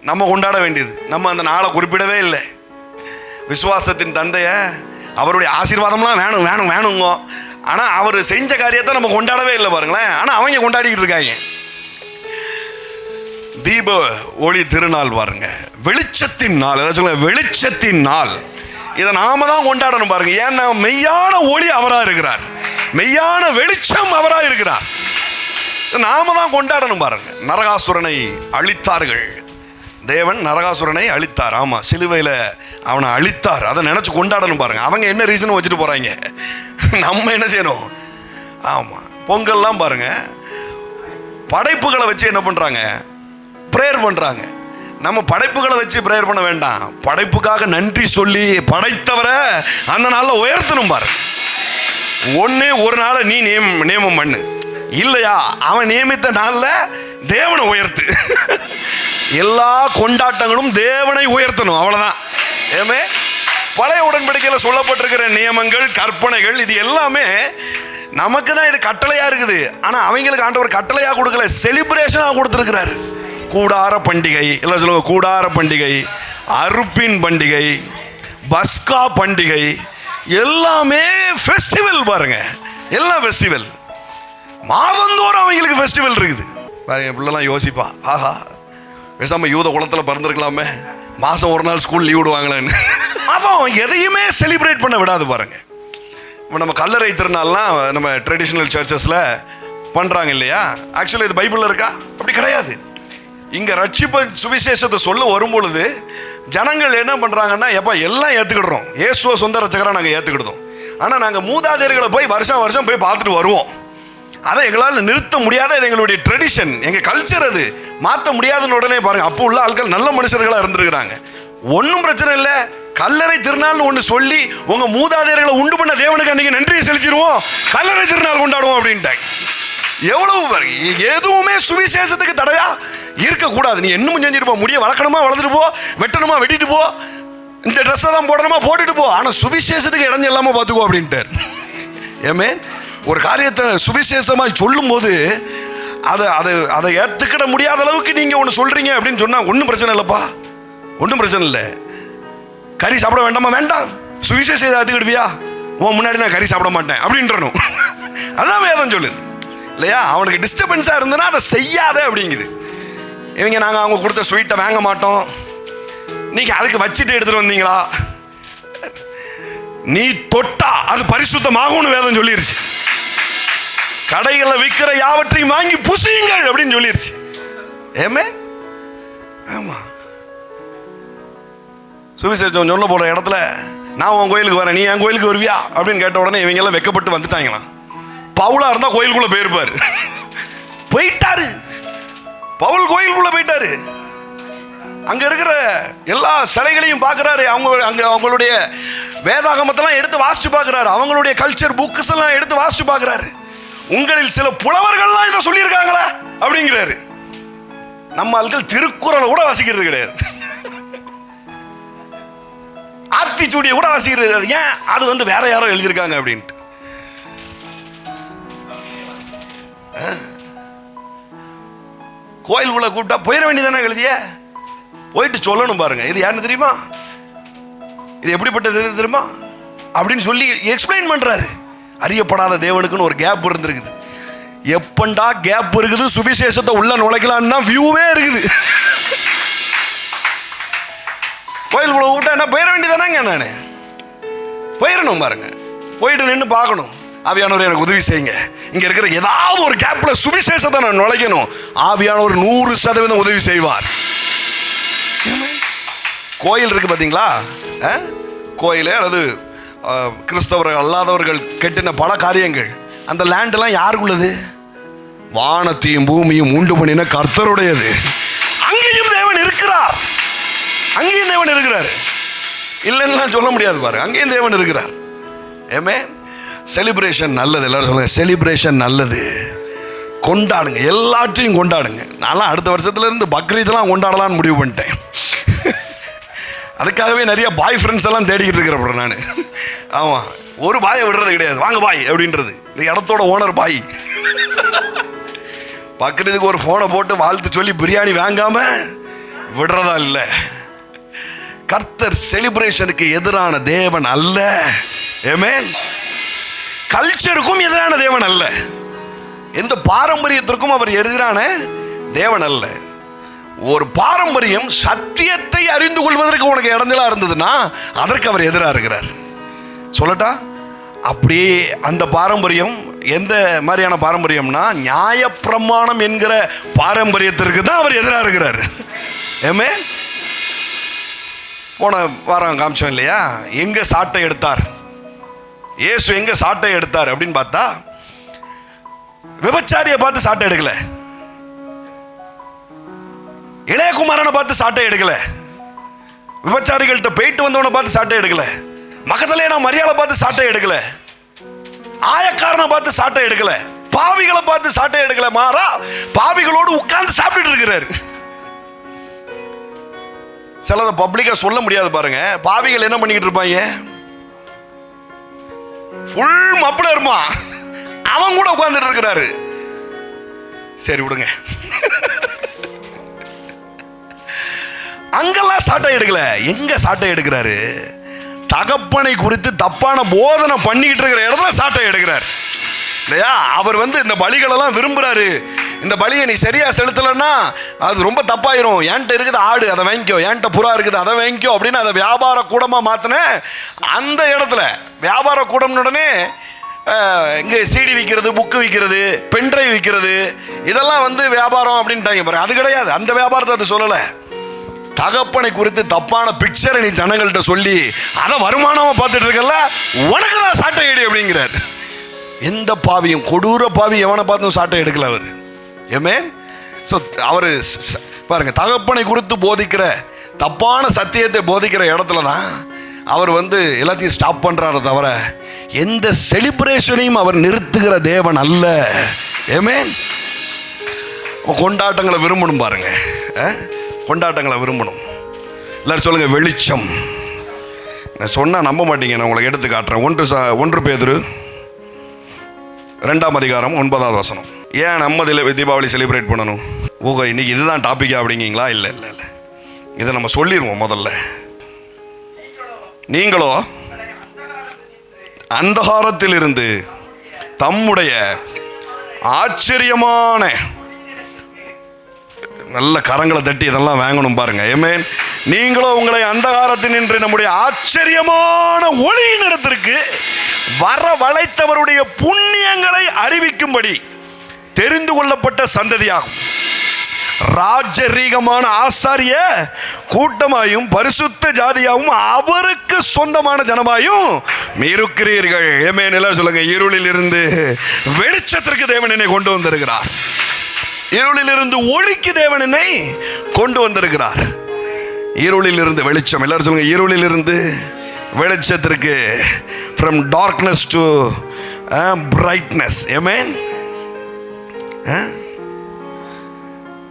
நம்ம கொண்டாட வேண்டியது. நம்ம அந்த நாளை குறிப்பிடவே இல்லை. விசுவாசத்தின் தந்தைய அவருடைய ஆசீர்வாதம்லாம் வேணும் வேணும் வேணுங்க. ஆனால் அவர் செஞ்ச காரியத்தை நம்ம கொண்டாடவே இல்லை பாருங்களேன். ஆனால் அவங்க கொண்டாடிக்கிட்டு இருக்காங்க. தீப ஒளி திருநாள் பாருங்க, வெளிச்சத்தின் நாள். சொல்லுங்க, வெளிச்சத்தின் நாள். இதை நாம தான் கொண்டாடணும் பாருங்க. ஏன்னா மெய்யான ஒளி அவரா இருக்கிறார், மெய்யான வெளிச்சம் அவரா இருக்கிறார். நாம தான் கொண்டாடணும் பாருங்க. நரகாசுரனை அழித்தார்கள், தேவன் நரகாசுரனை அழித்தார். ஆமா, சிலுவையில் அவனை அழித்தார். அதை நினைச்சு கொண்டாடணும் பாருங்க. அவங்க என்ன ரீசன் வச்சுட்டு போறாங்க, நம்ம என்ன செய்யணும்? ஆமா, பொங்கல்லாம் பாருங்க, படைப்புகளை வச்சு என்ன பண்றாங்க? பிரேயர் பண்றாங்க. நம்ம படைப்புகளை வச்சு பிரேயர் பண்ண வேண்டாம். படைப்புக்காக நன்றி சொல்லி படைத்தவரை அந்த நாளில் உயர்த்தணும் பாரு. ஒரு நாளை நீ நியமம் பண்ணு, இல்லையா அவன் நியமித்த நாளில் தேவனை உயர்த்து. எல்லா கொண்டாட்டங்களும் தேவனை உயர்த்தணும், அவ்வளவுதான். ஏமே பழைய உடன்படிக்கையில் சொல்லப்பட்டிருக்கிற நியமங்கள், கற்பனைகள், இது எல்லாமே நமக்கு தான் இது கட்டளையா இருக்குது. ஆனா அவங்களுக்கு ஆண்டவர் கட்டளையா கொடுக்கல, செலிப்ரேஷனா கொடுத்திருக்கிறார். கூடார பண்டிகை, எல்லாம் சொல்லுங்க, கூடார பண்டிகை, அறுப்பின் பண்டிகை, பஸ்கா பண்டிகை, எல்லாமே ஃபெஸ்டிவல் பாருங்க. எல்லாம் ஃபெஸ்டிவல். மாதந்தோறும் அவங்களுக்கு ஃபெஸ்டிவல் இருக்குது பாருங்க. பிள்ளைலாம் யோசிப்பா, ஆஹா பேசாம யூத குளத்தில் பிறந்திருக்கலாமே, மாதம் ஒரு நாள் ஸ்கூல் லீவ் விடுவாங்களேன்னு. மாதம் எதையுமே செலிப்ரேட் பண்ண விடாது பாருங்க. இப்போ நம்ம கல்லறை திருநாள்லாம் நம்ம ட்ரெடிஷ்னல் சர்ச்சஸில் பண்ணுறாங்க இல்லையா? ஆக்சுவலி இது பைபிளில் இருக்கா? அப்படி கிடையாது. இங்கே ரட்சிப்பு சுவிசேஷத்தை சொல்ல வரும்பொழுது ஜனங்கள் என்ன பண்ணுறாங்கன்னா, எப்போ எல்லாம் ஏற்றுக்கிடுறோம், இயேசுவை சொந்த ரட்சகராக நாங்கள் ஏற்றுக்கிடுதோம். ஆனால் நாங்கள் மூதாதையர்களை போய் வருஷம் வருஷம் போய் பார்த்துட்டு வருவோம். அதை எங்களால் நிறுத்த முடியாத, இது எங்களுடைய ட்ரெடிஷன், எங்கள் கல்ச்சர், அது மாற்ற முடியாதுன்னு உடனே பாருங்கள். அப்போ உள்ள ஆட்கள் நல்ல மனுஷர்களாக இருந்திருக்கிறாங்க. ஒன்றும் பிரச்சனை இல்லை, கல்லறை திருநாள்னு ஒன்று சொல்லி உங்க மூதாதையர்களை உண்டு பண்ண தேவனுக்கு அன்னைக்கு நன்றியை செலுத்திடுவோம், கல்லறை திருநாள் கொண்டாடுவோம் அப்படின்ட்டாங்க. எவ்வளவு பாருங்க, எதுவுமே சுவிசேஷத்துக்கு தடையா இருக்கக்கூடாது. நீ என்னமும் செஞ்சுட்டு போ, முடிய வளர்க்கணுமா வளர்த்துட்டு போ, வெட்டணுமா வெட்டிட்டு போ, இந்த ட்ரெஸ்ஸை தான் போடணுமா போட்டுட்டு போ, ஆனால் சுவிசேஷத்துக்கு இடைஞ்சல் இல்லாமல் பார்த்துக்கோ அப்படின்ட்டார். ஏமே ஒரு காரியத்தை சுவிசேஷமாக சொல்லும் போது அதை ஏற்றுக்கிட முடியாத அளவுக்கு நீங்கள் ஒன்று சொல்கிறீங்க அப்படின்னு சொன்னால் ஒன்றும் பிரச்சனை இல்லைப்பா, ஒன்றும் பிரச்சனை இல்லை. கறி சாப்பிட வேண்டாமா? வேண்டாம். சுவிசேஷம் ஏற்றுக்கிடுவியா? உன் முன்னாடி நான் கறி சாப்பிட மாட்டேன் அப்படின்றணும். அதான் வேதம் சொல்லுது இல்லையா? அவனுக்கு டிஸ்டர்பன்ஸாக இருந்ததுன்னா அதை செய்யாத அப்படிங்குது. இவங்க நாங்கள் அவங்க கொடுத்த ஸ்வீட்டை வாங்க மாட்டோம், நீங்கள் அதுக்கு வச்சுட்டு எடுத்துகிட்டு வந்தீங்களா? நீ தொட்டா அது பரிசுத்தமாகும்னு வேதம் சொல்லிருச்சு. கடைகளில் விற்கிற யாவற்றையும் வாங்கி புசியுங்கள் அப்படின்னு சொல்லிருச்சு. ஏமே ஆமா, சுவிசேஷம் சொல்ல போற இடத்துல நான் உன் கோயிலுக்கு வரேன், நீ என் கோயிலுக்கு வருவியா அப்படின்னு கேட்ட உடனே இவங்க எல்லாம் வெக்கப்பட்டு வந்துட்டாங்களாம். பவுலா இருந்தா கோயிலுக்குள்ள போயிருப்பாரு. போயிட்டாரு, பவுல் கோயிலுக்குள்ள போயிட்டாரு. அங்க இருக்கிற எல்லா சிலைகளையும் பார்க்கிறாரு. அவங்களுடைய வேதாகமத்தெல்லாம் எடுத்து வாசிச்சு பார்க்கிறாரு. அவங்களுடைய கல்ச்சர் புக்ஸ் எல்லாம் எடுத்து வாசிச்சு பார்க்கிறாரு. உங்களில் சில புலவர்கள்லாம் இதை சொல்லியிருக்காங்களா அப்படிங்கிறாரு. நம்ம ஆட்கள் திருக்குறளை கூட வாசிக்கிறது கிடையாது, ஆத்திச்சூடியை கூட வாசிக்கிறது. ஏன்? அது வேற யாரோ எழுதியிருக்காங்க அப்படின்ட்டு. கோயிலுக்குள்ள கூப்பிட்டா போயிட வேண்டியதானே, எழுதிய போயிட்டு சொல்லணும் பாருங்க, இது யாருன்னு தெரியுமா, இது எப்படிப்பட்டது தெரியுமா அப்படின்னு சொல்லி எக்ஸ்பிளைன் பண்றாரு. அறியப்படாத தேவனுக்குன்னு ஒரு கேப் இருந்திருக்குது. எப்பண்டா கேப் இருக்குது சுவிசேஷத்தை உள்ள நுழைக்கலான்னு தான் வியூவே இருக்குது. கோயிலுக்குள்ள கூப்பிட்டா என்ன போயிட வேண்டியதானேங்க, நான் போயிடணும் பாருங்க, போயிட்டு நின்று பார்க்கணும். ஆவியானவர் எனக்கு உதவி செய்யுங்க, இங்க இருக்கிற ஏதாவது ஒரு கேப்ல சுவிசேஷத்தை நான் நுழைக்கணும். ஆவியானவர் 100% உதவி செய்வார். கோயில் இருக்கு பாத்தீங்களா, கோயில் அல்லது கிறிஸ்தவர்கள் அல்லாதவர்கள் கட்டின பல காரியங்கள், அந்த லேண்டெல்லாம் யாருக்குள்ளது? வானத்தையும் பூமியும் உண்டு பண்ணின கர்த்தருடையது. அங்கேயும் தேவன் இருக்கிறார், அங்கேயும் தேவன் இருக்கிறார், இல்லைன்னா சொல்ல முடியாது பாரு, அங்கேயும் தேவன் இருக்கிறார். ஏமே செலிப்ரேஷன் நல்லது, எல்லாரும் சொல்லுங்க செலிப்ரேஷன் நல்லது. கொண்டாடுங்க, எல்லாத்தையும் கொண்டாடுங்க. நான்லாம் அடுத்த வருஷத்துல இருந்து பக்ரீத்லாம் கொண்டாடலான்னு முடிவு பண்ணிட்டேன். அதுக்காகவே நிறைய பாய் ஃப்ரெண்ட்ஸ் எல்லாம் தேடிக்கிட்டு இருக்கிறப்ப நான். ஆமாம், ஒரு பாயை விடுறது கிடையாது, வாங்க பாய் அப்படின்றது. இந்த இடத்தோட ஓனர் பாய். பக்ரீத்துக்கு ஒரு ஃபோனை போட்டு வாழ்த்து சொல்லி பிரியாணி வாங்காம விடுறதா இல்லை. கர்த்தர் செலிப்ரேஷனுக்கு எதிரான தேவன் அல்ல. ஆமென். கல்ச்சருக்கும் எதிரான தேவன் அல்ல, எந்த பாரம்பரியத்திற்கும் அவர் எதிரான தேவன் அல்ல. ஒரு பாரம்பரியம் சத்தியத்தை அறிந்து கொள்வதற்கு உனக்கு இடைஞ்சலா இருந்ததுன்னா அதற்கு அவர் எதிராக இருக்கிறார். சொல்லட்டா, அப்படியே அந்த பாரம்பரியம் எந்த மாதிரியான பாரம்பரியம்னா நியாயப்பிரமாணம் என்கிற பாரம்பரியத்திற்கு தான் அவர் எதிராக இருக்கிறார். ஏமே போன வாரம் காமிச்சோம் இல்லையா, எங்க சாட்டை எடுத்தார் இயேசு, எங்க சாட்டை எடுத்தார் அப்படின்னு பார்த்தா விபச்சாரியை பார்த்து சாட்டை எடுக்கல, இளையகுமாரனை பார்த்து சாட்டை எடுக்கல, விபச்சாரிகள்கிட்ட போயிட்டு வந்தவனை பார்த்து சாட்டை எடுக்கல, மகதலேனா மரியாதை பார்த்து சாட்டை எடுக்கல, ஆயக்காரனை பார்த்து சாட்டை எடுக்கல, பாவிகளை பார்த்து சாட்டை எடுக்கல. மாறா பாவிகளோடு உட்கார்ந்து சாப்பிட்டு இருக்கிறாரு. சிலதை பப்ளிக்கா சொல்ல முடியாது பாருங்க. பாவிகள் என்ன பண்ணிக்கிட்டு இருப்பாங்க, ஃபுல் மப்புல இருப்பான், அவன் கூட உட்கார்ந்துட்டு இருக்கிறாரு. சரி விடுங்க, அங்கெல்லாம் சாட்டை எடுக்கல. எங்க சாட்டை எடுக்கிறாரு? தகப்பனை குறித்து தப்பான போதனை பண்ணிக்கிட்டு இருக்கிற இடத்துல சாட்டை எடுக்கிறார் இல்லையா? அவர் இந்த பலிகளெல்லாம் விரும்புறாரு. இந்த பலியை நீ சரியா செலுத்தலைன்னா அது ரொம்ப தப்பாயிரும். என்கிட்ட இருக்குது ஆடு, அதை வாங்கிக்கோ, என்கிட்ட புறா இருக்குது, அதை வாங்கிக்கோ அப்படின்னு அதை வியாபார கூடமா மாத்தின அந்த இடத்துல வியாபார கூடம்னு உடனே இங்கே சிடி விற்கிறது, புக்கு விற்கிறது, பென்ட்ரைவ் விற்கிறது, இதெல்லாம் வியாபாரம் அப்படின்ட்டாங்க பாருங்க. அது கிடையாது, அந்த வியாபாரத்தை அது சொல்லலை. தகப்பனை குறித்து தப்பான பிக்சரை நீ ஜனங்கள்கிட்ட சொல்லி அதை வருமானமா பார்த்துட்டு இருக்கல, உனக்கு தான் சாட்டை எடு அப்படிங்கிறார். எந்த பாவியும், கொடூர பாவி எவனை பார்த்தும் சாட்டை எடுக்கல அவர். ஏமே அவரு பாருங்க, தகப்பனை குறித்து போதிக்கிற தப்பான சத்தியத்தை போதிக்கிற இடத்துல தான் அவர் எல்லாத்தையும் ஸ்டாப் பண்றாரு தவிர எந்த செலிப்ரேஷனையும் அவர் நிறுத்துகிற தேவன் அல்ல. ஆமென். கொண்டாட்டங்களை விரும்பணும் பாருங்க, கொண்டாட்டங்களை விரும்பணும். எல்லாரும் சொல்லுங்க வெளிச்சம். நான் சொன்னா நம்ப மாட்டீங்க, நான் உங்களுக்கு எடுத்து காட்டுறேன். 1 பேதுரு 2ஆம் அதிகாரம் 9வது வசனம். ஏன் நம்ம தீபாவளி செலிப்ரேட் பண்ணணும்? இன்னைக்கு இதுதான் டாபிக்கா அப்படிங்கீங்களா? இல்லை இல்லை இல்லை, இதை நம்ம சொல்லிடுவோம். முதல்ல, நீங்களோ அந்தகாரத்தில் இருந்து தம்முடைய ஆச்சரியமான, நல்ல கரங்களை தட்டி இதெல்லாம் வாங்கணும் பாருங்க. ஆமென். நீங்களோ உங்களை அந்தகாரத்தில் நின்று நம்முடைய ஆச்சரியமான ஒளியின் இடத்திற்கு வரவழைத்தவருடைய புண்ணியங்களை அறிவிக்கும்படி தெரிந்து கொள்ளப்பட்ட சந்ததியாகும், ராஜரீகமான ஆசாரிய கூட்டமாயும் பரிசுத்த ஜாதியாகவும் அவருக்கு சொந்தமான ஜனமாயும் இருக்கிறீர்கள். ஆமென். எல்லாம் சொல்லுங்க. இருளில் இருந்து வெளிச்சத்திற்கு தேவன் என்னை கொண்டு வந்திருக்கிறார். இருளில் இருந்து ஒளிக்கு தேவன் என்னை கொண்டு வந்திருக்கிறார். இருளில் இருந்து வெளிச்சம். எல்லாரும் சொல்லுங்க. இருளில் இருந்து வெளிச்சத்திற்கு, ஃப்ரம் டார்க்னஸ் டு பிரைட்னஸ். ஆமென்.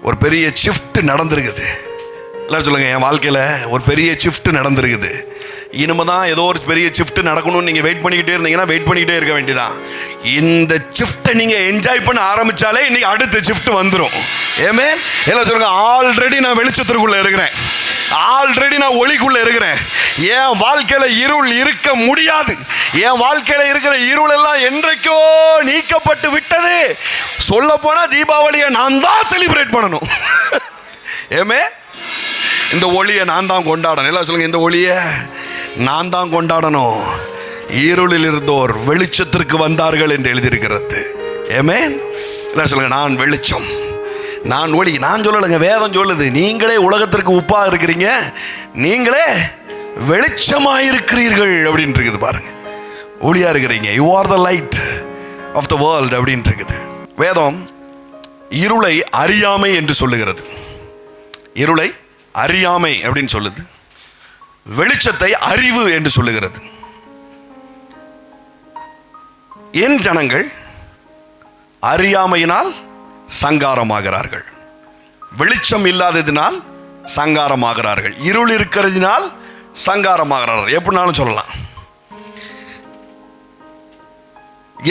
ஒரு பெரிய ஷிஃப்ட் நடந்திருக்குது. எல்லாரும் சொல்லுங்க. என் வாழ்க்கையில் ஒரு பெரிய ஷிஃப்ட் நடந்திருக்குது. இனிமேதான் ஏதோ ஒரு பெரிய ஷிஃப்ட் நடக்கணும்னு நீங்கள் வெயிட் பண்ணிக்கிட்டே இருந்தீங்கன்னா வெயிட் பண்ணிக்கிட்டே இருக்க வேண்டியதான். இந்த ஷிஃப்ட்டை நீங்கள் என்ஜாய் பண்ண ஆரம்பித்தாலே இன்னைக்கு அடுத்த ஷிஃப்ட் வந்துடும். ஆமென். எல்லாம் சொல்லுங்க. ஆல்ரெடி நான் வெளிச்சத்திற்குள்ளே இருக்கிறேன், ஆல்ரெடி நான் ஒளிக்குள்ளே இருக்கிறேன். என் வாழ்க்கையில் இருள் இருக்க முடியாது. என் வாழ்க்கையில் இருக்கிற இருள் எல்லாம் என்றைக்கோ நீக்கப்பட்டு விட்டது. சொல்ல போனால் தீபாவளியை நான் தான் செலிப்ரேட் பண்ணணும். ஆமென். இந்த ஒளியை நான் தான் கொண்டாடணும். எல்லாம் சொல்லுங்க. இந்த ஒளியை நான் தான் கொண்டாடணும். இருளில் இருந்தோர் வெளிச்சத்திற்கு வந்தார்கள் என்று எழுதியிருக்கிறது. ஆமென். எல்லாம் சொல்லுங்க. நான் வெளிச்சம், நான் ஒளி. நான் சொல்லலைங்க, வேதம் சொல்லுது. நீங்களே உலகத்திற்கு உப்பா இருக்கிறீங்க, நீங்களே வெளிச்சமாயிருக்கிறீர்கள் அப்படின்னு இருக்குது பாருங்க. ஒளியா இருக்கிறீங்க. You are the light of the world அப்படின்னு இருக்குது. வேதம் இருளை அறியாமை என்று சொல்லுகிறது. இருளை அறியாமை அப்படின்னு சொல்லுது. வெளிச்சத்தை அறிவு என்று சொல்லுகிறது. என் ஜனங்கள் அறியாமையினால் சங்காரமாகிறார்கள், வெளிச்சம் இல்லாததினால் சங்காரமாகிறார்கள், இருள் இருக்கிறதினால் சங்காரமாகிறார்கள். எப்படினாலும் சொல்லலாம்.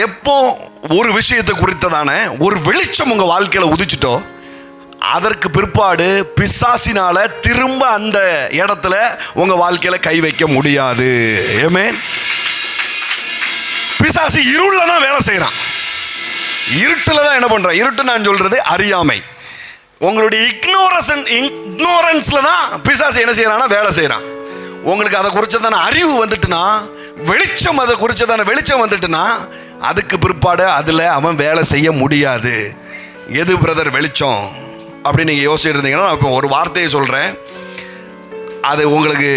எப்போ ஒரு விஷயத்தை குறித்ததான ஒரு வெளிச்சம் உங்க வாழ்க்கையில உதிச்சிட்டோ, அதற்கு பிற்பாடு பிசாசினால திரும்ப அந்த இடத்துல உங்க வாழ்க்கையில கை வைக்க முடியாது. ஆமென். பிசாசு இருள்ல தான் வேலை செய்யறான், இருட்டுல தான் என்ன பண்றான்? இருட்டு நான் சொல்றது அறியாமை. உங்களுடைய இக்னோரன்ஸ்ல தான் பிசாசு என்ன செய்யறான்னா வேலை செய்யறான். உங்களுக்கு அதை குறிச்சதான அறிவு வந்துட்டுனா, வெளிச்சம் அதை குறிச்சதான வெளிச்சம் வந்துட்டுனா, அதுக்கு பிற்பாடு அதுல அவன் வேலை செய்ய முடியாது. எது பிரதர் வெளிச்சம் அப்படின்னு நீங்கள் யோசிச்சுட்டு இருந்தீங்கன்னா, நான் இப்போ ஒரு வார்த்தையை சொல்கிறேன். அது உங்களுக்கு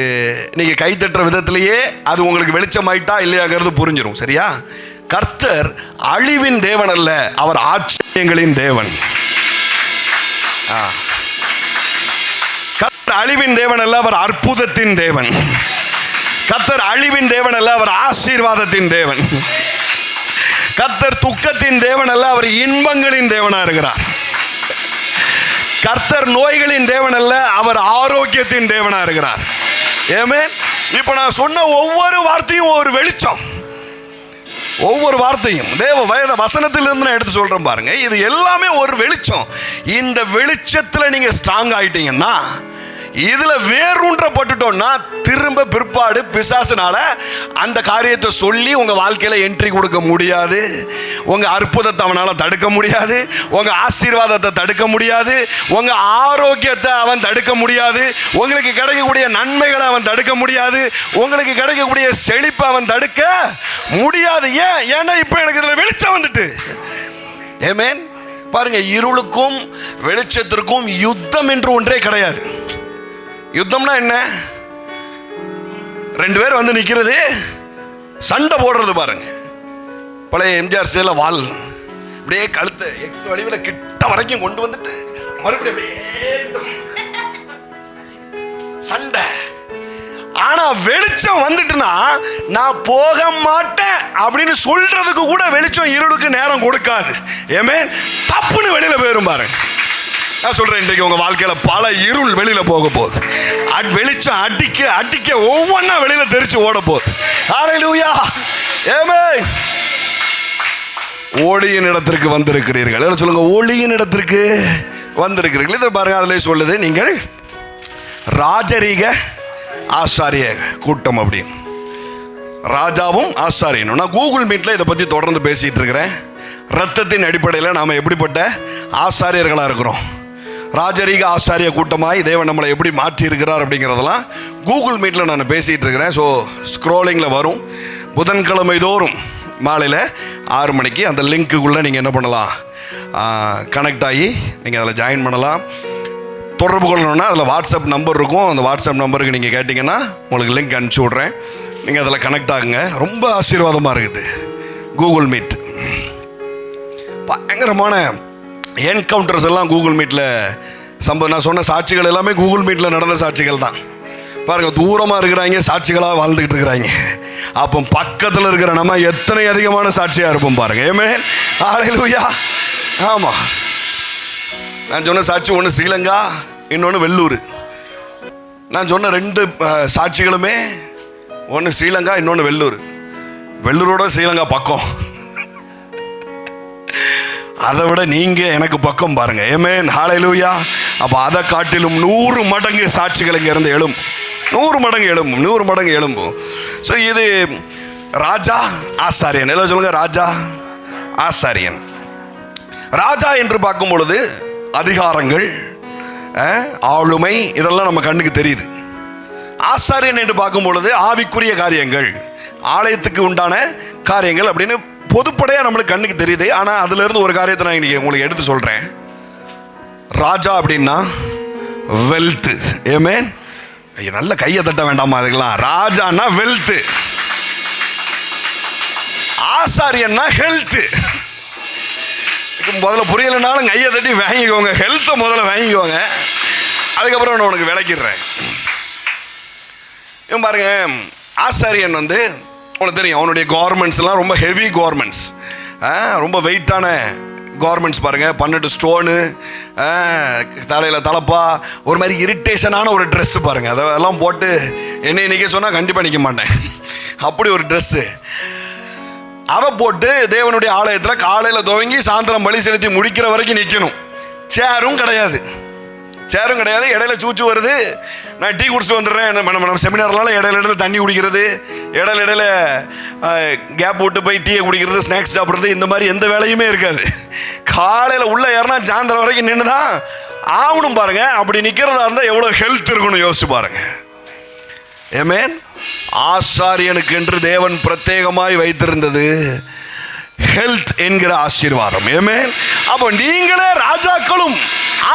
நீங்கள் கை தட்டுற விதத்திலேயே அது உங்களுக்கு வெளிச்சமாயிட்டா இல்லையாங்கிறது புரிஞ்சிடும். சரியா? கர்த்தர் அழிவின் தேவன் அல்ல, அவர் ஆச்சரியங்களின் தேவன். கர்த்தர் அழிவின் தேவன் அல்ல, அவர் அற்புதத்தின் தேவன். கர்த்தர் அழிவின் தேவன் அல்ல, அவர் ஆசீர்வாதத்தின் தேவன். கர்த்தர் துக்கத்தின் தேவன் அல்ல, அவர் இன்பங்களின் தேவனா இருக்கிறார். கர்த்தர் நோய்களின் தேவன் அல்ல, அவர் ஆரோக்கியத்தின் தேவனா இருக்கிறார். ஆமென். இப்ப நான் சொன்ன ஒவ்வொரு வார்த்தையும் ஒரு வெளிச்சம். ஒவ்வொரு வார்த்தையும் தேவ வேத வசனத்திலிருந்து நான் எடுத்து சொல்றேன் பாருங்க. இது எல்லாமே ஒரு வெளிச்சம். இந்த வெளிச்சத்துல நீங்க ஸ்ட்ராங் ஆயிட்டீங்கன்னா, இதுல வேரூன்றப்பட்டுட்டோம்னா, திரும்ப பிற்பாடு பிசாசுனால அந்த காரியத்தை சொல்லி உங்க வாழ்க்கையில என்ட்ரி கொடுக்க முடியாது. உங்க அற்புதத்தை அவனால தடுக்க முடியாது, உங்க ஆசீர்வாதத்தை தடுக்க முடியாது, உங்க ஆரோக்கியத்தை அவன் தடுக்க முடியாது, உங்களுக்கு கிடைக்கக்கூடிய நன்மைகளை அவன் தடுக்க முடியாது, உங்களுக்கு கிடைக்கக்கூடிய செழிப்பை அவன் தடுக்க முடியாது. ஏன்னா இப்ப எனக்கு இதுல வெளிச்சம் வந்துட்டு. ஆமென். பாருங்க, இருளுக்கும் வெளிச்சத்திற்கும் யுத்தம் என்று ஒன்றே கிடையாது. யுத்தம்னா என்ன? ரெண்டு பேர் வந்து நிக்கிறது, சண்டை போடுறது பாருங்க. பழைய எம்ஜிஆர் ஸ்டைல வால் அப்படியே கழுத்தை எக்ஸ் வடிவில் கிட்ட வரைக்கும் கொண்டு வந்துட்டு மறுபடியும் அப்படியே சண்டை. ஆனா ஆனா வெளிச்சம் வந்துட்டுனா நான் போக மாட்டேன் அப்படின்னு சொல்றதுக்கு கூட வெளிச்சம் இருளுக்கு நேரம் கொடுக்காது. ஏமே தப்புன்னு வெளியில போயிரும் பாருங்க. நான் சொல்றேன், இன்றைக்கு உங்க வாழ்க்கையில பல இருள் வெளியில போக போகுது. வெளிச்சம் அடிக்க அடிக்க ஒவ்வொன்னா வெளியில தெரிச்சு ஓட போகுது. ஹல்லேலூயா. ஆமென். ஒளியின் இடத்திற்கு வந்திருக்கிறீர்கள். சொல்லுங்க, ஒளியின் இடத்திற்கு வந்திருக்கிறீர்கள். இதை பாருங்க, அதிலே சொல்லுது, நீங்கள் ராஜரீக ஆசாரிய கூட்டம் அப்படின்னு. ராஜாவும் ஆசாரியனும். நான் கூகுள் மீட்ல இதை பத்தி தொடர்ந்து பேசிட்டு இருக்கிறேன். ரத்தத்தின் அடிப்படையில் நாம எப்படிப்பட்ட ஆசாரியர்களா இருக்கிறோம், ராஜரீக ஆசாரிய கூட்டமாய் தேவன் நம்மளை எப்படி மாற்றி இருக்கிறார் அப்படிங்கிறதெல்லாம் கூகுள் மீட்ல நான் பேசிட்டு இருக்கிறேன். ஸோ ஸ்க்ரோலிங்கில் வரும். புதன்கிழமை தோறும் மாலையில் 6 மணிக்கு அந்த லிங்க்குள்ளே நீங்கள் என்ன பண்ணலாம், கனெக்ட் ஆகி நீங்கள் அதில் ஜாயின் பண்ணலாம். தொடர்பு கொள்ளணும்னா அதில் வாட்ஸ்அப் நம்பர் இருக்கும். அந்த வாட்ஸ்அப் நம்பருக்கு நீங்கள் கேட்டிங்கன்னா உங்களுக்கு லிங்க் அனுப்பிச்சி விட்றேன். நீங்கள் அதில் கனெக்ட் ஆகுங்க. ரொம்ப ஆசீர்வாதமாக இருக்குது கூகுள் மீட். பயங்கரமான என்கவுண்டர்ஸ் எல்லாம் கூகுள் மீட்டில் நான் சொன்ன சாட்சிகள் எல்லாமே கூகுள் மீட்டில் நடந்த சாட்சிகள் தான். பாருங்கள், தூரமாக இருக்கிறாங்க, சாட்சிகளாக வாழ்ந்துக்கிட்டு இருக்கிறாங்க. அப்போ பக்கத்தில் இருக்கிற நம்ம எத்தனை அதிகமான சாட்சியாக இருப்போம் பாருங்க. ஏமே ஹல்லேலூயா. ஆமாம், நான் சொன்ன சாட்சி ஒன்று ஸ்ரீலங்கா, இன்னொன்று வெள்ளூர். நான் சொன்ன 2 சாட்சிகளுமே ஒன்று ஸ்ரீலங்கா, இன்னொன்று வெள்ளூர். வெள்ளூரோட ஸ்ரீலங்கா பக்கம், அதை விட நீங்க எனக்கு பக்கம் பாருங்க. ஆமென். ஹல்லேலூயா. அப்ப அதை காட்டிலும் 100 மடங்கு சாட்சிகள் இங்க இருந்து எழும். 100 மடங்கு எழும்பும், 100 மடங்கு எழும்பும். ஸோ இது ராஜா ஆசாரியன். எல்லாம் சொல்லுங்க, ராஜா ஆசாரியன். ராஜா என்று பார்க்கும் பொழுது அதிகாரங்கள், ஆளுமை, இதெல்லாம் நம்ம கண்ணுக்கு தெரியுது. ஆசாரியன் என்று பார்க்கும் பொழுது ஆவிக்குரிய காரியங்கள், ஆலயத்துக்கு உண்டான காரியங்கள் அப்படின்னு பொதுப்படையாக நம்மளுக்கு கண்ணுக்கு தெரியுது. ஆனால் அதுல இருந்து ஒரு காரியத்தை நான் இன்னைக்கு உங்களுக்கு எடுத்து சொல்றேன். ராஜா அப்படின்னா வெல்த். ஆமென். நல்ல கையை தட்ட வேண்டாமா அதுக்கெல்லாம்? ராஜான்னா வெல்த், ஆசாரியன்னா ஹெல்த். முதல்ல புரியலைனாலும் கையை தட்டி வாங்கிக்கோங்க, ஹெல்த்தை முதல்ல வாங்கிக்கோங்க, அதுக்கப்புறம் நான் உனக்கு விளக்கிடுறேன். பாருங்க, ஆசாரியன் உங்களுக்கு தெரியும், அவனுடைய கார்மெண்ட்ஸ்லாம் ரொம்ப ஹெவி கார்மெண்ட்ஸ், ரொம்ப வெயிட்டான கார்மெண்ட்ஸ். பாருங்கள், 12 ஸ்டோனு, தலையில் தலப்பா, ஒரு மாதிரி இரிட்டேஷனான ஒரு ட்ரெஸ்ஸு பாருங்கள். அதெல்லாம் போட்டு என்னை நிற்க சொன்னால் கண்டிப்பாக நிற்க மாட்டேன். அப்படி ஒரு ட்ரெஸ்ஸு. அதை போட்டு தேவனுடைய ஆலயத்தில் காலையில் துவங்கி சாயந்தரம் பலி செலுத்தி முடிக்கிற வரைக்கும் நிற்கணும். சேரும் கிடையாது, சேரும் கிடையாது. இடையில சூச்சு வருது, நான் டீ குடிச்சிட்டு வந்துடுறேன். நம்ம செமினார்லாம் இடையில தண்ணி குடிக்கிறது, இடையில கேப் விட்டு போய் டீயை குடிக்கிறது, ஸ்நாக்ஸ் சாப்பிட்றது, இந்த மாதிரி எந்த வேலையுமே இருக்காது. காலையில் உள்ள ஏறினா சாயந்தரம் வரைக்கும் நின்று தான் ஆகணும் பாருங்க. அப்படி நிற்கிறதா இருந்தால் எவ்வளோ ஹெல்த் இருக்கணும் யோசிச்சு பாருங்க. ஆமென். ஆசாரியனுக்கு என்று தேவன் பிரத்யேகமாய் வைத்திருந்தது ஹெல்த் என்கிற ஆசீர்வாதம். ஆமென். அப்போ நீங்களே ராஜாக்களும்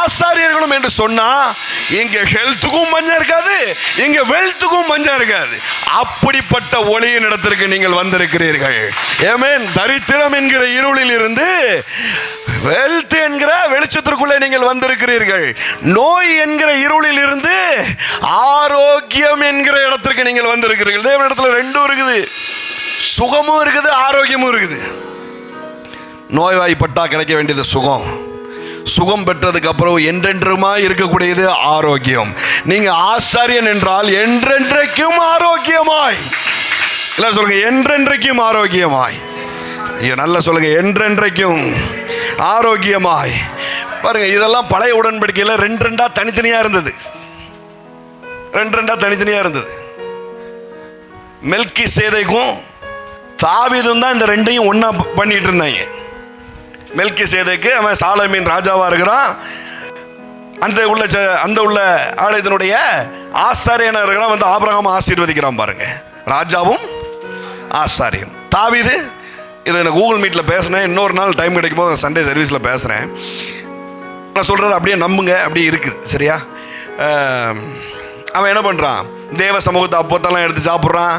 ஆசாரியர்களும் என்று சொன்னா இங்க ஹெல்த்துக்கும் பஞ்சம் இருக்காது, இங்க வெல்த்துக்கும் பஞ்சம் இருக்காது. அப்படிப்பட்ட ஒளியின் இடத்திற்கு நீங்கள் வந்திருக்கிறீர்கள். ஆமென். தரித்திரம் என்கிற இருளில் இருந்து வெல்த் என்கிற வெளிச்சத்திற்குள்ளே நீங்கள் வந்திருக்கிறீர்கள். நோய் என்கிற இருளில் இருந்து ஆரோக்கியம் என்கிற இடத்திற்கு நீங்கள் வந்திருக்கிறீர்கள். தேவன் இடத்துல 2 இருக்குது, சுகமும் இருக்குது, ஆரோக்கியமும் இருக்குது. நோய்வாய்ப்பட்டா கிடைக்க வேண்டியது சுகம், சுகம் பெற்றதுக்கு அப்புறம் என்றென்றுமாய் இருக்கக்கூடியது ஆரோக்கியம். நீங்க ஆசாரியன் என்றால் என்றென்றைக்கும் ஆரோக்கியமாய். இல்ல சொல்லுங்க, என்றென்றைக்கும் ஆரோக்கியமாய். நல்லா சொல்லுங்க, என்றென்றைக்கும் ஆரோக்கியமாய். பாருங்க, இதெல்லாம் பழைய உடன்படிக்கையில் 2 தனித்தனியா இருந்தது. 2 தனித்தனியா இருந்தது. மெல்கிசேதேக்கும் தாவீதும் தான் இந்த 2ஐயும் ஒன்னா பண்ணிட்டு இருந்தாங்க. மெல்கிசேதேக்கு அவன் சாலமீன் ராஜாவா இருக்கிறான், அந்த உள்ள ஆலயத்தினுடைய ஆசாரியனா இருக்கிறான், ஆபிரகாம் ஆசீர்வதிக்கிறான் பாருங்க. ராஜாவும் ஆசாரியன். தாவீது, இதை நான் கூகுள் மீட்டில் பேசினேன், இன்னொரு நாள் டைம் கிடைக்கும் போது சண்டே சர்வீஸில் பேசுகிறேன். நான் சொல்கிறது அப்படியே நம்புங்க, அப்படியே இருக்குது சரியா. அவன் என்ன பண்ணுறான், தேவ சமூகத்தை அப்போத்தெல்லாம் எடுத்து சாப்பிட்றான்,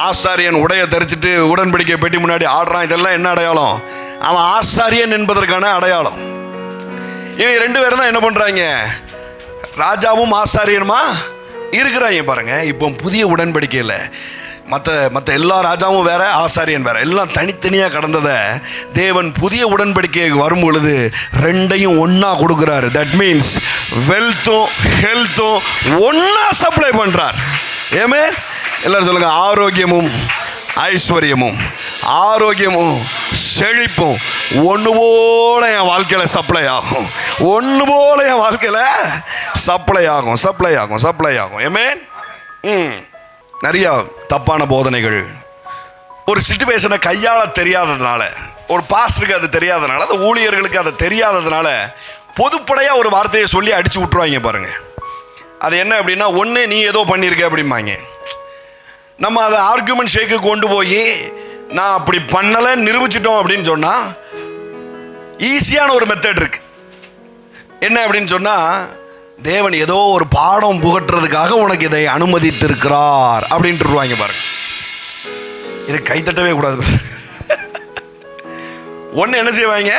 ஆசாரியன் உடையை தரிச்சிட்டு உடன்படிக்கை பெட்டி முன்னாடி ஆடுறான். இதெல்லாம் என்ன அடையாளம்? அவன் ஆசாரியன் என்பதற்கான அடையாளம். இவங்க 2 பேரும் தான் என்ன பண்ணுறாங்க, ராஜாவும் ஆசாரியனுமா இருக்கிறாங்க பாருங்க. இப்போ புதிய உடன்படிக்கையில் மற்ற எல்லா ராஜாவும் வேற, ஆசாரியன் வேற, எல்லாம் தனித்தனியாக கடந்ததை தேவன் புதிய உடன்படிக்கைக்கு வரும் பொழுது ரெண்டையும் ஒன்றா கொடுக்குறாரு. தட் மீன்ஸ் வெல்த்தும் ஹெல்த்தும் ஒன்றா சப்ளை பண்ணுறார். ஏமே எல்லாரும் சொல்லுங்க, ஆரோக்கியமும் ஐஸ்வர்யமும் ஆரோக்கியமும் செழிப்பும் ஒன்று போல என் வாழ்க்கையில் சப்ளை ஆகும். ஒன்று போல என் வாழ்க்கையில் சப்ளை ஆகும். ஏமே நிறையா தப்பான போதனைகள், ஒரு சிச்சுவேஷனை கையாள தெரியாததுனால, ஒரு பாஸ்டருக்கு அது தெரியாததுனால, அது ஊழியர்களுக்கு அது தெரியாததுனால பொதுப்படையாக ஒரு வார்த்தையை சொல்லி அடித்து விட்டுருவாங்க பாருங்க. அது என்ன அப்படின்னா, ஒன்று நீ ஏதோ பண்ணியிருக்க அப்படிம்பாங்க. நம்ம அதை ஆர்குமெண்ட் ஷேக்கு கொண்டு போய் நான் அப்படி பண்ணலை நிரூபிச்சிட்டோம் அப்படின்னு சொன்னால் ஈஸியான ஒரு மெத்தட் இருக்கு. என்ன அப்படின்னு சொன்னால், தேவன் ஏதோ ஒரு பாடம் புகட்டுறதுக்காக உனக்கு இதை அனுமதித்திருக்கிறார் அப்படின்ட்டுருவாங்க பாருங்க. இது கைத்தட்டவே கூடாது. ஒன்று என்ன செய்வாங்க,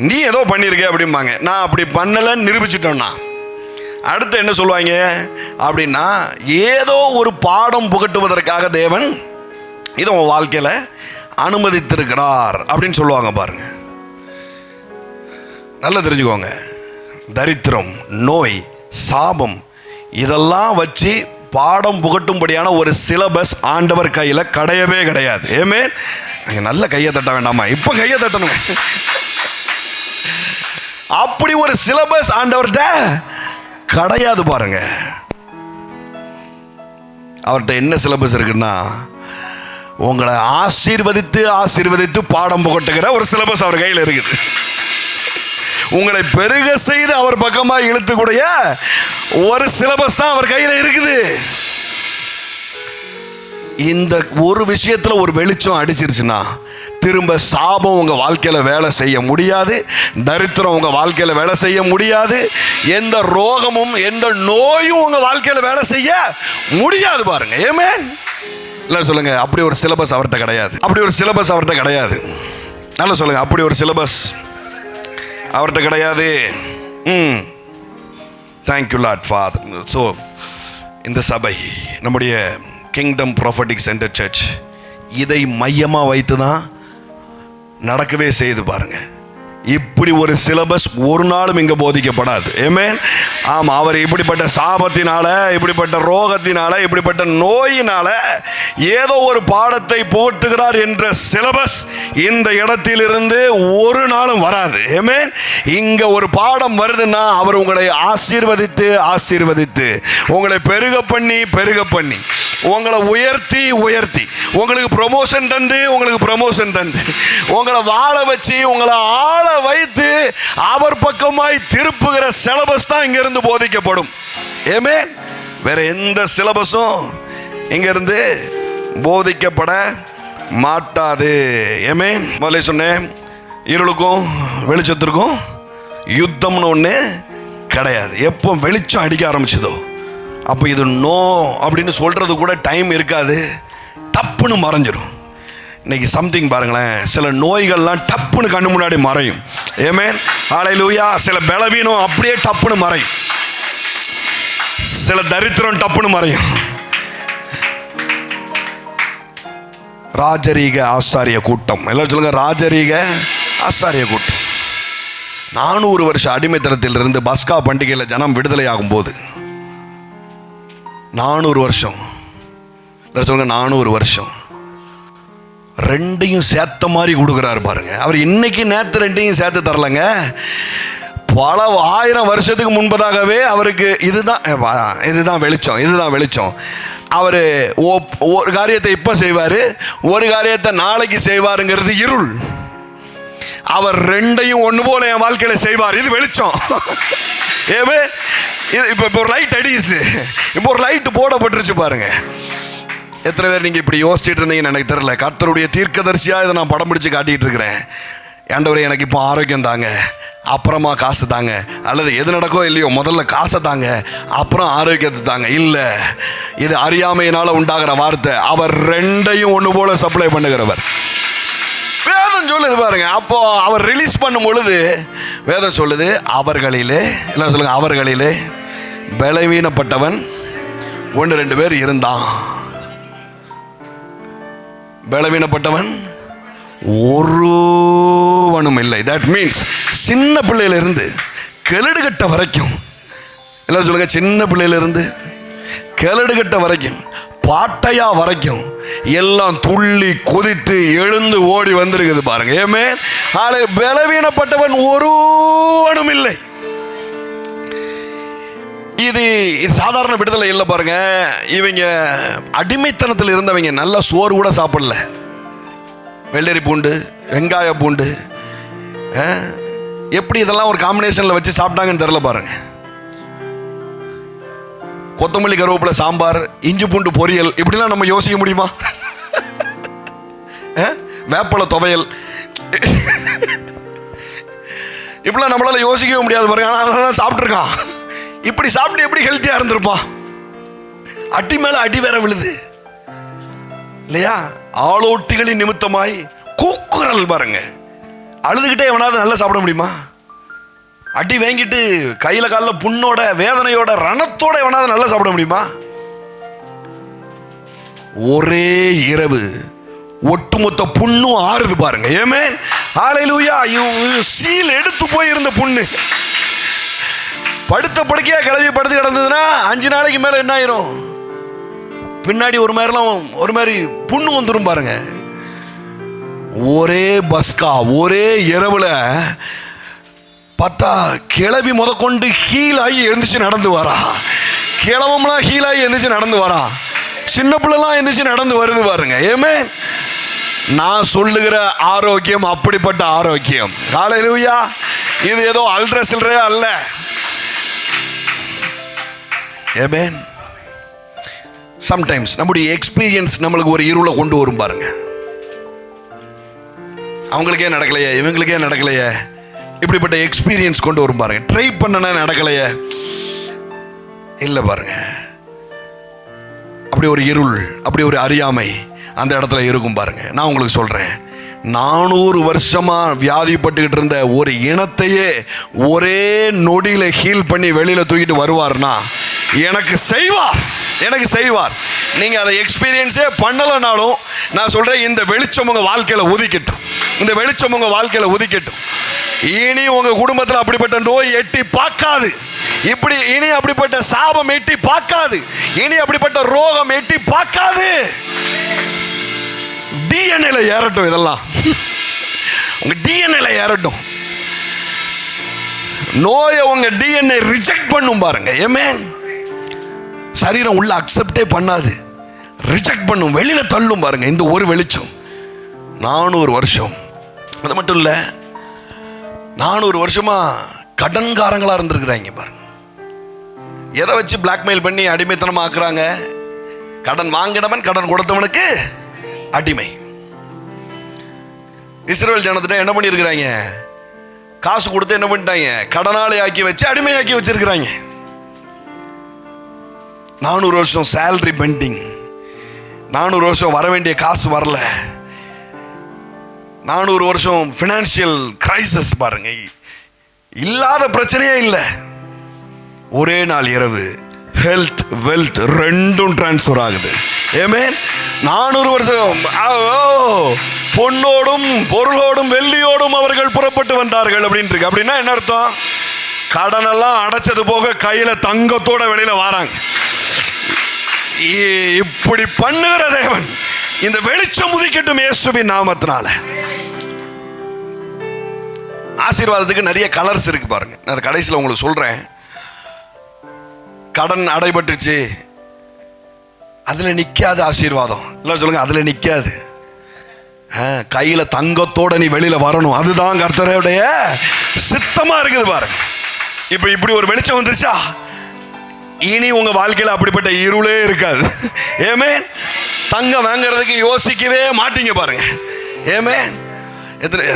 நீ ஏதோ பண்ணியிருக்க அப்படிம்பாங்க. நான் அப்படி பண்ணலைன்னு நிரூபிச்சிட்டோன்னா அடுத்து என்ன சொல்லுவாங்க அப்படின்னா, ஏதோ ஒரு பாடம் புகட்டுவதற்காக தேவன் இதை உன் வாழ்க்கையில் அனுமதித்திருக்கிறார் அப்படின்னு சொல்லுவாங்க பாருங்க. நல்லா தெரிஞ்சுக்கோங்க, தரித்திரம், நோய், சாபம் இதெல்லாம் வச்சு பாடம் புகட்டும்படியான ஒரு சிலபஸ் ஆண்டவர் கையில் கிடையவே கிடையாது. ஏமே நீங்கள் நல்ல கையை தட்ட வேண்டாமா? இப்போ கையை தட்டணும். அப்படி ஒரு சிலபஸ் ஆண்டவர்கிட்ட கிடையாது பாருங்க. அவர்கிட்ட என்ன சிலபஸ் இருக்குன்னா, உங்களை ஆசீர்வதித்து பாடம் புகட்டுகிற ஒரு சிலபஸ் அவர் கையில் இருக்குது. உங்களை பெருக செய்து அவர் பக்கமாக இழுத்துக்கூடிய ஒரு சிலபஸ் தான் அவர் கையில் இருக்குது. இந்த ஒரு விஷயத்துல ஒரு வெளிச்சம் அடிச்சிருச்சுன்னா திரும்ப சாபம் உங்க வாழ்க்கையில வேலை செய்ய முடியாது, தரித்திரம் உங்க வாழ்க்கையில வேலை செய்ய முடியாது, எந்த ரோகமும் எந்த நோயும் உங்க வாழ்க்கையில வேலை செய்ய முடியாது பாருங்க. ஆமென். இல்ல சொல்லுங்க, அப்படி ஒரு சிலபஸ் அவர்கிட்ட கிடையாது. நல்லா சொல்லுங்க, அப்படி ஒரு சிலபஸ் அவர்கிட்ட கிடையாது. Thank you Lord father. ஸோ இந்த சபை, நம்முடைய கிங்டம் ப்ராஃபட்டிக் சென்டர் சர்ச் இதை மையமாக வைத்து தான் நடக்கவே செய்து பாருங்க. இப்படி ஒரு சிலபஸ் ஒரு நாளும் இங்கே போதிக்கப்படாது. ஆமென். ஆமாம், அவர் இப்படிப்பட்ட சாபத்தினால, இப்படிப்பட்ட ரோகத்தினால, இப்படிப்பட்ட நோயினால ஏதோ ஒரு பாடத்தை போட்டுகிறார் என்ற சிலபஸ் இந்த இடத்திலிருந்து ஒரு நாளும் வராது. ஆமென். இங்கே ஒரு பாடம் வருதுன்னா அவர் உங்களை ஆசீர்வதித்து உங்களை பெருக பண்ணி உங்களை உயர்த்தி உங்களுக்கு ப்ரொமோஷன் தந்து உங்களை வாழ வச்சு உங்களை ஆள வைத்து அவர் பக்கமாய் திருப்புகிற சிலபஸ் தான் இங்கிருந்து போதிக்கப்படும். ஆமென். வேற எந்த சிலபஸும் இங்கிருந்து போதிக்கப்பட மாட்டாது. ஆமென். முதல்ல சொன்னேன், இருளுக்கும் வெளிச்சத்திற்கும் யுத்தம்னு ஒன்று கிடையாது. எப்போ வெளிச்சம் அடிக்க ஆரம்பிச்சதோ அப்போ இது நோ அப்படின்னு சொல்றது கூட டைம் இருக்காது, டப்புன்னு மறைஞ்சிடும். இன்னைக்கு சம்திங் பாருங்களேன், சில நோய்கள்லாம் டப்புன்னு கண்ணு முன்னாடி மறையும். ஆமென். ஹல்லேலூயா. சில பலவீனம் அப்படியே டப்புன்னு மறையும், சில தரித்திரம் டப்புன்னு மறையும். ராஜரீக ஆசாரிய கூட்டம், எல்லாரும் சொல்லுங்க, ராஜரீக ஆசாரிய கூட்டம். 400 வருஷ அடிமைத்தனத்திலிருந்து பஸ்கா பண்டிகையில் ஜனம் விடுதலை ஆகும் போது 400 வருஷம், சொல்லுங்க 400 வருஷம் ரெண்டையும் சேர்த்த மாதிரி கொடுக்குறாரு பாருங்க. அவர் இன்னைக்கு நேற்று ரெண்டையும் சேர்த்து தரலங்க, பல 1000 வருஷத்துக்கு முன்பதாகவே அவருக்கு இதுதான் வெளிச்சம். அவர் ஒரு காரியத்தை இப்போ செய்வார், ஒரு காரியத்தை நாளைக்கு செய்வாருங்கிறது இருள். அவர் ரெண்டையும் ஒன்று போல என் வாழ்க்கையில செய்வார், இது வெளிச்சம். ஏவே இப்போ ஒரு லைட் அடிச்சு, இப்போ ஒரு லைட் போடப்பட்டுருச்சு பாருங்க. எத்தனை பேர் நீங்கள் இப்படி யோசிச்சுட்டு இருந்தீங்கன்னு எனக்கு தெரியல. கர்த்தருடைய தீர்க்கதரிசியாக இதை நான் படம் பிடிச்சி காட்டிகிட்டு இருக்கிறேன். ஆண்டவரே எனக்கு இப்போ ஆரோக்கியம் தாங்க, அப்புறமா காசு தாங்க, அல்லது எது நடக்கோ இல்லையோ முதல்ல காசை தாங்க, அப்புறம் ஆரோக்கியத்தை தாங்க. இல்லை, இது அறியாமையினால் உண்டாகிற வார்த்தை. அவர் ரெண்டையும் ஒன்று போல சப்ளை பண்ணுகிறவர். வேதம் சொல்லுது பாருங்க. அப்போ அவர் ரிலீஸ் பண்ணும் பொழுது வேதம் சொல்லுது, அவர்களிலே, எல்லாம் சொல்லுங்க, அவர்களிலே பலவீனப்பட்டவன் 1 2 பேர் இருந்தான். பலவீனப்பட்டவன் ஒருவனும் இல்லை. தட் மீன்ஸ் சின்ன பிள்ளையில இருந்து கெலடுகட்ட வரைக்கும், எல்லாரும் சொல்லுங்க, சின்ன பிள்ளையில இருந்து கெலடுகட்ட வரைக்கும், பாட்டையா வரைக்கும் எல்லாம் துள்ளி குதித்து எழுந்து ஓடி வந்திருக்குது பாருங்க. ஏமே ஆளு பலவீனப்பட்டவன் ஒருவனும் இல்லை. இது சாதாரண விடுதலை இல்லை பாருங்க. இவங்க அடிமைத்தனத்தில் இருந்தவங்க நல்ல சோறு கூட சாப்பிடல. வெள்ளரி பூண்டு, வெங்காய பூண்டு, எப்படி இதெல்லாம் ஒரு காம்பினேஷன்ல வச்சு சாப்பிட்டாங்கன்னு தெரியல பாருங்க. கொத்தமல்லி கருவேப்பிலை சாம்பார், இஞ்சி பூண்டு பொரியல், இப்படிலாம் நம்ம யோசிக்க முடியுமா? வேப்பலை துவையல், இப்படிலாம் நம்மளால யோசிக்கவே முடியாது பாருங்க. ஆனால் அதெல்லாம் சாப்பிட்ருக்கான். இப்படி சாப்பிட்டு எப்படி ஹெல்த்தியா இருந்திருப்பான்? அடி மேல அடி வேற விழுது இல்லையா? ஆளோட்டிகளின் நிமித்தமாய் கூக்குரல் பாருங்க. அழுதுகிட்டே எவனாவது நல்லா சாப்பிட முடியுமா? அடி வாங்கிட்டு கையில காலில் புண்ணோட வேதனையோட ரணத்தோட எவனாவது நல்லா சாப்பிட முடியுமா? ஒரே இரவு ஒட்டுமொத்த புண்ணும் ஆறுது பாருங்க. ஏமே ஹல்லேலூயா. சீல் எடுத்து போய் இருந்த புண்ணு படுத்த படுக்கையா கிளம்பி படுத்து கிடந்ததுன்னா 5 நாளைக்கு மேல என்ன ஆயிரும்? பின்னாடி ஒரு மாதிரி புண்ணு வந்துடும் பாருங்க. ஒரே பஸ்கா, ஒரே இரவுல பார்த்தா கிளவி முதற்கொண்டு ஹீல் ஆகி எழுந்துச்சு நடந்து வரா. கிளவம்லாம் ஹீல் ஆகி எழுந்துச்சு நடந்து வரா. சின்ன பிள்ளைலாம் எழுந்துச்சு நடந்து வருது பாருங்க. ஏமே நான் சொல்லுகிற ஆரோக்கியம் அப்படிப்பட்ட ஆரோக்கியம். ஹல்லேலூயா. இது ஏதோ அல்ட்ர சில்றையா அல்ல. ஆமென். சம்டைம்ஸ் நம்முடைய எக்ஸ்பீரியன்ஸ் நம்மளுக்கு ஒரு இருளை கொண்டு வரும் பாருங்க. அவங்களுக்கே நடக்கலையே, இவங்களுக்கே நடக்கலையே, இப்படிப்பட்ட எக்ஸ்பீரியன்ஸ் கொண்டு வரும் பாருங்க. ட்ரை பண்ணனா நடக்கலையே, இல்லை பாருங்க. அப்படி ஒரு இருள், அப்படி ஒரு அறியாமை அந்த இடத்துல இருக்கும் பாருங்க. நான் உங்களுக்கு சொல்றேன், 400 வருஷமா வியாதிப்பட்டுக்கிட்டு இருந்த ஒரு இனத்தையே ஒரே நொடியில ஹீல் பண்ணி வெளியில தூக்கிட்டு வருவார்னா எனக்கு செய்வார். நீங்க அதை எக்ஸ்பீரியன்ஸே பண்ணலனாலும் நான் சொல்றேன், இந்த வெளிச்சம் உங்க வாழ்க்கையில உதிக்கட்டும். இந்த வெளிச்சம் உங்க வாழ்க்கையில உதிக்கட்டும். இனி உங்க குடும்பத்தில் அப்படிப்பட்ட நோய் எட்டி பார்க்காது. இனி அப்படிப்பட்ட சாபம் எட்டி பார்க்காது. இனி அப்படிப்பட்ட ரோகம் எட்டி பார்க்காது. டிஎன்ஏல ஏறட்டும். இதெல்லாம் உங்க டிஎன்ஏல ஏறட்டும். நோயை உங்க டிஎன்ஏ ரிஜெக்ட் பண்ணும் பாருங்க. ஆமென். சரீரம் உள்ள அக்செப்டே பண்ணாது, ரிஜெக்ட் பண்ணும், வெளியில தள்ளும் பாருங்க. இந்த ஒரு வெளிச்சம் 400 வருஷம். அது மட்டும் இல்ல, 400 வருஷமா கடன்காரங்களா இருந்திருக்கிறாங்க பாருங்க. எதை வச்சு பிளாக்மெயில் பண்ணி அடிமைத்தனமா ஆக்குறாங்க? கடன் வாங்கினவன் கடன் கொடுத்தவனுக்கு அடிமை. இஸ்ரவேல் ஜனத்திட்ட என்ன பண்ணி இருக்கிறாங்க? காசு கொடுத்து என்ன பண்ணிட்டாங்க? கடனாளி ஆக்கி வச்சு அடிமையாக்கி வச்சிருக்கிறாங்க. 400 வருஷம் சேலரி பெண்டிங். 400 வருஷம் வர வேண்டிய காசு வரல. 400 வருஷம் பினான்சியல் கிரைசிஸ் பாருங்க. இல்லாத பிரச்சனையே இல்லை. ஒரே நாள் இரவு ஹெல்த் வெல்த் ரெண்டும் டிரான்ஸ்ஃபர் ஆகுது. ஆமென். 400 வருஷம் பொன்னோடும் பொருளோடும் வெள்ளியோடும் அவர்கள் புறப்பட்டு வந்தார்கள் அப்படின்னு இருக்கு. அப்படின்னா என்ன அர்த்தம்? கடனெல்லாம் அடைச்சது போக கையில தங்கத்தோட வெளியில வராங்க. இப்படி பண்ணுகிற தேவன் இந்த வெளிச்சம் உதிக்கட்டும் இயேசுவின் நாமத்தினால. ஆசீர்வாதத்துக்கு நிறைய கலர்ஸ் இருக்கு பாருங்க. நான் அதை கடைசியில் உங்களுக்கு சொல்றேன். கடன் அடைபட்டுச்சு, அதுல நிக்காது ஆசீர்வாதம். எல்லாம் சொல்லுங்க, அதுல நிக்காது. கையில தங்கத்தோட நீ வெளியில வரணும், அதுதான் கர்த்தருடைய சித்தமா இருக்குது பாருங்க. இப்ப இப்படி ஒரு வெளிச்சம் வந்துருச்சா, இனி உங்க வாழ்க்கையில அப்படிப்பட்ட இருளே இருக்காது. ஆமென். தங்கம் வாங்குறதுக்கு யோசிக்கவே மாட்டீங்க பாருங்க. ஆமென்.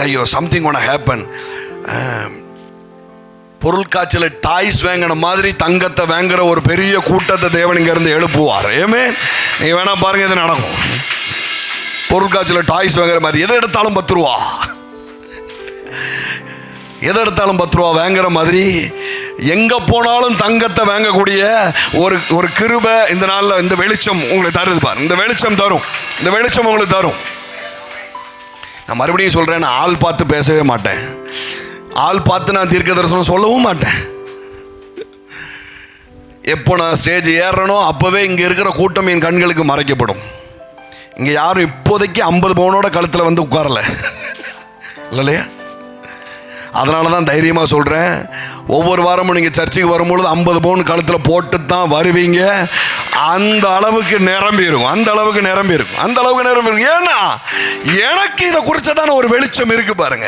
ஐயோ சம்திங் கோனா ஹேப்பன். பொருள் காய்ச்சல டாய்ஸ் வாங்கின மாதிரி தங்கத்தை வாங்குற ஒரு பெரிய கூட்டத்தை தேவன் இங்க இருந்து எழுப்புவார். ஆமென். நீங்க வேணா பாருங்க, இது நடக்கும். பொருள் காய்ச்சல டாய்ஸ் வாங்குற மாதிரி எதை எடுத்தாலும் 10 ரூபா, எதை எடுத்தாலும் 10 ரூபா வாங்குற மாதிரி எங்க போனாலும் தங்கத்தை வாங்கக்கூடிய ஒரு கிருபை இந்த நாளில் இந்த வெளிச்சம் உங்களுக்கு தருது பாரு. இந்த வெளிச்சம் தரும், இந்த வெளிச்சம் உங்களுக்கு தரும். நான் மறுபடியும் சொல்றேன், நான் ஆள் பார்த்து பேசவே மாட்டேன், ஆள் பார்த்து நான் தீர்க்க தரிசனம் சொல்லவும் மாட்டேன். எப்போ நான் ஸ்டேஜ் ஏறனோ அப்போவே இங்கே இருக்கிற கூட்டம் என் கண்களுக்கு மறைக்கப்படும். இங்கே யாரும் இப்போதைக்கு 50 பவுனோட கழுத்தில் வந்து உட்காரல இல்லையா? அதனால தான் தைரியமாக சொல்கிறேன், ஒவ்வொரு வாரமும் நீங்கள் சர்ச்சுக்கு வரும்பொழுது 50 பவுன் கழுத்தில் போட்டு தான் வருவீங்க. அந்த அளவுக்கு நிரம்பிடும், அந்த அளவுக்கு நிரம்பிடும், அந்த அளவுக்கு நிரம்பிடும். ஏன்னா எனக்கு இதை குறிச்சதான ஒரு வெளிச்சம் இருக்கு பாருங்க.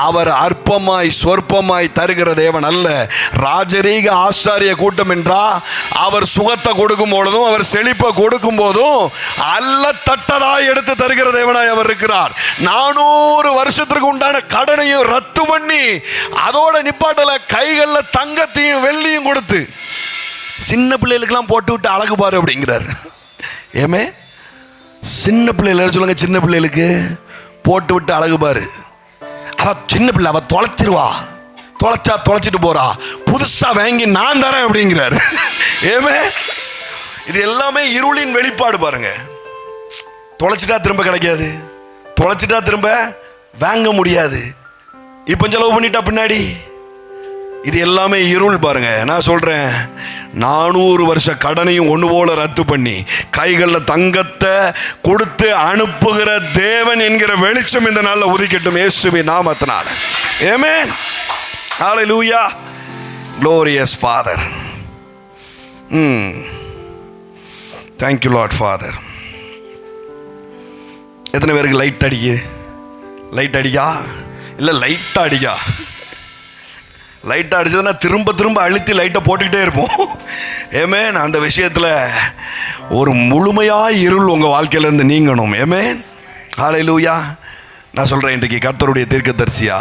அவர் அற்பமாய் சொற்பமாய் தருகிற தேவன் அல்ல. ராஜரீக ஆசாரிய கூட்டம் என்றா அவர் சுகத்தை கொடுக்கும் பொழுதும் அவர் செழிப்பை கொடுக்கும் போதும் அல்ல தட்டதாய் எடுத்து தருகிற தேவனாய் அவர் இருக்கிறார். 400 வருஷத்திற்கு உண்டான கடனையும் ரத்து பண்ணி அதோட நிப்பாட்டல கைகளில் தங்கத்தையும் வெள்ளியும் கொடுத்து சின்ன பிள்ளைகளுக்கெல்லாம் போட்டு விட்டு அழகு பாரு அப்படிங்கிறார். ஏமே சின்ன பிள்ளைகள் சொல்லுங்க, சின்ன பிள்ளைகளுக்கு போட்டு விட்டு அழகு பாரு. அவ சின்ன பிள்ளை, அவ தொலைச்சிருவா, தொலைச்சா தொலைச்சிட்டு போறா, புதுசா வாங்கி நான் தரேன் அப்படிங்கிறார். ஏமே இது எல்லாமே இருளின் வெளிப்பாடு பாருங்க. தொலைச்சிட்டா திரும்ப கிடைக்காது, தொலைச்சிட்டா திரும்ப வாங்க முடியாது, இப்ப செலவு பண்ணிட்டா பின்னாடி. இது எல்லாமே இருள் பாருங்க. நான் சொல்றேன், 400 வருஷ கடனையும் ஒன்று போல ரத்து பண்ணி கைகளில் தங்கத்தை கொடுத்து அனுப்புகிற தேவன் என்கிற வெளிச்சம் இந்த நாளில் உதிக்கட்டும் இயேசுவின் நாமத்தினால. ஆமென். ஹல்லேலூயா. glorious Father. Thank you Lord Father. எத்தனை பேருக்கு லைட் அடிக்குது? லைட் அடிக்கா இல்லை லைட்டாக அடிக்கா? லைட்டாக அடிச்சதுன்னா திரும்ப திரும்ப அழுத்தி லைட்டை போட்டுக்கிட்டே இருப்போம். ஏமேன். அந்த விஷயத்தில் ஒரு முழுமையாக இருள் உங்கள் வாழ்க்கையிலேருந்து நீங்கணும். ஏமேன். ஹல்லேலூயா. நான் சொல்கிறேன், இன்றைக்கு கர்த்தருடைய தீர்க்கதரிசியா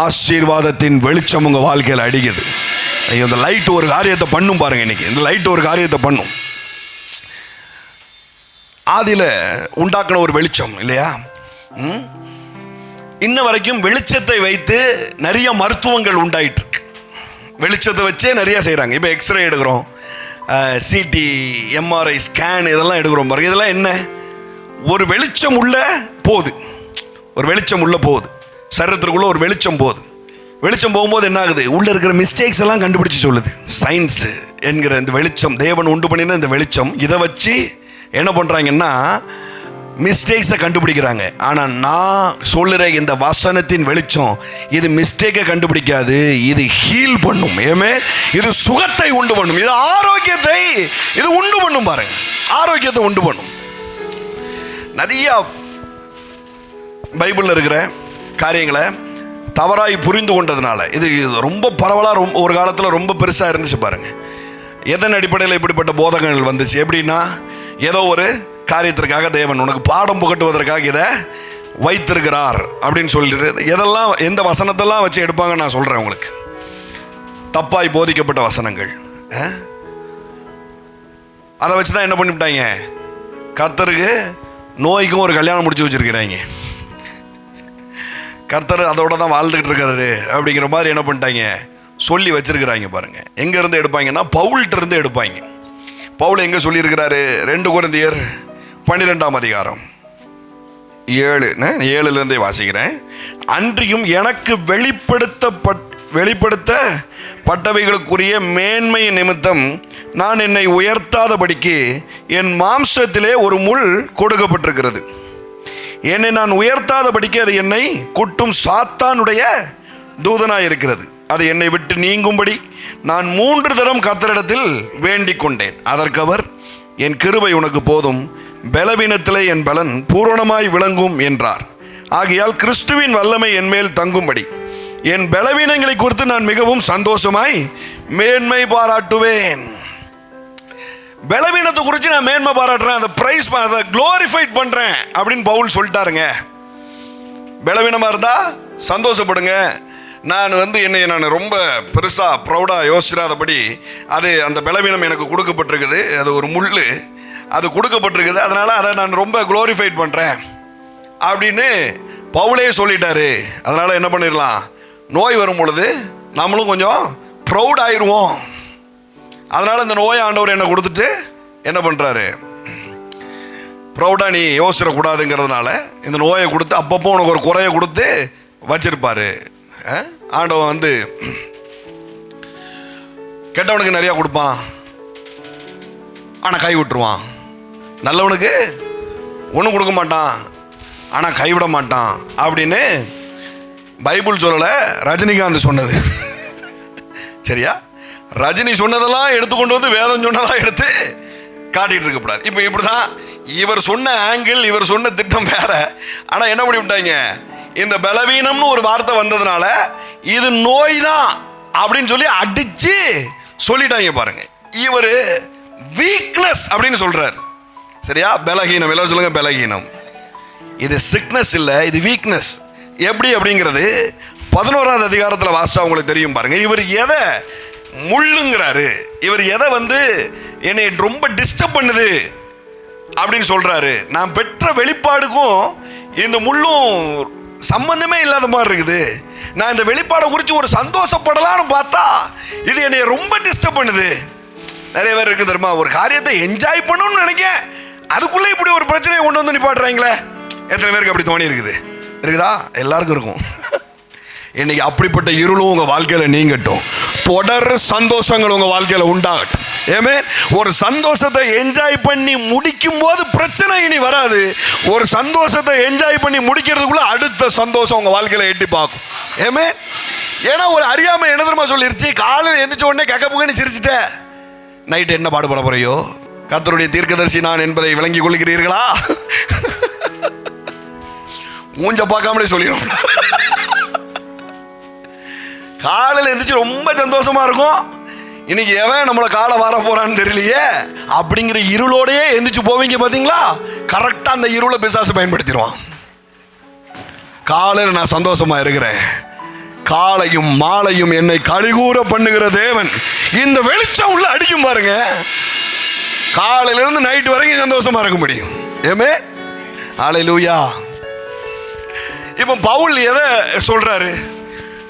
ஆசீர்வாதத்தின் வெளிச்சம் உங்கள் வாழ்க்கையில் அடிக்குது. இந்த லைட் ஒரு காரியத்தை பண்ணும் பாருங்கள். இன்னைக்கு இந்த லைட் ஒரு காரியத்தை பண்ணும். ஆதியில் உண்டாக்கின ஒரு வெளிச்சம் இல்லையா? இன்ன வரைக்கும் வெளிச்சத்தை வைத்து நிறைய மருத்துவங்கள் உண்டாயிட்டு இருக்கு. வெளிச்சத்தை வச்சே நிறைய செய்கிறாங்க. இப்போ எக்ஸ்ரே எடுக்கிறோம், சிடி, எம்ஆர்ஐ ஸ்கேன் இதெல்லாம் எடுக்கிறோம் பாருங்க. இதெல்லாம் என்ன? ஒரு வெளிச்சம் உள்ள போகுது, ஒரு வெளிச்சம் உள்ள போகுது, சரீரத்திற்குள்ள ஒரு வெளிச்சம் போகுது. வெளிச்சம் போகும்போது என்ன ஆகுது? உள்ள இருக்கிற மிஸ்டேக்ஸ் எல்லாம் கண்டுபிடிச்சு சொல்லுது. சயின்ஸ் என்கிற இந்த வெளிச்சம், தேவன் உண்டு பண்ணின இந்த வெளிச்சம், இதை வச்சு என்ன பண்ணுறாங்கன்னா மிஸ்டேக்ஸை கண்டுபிடிக்கிறாங்க. ஆனால் நான் சொல்லுற இந்த வசனத்தின் வெளிச்சம் இது மிஸ்டேக்கை கண்டுபிடிக்காது, இது ஹீல் பண்ணும். ஏமே, இது சுகத்தை உண்டு பண்ணும், இது ஆரோக்கியத்தை இது உண்டு பண்ணும். பாருங்க, ஆரோக்கியத்தை உண்டு பண்ணும். நிறைய பைபிளில் இருக்கிற காரியங்களை தவறாய் புரிந்து கொண்டதுனால இது ரொம்ப பரவலாக ஒரு காலத்தில் ரொம்ப பெருசாக இருந்துச்சு பாருங்க. எதன் அடிப்படையில் இப்படிப்பட்ட போதகங்கள் வந்துச்சு? எப்படின்னா, ஏதோ ஒரு காரியத்திற்காக தேவன் உனக்கு பாடம் புகட்டுவதற்காக இதை வைத்திருக்கிறார் அப்படின்னு சொல்லிட்டு எதெல்லாம் எந்த வசனத்தெல்லாம் வச்சு எடுப்பாங்க நான் சொல்கிறேன் உங்களுக்கு. தப்பாய் போதிக்கப்பட்ட வசனங்கள், அதை வச்சு தான் என்ன பண்ணிவிட்டாங்க, கர்த்தருக்கு நோய்க்கும் ஒரு கல்யாணம் முடிச்சு வச்சுருக்கிறாங்க. கர்த்தர் அதோட தான் வாழ்ந்துக்கிட்டு இருக்காரு அப்படிங்கிற மாதிரி என்ன பண்ணிட்டாங்க, சொல்லி வச்சிருக்கிறாங்க. பாருங்கள், எங்கேருந்து எடுப்பாங்கன்னா பவுல்கிட்ட இருந்து எடுப்பாங்க. பவுல் எங்கே சொல்லியிருக்கிறாரு? 2 கொரிந்தியர் 12ஆம் அதிகாரம் 7லேருந்தே வாசிக்கிறேன். அன்றியும் எனக்கு வெளிப்படுத்தப்பட்டவைகளுக்குரிய மேன்மை நிமித்தம் நான் என்னை உயர்த்தாதபடிக்கு என் மாம்சத்திலே ஒரு முள் கொடுக்கப்பட்டிருக்கிறது. என்னை நான் உயர்த்தாதபடிக்கு அது என்னை குட்டும் சாத்தானுடைய தூதனாய் இருக்கிறது. அது என்னை விட்டு நீங்கும்படி நான் 3 தரம் கர்த்தரிடத்தில் வேண்டிக் கொண்டேன். அதற்கு அவர், என் கிருபை உனக்கு போதும், பலவீனத்திலே என் பலன் பூரணமாய் விளங்கும் என்றார். ஆகையால் கிறிஸ்துவின் வல்லமை என் மேல் தங்கும்படி என் பலவீனங்களை குறித்து நான் மிகவும் சந்தோஷமாய் மேன்மை பாராட்டுவேன். பலவீனத்தை குறித்து நான் மேன்மை பாராட்டுறேன், அதை பிரைஸ் அதை குளோரிஃபைட் பண்றேன் அப்படின்னு பவுல் சொல்லிட்டாருங்க. பலவீனமா இருந்தா சந்தோஷப்படுங்க. நான் என்னை நான் ரொம்ப பெருசாக ப்ரௌடாக யோசிச்சிடாதபடி அந்த பலவீனம் எனக்கு கொடுக்கப்பட்டிருக்குது, அது ஒரு முள், அது கொடுக்கப்பட்டிருக்குது, அதனால் அதை நான் ரொம்ப குளோரிஃபைட் பண்ணுறேன் அப்படின்னு பவுலே சொல்லிட்டாரு. அதனால் என்ன பண்ணிடலாம், நோய் வரும் பொழுது நம்மளும் கொஞ்சம் ப்ரௌட் ஆயிடுவோம். அதனால இந்த நோயை ஆண்டவர் என்ன கொடுத்துட்டு என்ன பண்றாரு, ப்ரௌடா நீ யோசிடக்கூடாதுங்கிறதுனால இந்த நோயை கொடுத்து அப்பப்போ உனக்கு ஒரு குறையை கொடுத்து வச்சிருப்பாரு. ஆண்டவன் வந்து கெட்டவனுக்கு நிறைய கொடுப்பான், ஆனா கை விட்டுருவான். நல்லவனுக்கு ஒன்றும் கொடுக்க மாட்டான், ஆனா கைவிட மாட்டான் அப்படின்னு பைபிள் சொல்லல, ரஜினிகாந்த் சொன்னது. சரியா? ரஜினி சொன்னதெல்லாம் எடுத்துக்கொண்டு வந்து வேதம் சொன்னதெல்லாம் எடுத்து காட்டிட்டு இருக்கக்கூடாது. இப்போ இப்படிதான் இவர் சொன்ன ஆங்கிள், இவர் சொன்ன திட்டம் வேற. ஆனா என்ன பண்ணி விட்டாங்க, இந்த பலவீனம்னு ஒரு வார்த்தை வந்ததுனால இது நோய் தான் அப்படின்னு சொல்லி அடிச்சு சொல்லிட்டாங்க. பாருங்க, இவர் வீக்னஸ் அப்படின்னு சொல்றாரு. சரியா? பலகீனம், எல்லாரும் சொல்லுங்க பலகீனம். இது சிக்னஸ் இல்ல, இது வீக்னஸ். எப்படி அப்படிங்கிறது 11ஆவது அதிகாரத்தில் வாசிச்சா உங்களுக்கு தெரியும். பாருங்க, இவர் எதை முள்ளுங்கிறாரு, இவர் எதை வந்து என்னை ரொம்ப டிஸ்டர்ப் பண்ணுது அப்படின்னு சொல்றாரு. நான் பெற்ற வெளிப்பாடுக்கும் இந்த முள்ளும் சம்பந்தமே இல்லாத மாதிரி இருக்குது. நான் இந்த வெளிப்பாடை குறித்து ஒரு சந்தோஷப்படலான்னு பார்த்தா இது என்னை ரொம்ப டிஸ்டர்ப் பண்ணுது. நிறைய பேர் இருக்கு தெரியுமா, ஒரு காரியத்தை என்ஜாய் பண்ணணும்னு நினைக்க அதுக்குள்ளே இப்படி ஒரு பிரச்சனையை கொண்டு வந்து நிப்பாட்டுறாங்களே. எத்தனை பேருக்கு அப்படி தோணி இருக்குது? இருக்குதா? எல்லாருக்கும் இருக்கும். இன்னைக்கு அப்படிப்பட்ட இருளும் உங்க வாழ்க்கையில நீங்கட்டும். தொடர் சந்தோஷங்கள் உங்க வாழ்க்கையில உண்டாகட்டும். ஏமே, ஒரு சந்தோஷத்தை என்ஜாய் பண்ணி முடிக்கும் போது பிரச்சனை இனி வராது. ஒரு சந்தோஷத்தை என்ஜாய் பண்ணி முடிக்கிறதுக்குள்ள அடுத்த சந்தோஷம் உங்க வாழ்க்கையில எட்டி பார்க்கும். ஏமே, ஏன்னா ஒரு அறியாமை என்ன தெரியுமா சொல்லிருச்சு, காலையில் எந்திரிச்ச உடனே கக்கப்புகன்னு சிரிச்சுட்ட, நைட்டு என்ன பாடுபட போறையோ, கர்த்தருடைய தீர்க்கதரிசி நான் என்பதை விளங்கி கொள்கிறீர்களா? மூஞ்ச பார்க்காமலே சொல்லிடும். காலையில் எந்திரிச்சு ரொம்ப சந்தோஷமா இருக்கும், இன்னைக்கு எவன் நம்மளை காலை வர போறான்னு தெரியலையே அப்படிங்கிற இருளோடையே எந்திரிச்சு போவீங்க. பாத்தீங்களா? கரெக்டா அந்த இருளை பிசாசு பயன்படுத்திடுவான். காலையில் நான் சந்தோஷமா இருக்கிறேன், காலையும் மாலையும் என்னை கழிகூற பண்ணுகிற தேவன், இந்த வெளிச்சம் உள்ள அடிக்கும் பாருங்க, காலையில இருந்து நைட் வரைக்கும் சந்தோஷமா இருக்க முடியும். ஏமே, ஹல்லேலூயா. இப்போ பவுல் எதை சொல்றாரு,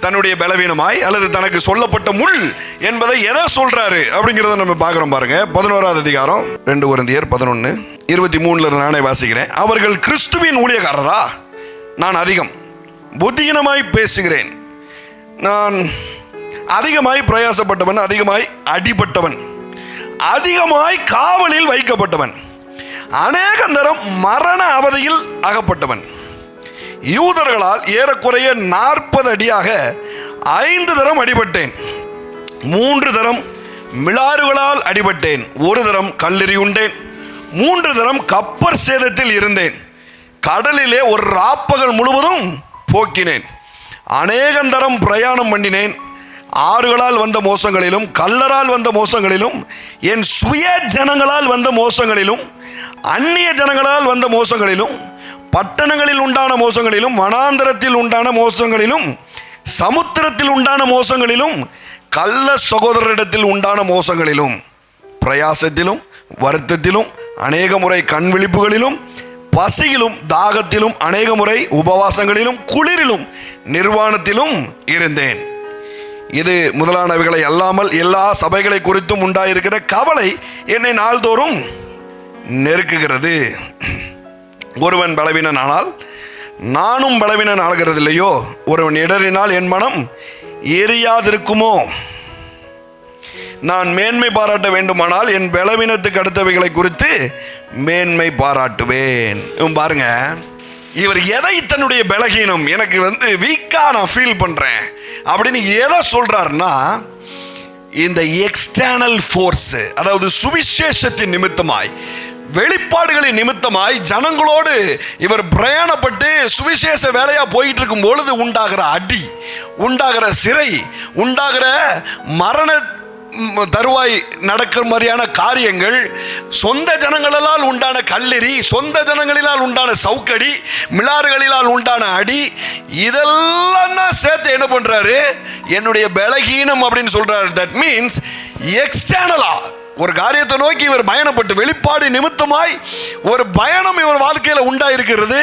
தன்னுடைய பலவீனமாய் அல்லது தனக்கு சொல்லப்பட்ட முள் என்பதை எதை சொல்றாரு அப்படிங்கிறத நம்ம பார்க்கிறோம். பாருங்க, 11ஆவது அதிகாரம் 2 கொரிந்தியர் 11:23 இருந்து நானே வாசிக்கிறேன். அவர்கள் கிறிஸ்துவின் ஊழியக்காரரா? நான் அதிகம் புத்தியினமாய் பேசுகிறேன், நான் அதிகமாய் பிரயாசப்பட்டவன், அதிகமாய் அடிபட்டவன், அதிகமாய் காவலில் வைக்கப்பட்டவன், அநேக தரம் மரண அவதியில் அகப்பட்டவன், யூதர்களால் ஏறக்குறைய 40 அடியாக 5 தரம் அடிபட்டேன், 3 தரம் மிளாறுகளால் அடிபட்டேன், 1 தரம் கல்லெறி உண்டேன், 3 தரம் கப்பர் சேதத்தில் இருந்தேன், கடலிலே ஒரு ராப்பகல் முழுவதும் போக்கினேன், அநேகந்தரம் பிரயாணம் பண்ணினேன், ஆறுகளால் வந்த மோசங்களிலும் கல்லரால் வந்த மோசங்களிலும் என் சுய ஜனங்களால் வந்த மோசங்களிலும் அந்நிய ஜனங்களால் வந்த மோசங்களிலும் பட்டணங்களில் உண்டான மோசங்களிலும் வனாந்தரத்தில் உண்டான மோசங்களிலும் சமுத்திரத்தில் உண்டான மோசங்களிலும் கள்ள சகோதரரிடத்தில் உண்டான மோசங்களிலும் பிரயாசத்திலும் வருத்தத்திலும் அநேக முறை கண் விழிப்புகளிலும் பசியிலும் தாகத்திலும் அநேக முறை உபவாசங்களிலும் குளிரிலும் நிர்வாணத்திலும் இருந்தேன். இது முதலானவைகளை அல்லாமல் எல்லா சபைகளை குறித்தும் உண்டாயிருக்கிற கவலை என்னை நாள்தோறும் நெருக்குகிறது. ஒருவன் பலவீனன் ஆனால் நானும் பலவீனன் ஆகிறது இல்லையோ? ஒருவன் இடறினால் என் மனம் எரியாதிருக்குமோ? நான் மேன்மை பாராட்ட வேண்டுமானால் என் பலவீனத்துக்கு அடுத்தவைகளை குறித்து மேன்மை பாராட்டுவேன். பாருங்க, இவர் எதை தன்னுடைய பலகீனம், எனக்கு வந்து வீக்கா நான் ஃபீல் பண்றேன் அப்படின்னு எதை சொல்றாருன்னா, இந்த எக்ஸ்டர்னல் ஃபோர்ஸ், அதாவது சுவிசேஷத்தின் நிமித்தமாய் வெளிப்பாடுகளின் நிமித்தமாய் ஜனங்களோடு இவர் பிரயாணப்பட்டு சுவிசேஷ வேலையா போயிட்டு இருக்கும் பொழுது உண்டாகிற அடி, உண்டாகிற சிறை, உண்டாகிற மரண தருவாய் நடக்கிற மாதிரியான காரியங்கள், சொந்த ஜனங்களால் உண்டான கல்லெறி, சொந்த ஜனங்களிலால் உண்டான சவுக்கடி, மிளாறுகளிலால் உண்டான அடி, இதெல்லாம் தான் சேர்த்து என்ன பண்றாரு, என்னுடைய பலகீனம் அப்படின்னு சொல்றாரு. தட் மீன்ஸ் எக்ஸ்டர்னலா ஒரு காரியத்தை நோக்கி இவர் பயணப்பட்டு வெளிப்பாடு நிமித்தமாய் ஒரு பயணம் இவர் வாழ்க்கையில் உண்டாயிருக்கிறது.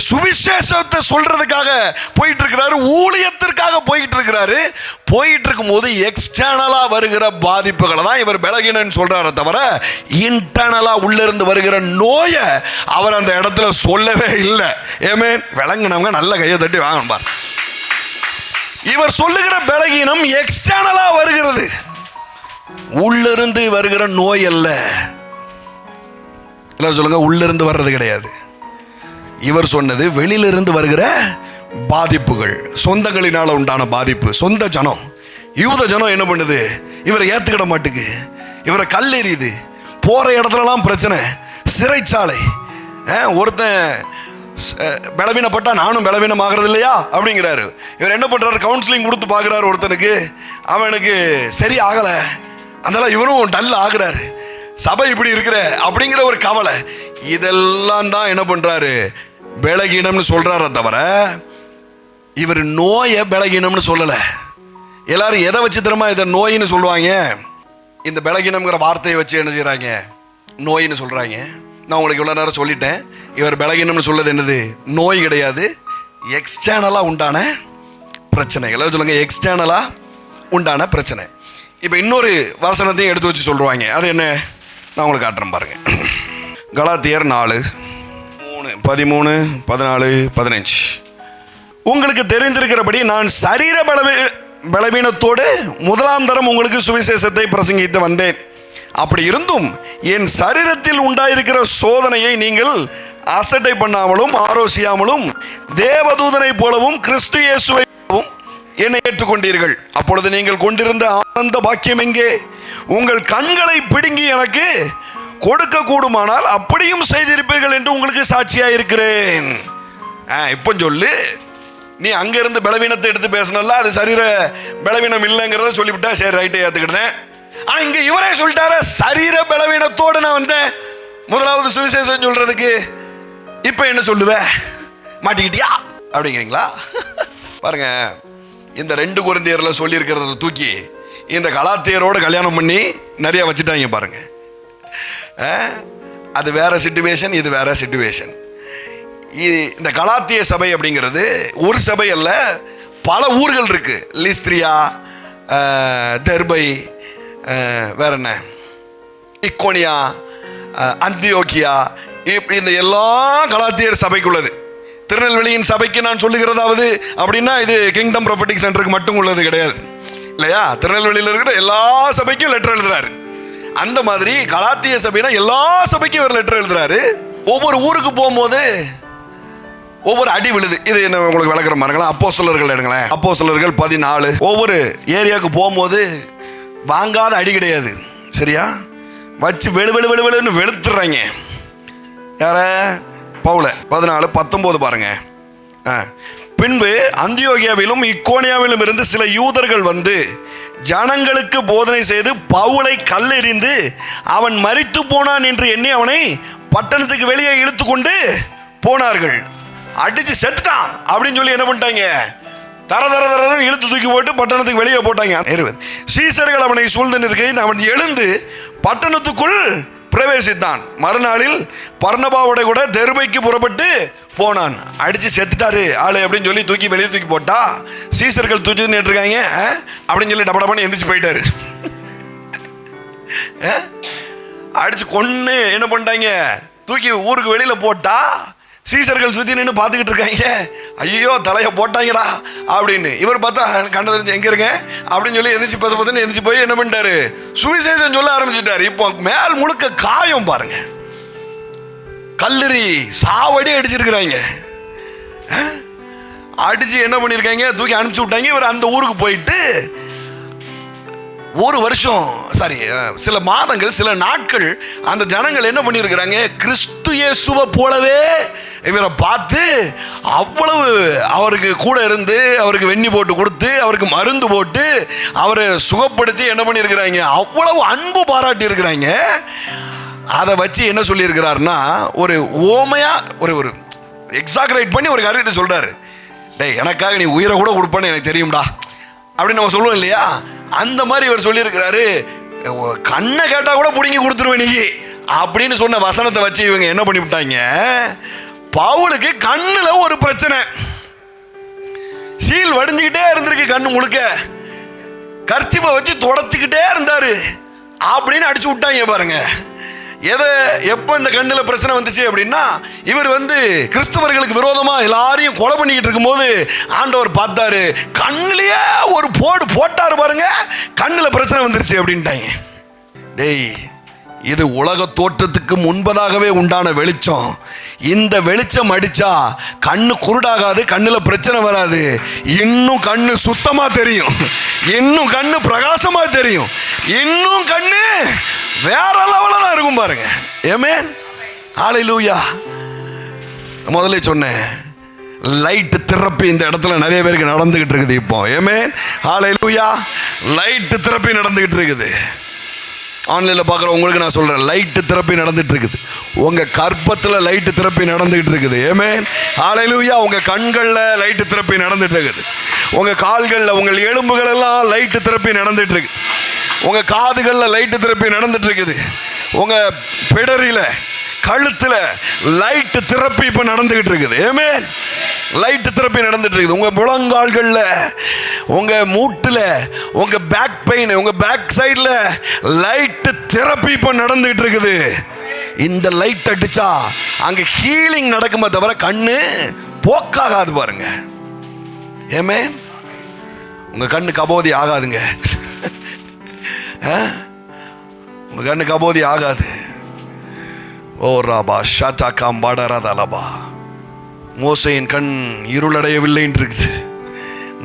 சுவிசேஷத்தை சொல்றதுக்காக போயிட்டு இருக்கிறாரு, ஊழியத்திற்காக போயிட்டு இருக்கிறாரு. போயிட்டு இருக்கும் போது எக்ஸ்டர்னலா வருகிற பாதிப்புகளை தான் இவர் பலகீனன்னு சொல்றாரு தவிர இன்டர்னலா உள்ள இருந்து வருகிற நோயை அவர் அந்த இடத்துல சொல்லவே இல்லை. ஆமென். விளங்குனவங்க நல்ல கையை தட்டி வாங்கணும். இவர் சொல்லுகிற பலகீனம் எக்ஸ்டர்னலா வருகிறது, உள்ளிருந்து வருகிற நோய் அல்ல. எல்லாரும் சொல்லுங்க, உள்ளிருந்து வர்றது கிடையாது. இவர் சொன்னது வெளியிலிருந்து வருகிற பாதிப்புகள், சொந்தங்களினால உண்டான பாதிப்பு. சொந்த ஜனம், யூத ஜனம் என்ன பண்ணுது, இவரை ஏத்துக்கிட மாட்டுக்கு, இவரை கல்லெறியுது, போற இடத்துலலாம் பிரச்சனை, சிறைச்சாலை. ஒருத்தன் பலவீனப்பட்டா நானும் பலவீனமாகிறது இல்லையா அப்படிங்கிறாரு. இவர் என்ன பண்றாரு, கவுன்சிலிங் கொடுத்து பார்க்குறாரு ஒருத்தனுக்கு, அவனுக்கு சரி ஆகலை, அதனால இவரும் டல் ஆகுறாரு. சபை இப்படி இருக்கிற அப்படிங்கிற ஒரு கவலை. இதெல்லாம் தான் என்ன பண்றாரு, பலகீனம்னு சொல்றாரு தவிர இவர் நோயை பலகீனம்னு சொல்லல. எல்லாரும் எதை வச்சு தெரியுமா இதை நோயின்னு சொல்லுவாங்க, இந்த பலகீனம்ங்கிற வார்த்தையை வச்சு என்ன செய்யறாங்க, நோயின்னு சொல்றாங்க. நான் உங்களுக்கு இவ்வளவு நேரம் சொல்லிட்டேன், இவர் பலகீனம்னு சொல்றது என்னது, நோய் கிடையாது, எக்ஸ்டர்னலா உண்டான பிரச்சனை. எல்லாரும் சொல்லுங்க, எக்ஸ்டர்னலா உண்டான பிரச்சனை. இப்போ இன்னொரு வசனத்தையும் எடுத்து வச்சு சொல்லுவாங்க. அது என்ன, நான் உங்களுக்கு காட்டுறேன் பாருங்க. கலாத்தியர் 4:13-14-15. உங்களுக்கு தெரிந்திருக்கிறபடி நான் சரீர பலவீனத்தோடு முதலாம் தரம் உங்களுக்கு சுவிசேஷத்தை பிரசங்கித்து வந்தேன். அப்படி இருந்தும் என் சரீரத்தில் உண்டாயிருக்கிற சோதனையை நீங்கள் அசட்டை பண்ணாமலும் ஆரோசியாமலும் தேவதூதனை போலவும் கிறிஸ்து இயேசுவை என்னை ஏற்றுக்கொண்டீர்கள். அப்பொழுது நீங்கள் கொண்டிருந்த ஆனந்த பாக்கியம் எங்கே? உங்கள் கண்களை பிடுங்கி எனக்கு கொடுக்க கூடுமானால் அப்படியும் செய்திருப்பீர்கள் என்று உங்களுக்கு சாட்சியா இருக்கிறேன். இப்போ சொல்லு, நீ அங்க இருந்து பலவீனத்தை எடுத்து பேசணும்ல, அது சரீர பலவீனம் இல்லைங்கிறத சொல்லிவிட்டா சரி ரைட்டை ஏத்துக்கிட்டேன். ஆனா இங்க இவரே சொல்லிட்டாரு, சரீர பலவீனத்தோடு நான் வந்தேன் முதலாவது சுவிசேஷம் சொல்றதுக்கு. இப்ப என்ன சொல்லுவ, மாட்டிக்கிட்டியா அப்படிங்கிறீங்களா? பாருங்க, இந்த 2 கொரிந்தியர்ல சொல்லி இருக்கிறத தூக்கி இந்த கலாத்தியரோட கல்யாணம் பண்ணி நிறைய வச்சுட்டாங்க பாருங்க. அது வேற சிச்சுவேஷன், இது வேற சிச்சுவேஷன். இந்த கலாத்திய சபை அப்படிங்கிறது ஒரு சபை அல்ல, பல ஊர்கள் இருக்கு. லிஸ்திரியா, தெர்பை, வேற என்ன, இக்கோனியா, அந்தியோக்கியா, இப்படி இந்த எல்லா கலாத்தியர் சபைக்குள்ளது. திருநெல்வேலியின் சபைக்கு நான் சொல்லுகிறதாவது அப்படின்னா இது கிங்டம் ப்ரொஃபெட்டிக் சென்டருக்கு மட்டும் உள்ளது கிடையாது இல்லையா. திருநெல்வேலியில் இருக்கிற எல்லா சபைக்கும் லெட்டர் எழுதுறாரு. அந்த மாதிரி கலாத்திய சபைனா எல்லா சபைக்கும் ஒரு லெட்டர் எழுதுறாரு. ஒவ்வொரு ஊருக்கு போகும்போது ஒவ்வொரு அடி விழுது. இது என்ன உங்களுக்கு விளக்குற மாதிரிங்களா, அப்போஸ்தலர்கள் எடுங்களேன், அப்போஸ்தலர்கள் 14. ஒவ்வொரு ஏரியாவுக்கு போகும்போது வாங்காத அடி கிடையாது, சரியா, வச்சு வெளுன்னு வெளுத்துறாங்க. யார, பவுல. 14:19 பாருங்க. பின்பு அந்தியோகியாவிலும் இக்கோனியாவிலும் இருந்து சில யூதர்கள் வந்து ஜனங்களுக்கு போதனை செய்து பவுலை கல்லெறிந்து அவன் மரித்து போனான் என்று எண்ணி அவனை பட்டணத்துக்கு வெளியே இழுத்து கொண்டு போனார்கள். அடிச்சு செத்துட்டான் அப்படின்னு சொல்லி என்ன பண்ணிட்டாங்க, தர இழுத்து தூக்கி போட்டு பட்டணத்துக்கு வெளியே போட்டாங்க. சீசர்கள் அவனை சூழ்ந்து நிற்கையில் அவன் எழுந்து பட்டணத்துக்குள் பிரவேசித்தான். மறுநாளில் பர்னபாவோட கூட தெர்பைக்கு புறப்பட்டு போனான். அடிச்சு செத்துட்டாரு ஆளு அப்படின்னு சொல்லி தூக்கி வெளியே தூக்கி போட்டா சீசர்கள் தூக்கி நின்றுருக்காங்க அப்படின்னு சொல்லி டபடபான்னு எந்திரிச்சு போயிட்டாரு. அடிச்சு கொன்னு என்ன பண்ணிட்டாங்க, தூக்கி ஊருக்கு வெளியில போட்டா சீசர்கள் சுத்தி நின்று பார்த்துக்கிட்டு இருக்காங்க. ஐயோ தலையை போட்டாங்கடா அப்படின்னு. இவர் பார்த்தா கண்ட தெரிஞ்சு எங்க இருங்க அப்படின்னு சொல்லி எந்திரிச்சு பசன்னு எந்திரிச்சு போய் என்ன பண்ணிட்டாரு, சுவிசேஷம் சொல்ல ஆரம்பிச்சுட்டாரு. இப்போ மேல் முழுக்க காயம் பாருங்க, கல்லெறி சாவடி அடிச்சிருக்கிறாங்க. அடிச்சு என்ன பண்ணிருக்காங்க, தூக்கி அனுப்பிச்சு விட்டாங்க. இவர் அந்த ஊருக்கு போயிட்டு ஒரு வருஷம் சில மாதங்கள் சில நாட்கள் அந்த ஜனங்கள் என்ன பண்ணியிருக்கிறாங்க, கிறிஸ்து இயேசுவை போலவே இவரை பார்த்து அவ்வளவு அவருக்கு கூட இருந்து அவருக்கு வெண்ணி போட்டு கொடுத்து அவருக்கு மருந்து போட்டு அவரை சுகப்படுத்தி என்ன பண்ணியிருக்கிறாங்க, அவ்வளவு அன்பு பாராட்டி இருக்கிறாங்க. அதை வச்சு என்ன சொல்லியிருக்கிறாருன்னா, ஒரு ஓமையா ஒரு எக்ஸாகரேட் பண்ணி ஒரு காரியத்தை சொல்றாரு. டேய், எனக்காக நீ உயிரை கூட கொடுப்பேன்னு எனக்கு தெரியும்டா அப்படின்னு நம்ம சொல்லுவோம் இல்லையா, அந்த மாதிரி இவர் சொல்லியிருக்கிறாரு. கண்ணை கேட்டா கூட பிடுங்கி கொடுத்துருவேன் நீ அப்படின்னு சொன்ன வசனத்தை வச்சு இவங்க என்ன பண்ணி விட்டாங்க, பவுலுக்கு கண்ணுல ஒரு பிரச்சனை, சீல் வடிஞ்சுக்கிட்டே இருந்திருக்கு, கண்ணு முழுக்க கர்ச்சிப்பை வச்சு தொடச்சிக்கிட்டே இருந்தாரு அப்படின்னு அடிச்சு விட்டாங்க பாருங்க. எப்போ இந்த கண்ணில் பிரச்சனை வந்துச்சு அப்படின்னா, இவர் கிறிஸ்தவர்களுக்கு விரோதமா எல்லாரையும் கொலை பண்ணிக்கிட்டு இருக்கும்போது ஆண்டவர் பார்த்தாரு, கண்ணிலேயே ஒரு போட்டாரு பாருங்க, கண்ணில் பிரச்சனை வந்துருச்சு அப்படின்ட்டாங்க. டேய், இது உலக தோற்றத்துக்கு முன்பதாகவே உண்டான வெளிச்சம். இந்த வெளிச்சம் அடிச்சா கண்ணு குருடாகாது, கண்ணுல பிரச்சனை வராது, இன்னும் கண்ணு சுத்தமா தெரியும், இன்னும் கண்ணு பிரகாசமா தெரியும், இன்னும் கண்ணு வேற லெவல்ல தான் இருக்கும் பாருங்க. ஆமென், ஹல்லேலூயா. முதல்ல சொன்னேன், லைட் திறப்பி இந்த இடத்துல நிறைய பேருக்கு நடந்துகிட்டு இருக்குது இப்போ. ஆமென், ஹல்லேலூயா. லைட் திறப்பி நடந்துகிட்டு இருக்குது. ஆன்லைனில் பார்க்குற உங்களுக்கு நான் சொல்கிறேன், லைட்டு திறப்பி நடந்துட்டு இருக்குது. உங்கள் கற்பத்தில் லைட்டு திறப்பி நடந்துகிட்டு இருக்குது. ஆமென், ஹல்லேலூயா. உங்கள் கண்களில் லைட்டு திறப்பி நடந்துட்டு இருக்குது. உங்கள் கால்களில், உங்கள் எலும்புகள் எல்லாம் லைட்டு திறப்பி நடந்துட்டு இருக்கு. உங்கள் காதுகளில் லைட்டு திறப்பி நடந்துட்டு இருக்குது. உங்கள் பிடரில், கழுத்தில் லைட்டு திறப்பி இப்போ நடந்துகிட்டு இருக்குது. ஆமென், லைட்டு திறப்பி நடந்துட்டு இருக்குது. உங்க முழங்கால்கள்ல, உங்க மூட்டுல, உங்க பேக் பெயின், உங்க பேக் சைடுல லைட்டு திறப்பி இப்போ நடந்துகிட்டு இருக்குது. இந்த லைட் அடிச்சா அங்க ஹீலிங் நடக்குமே தவிர கண்ணு போக்காகாது பாருங்க. ஆமென், உங்க கண்ணு கபோதி ஆகாதுங்க. உங்க கண்ணு கபோதி ஆகாது. ஓ ராபா ஷாச்சா காம்பாடராதலபா. மோசையின் கண் இருளடையவில்லை என்று இருக்குது.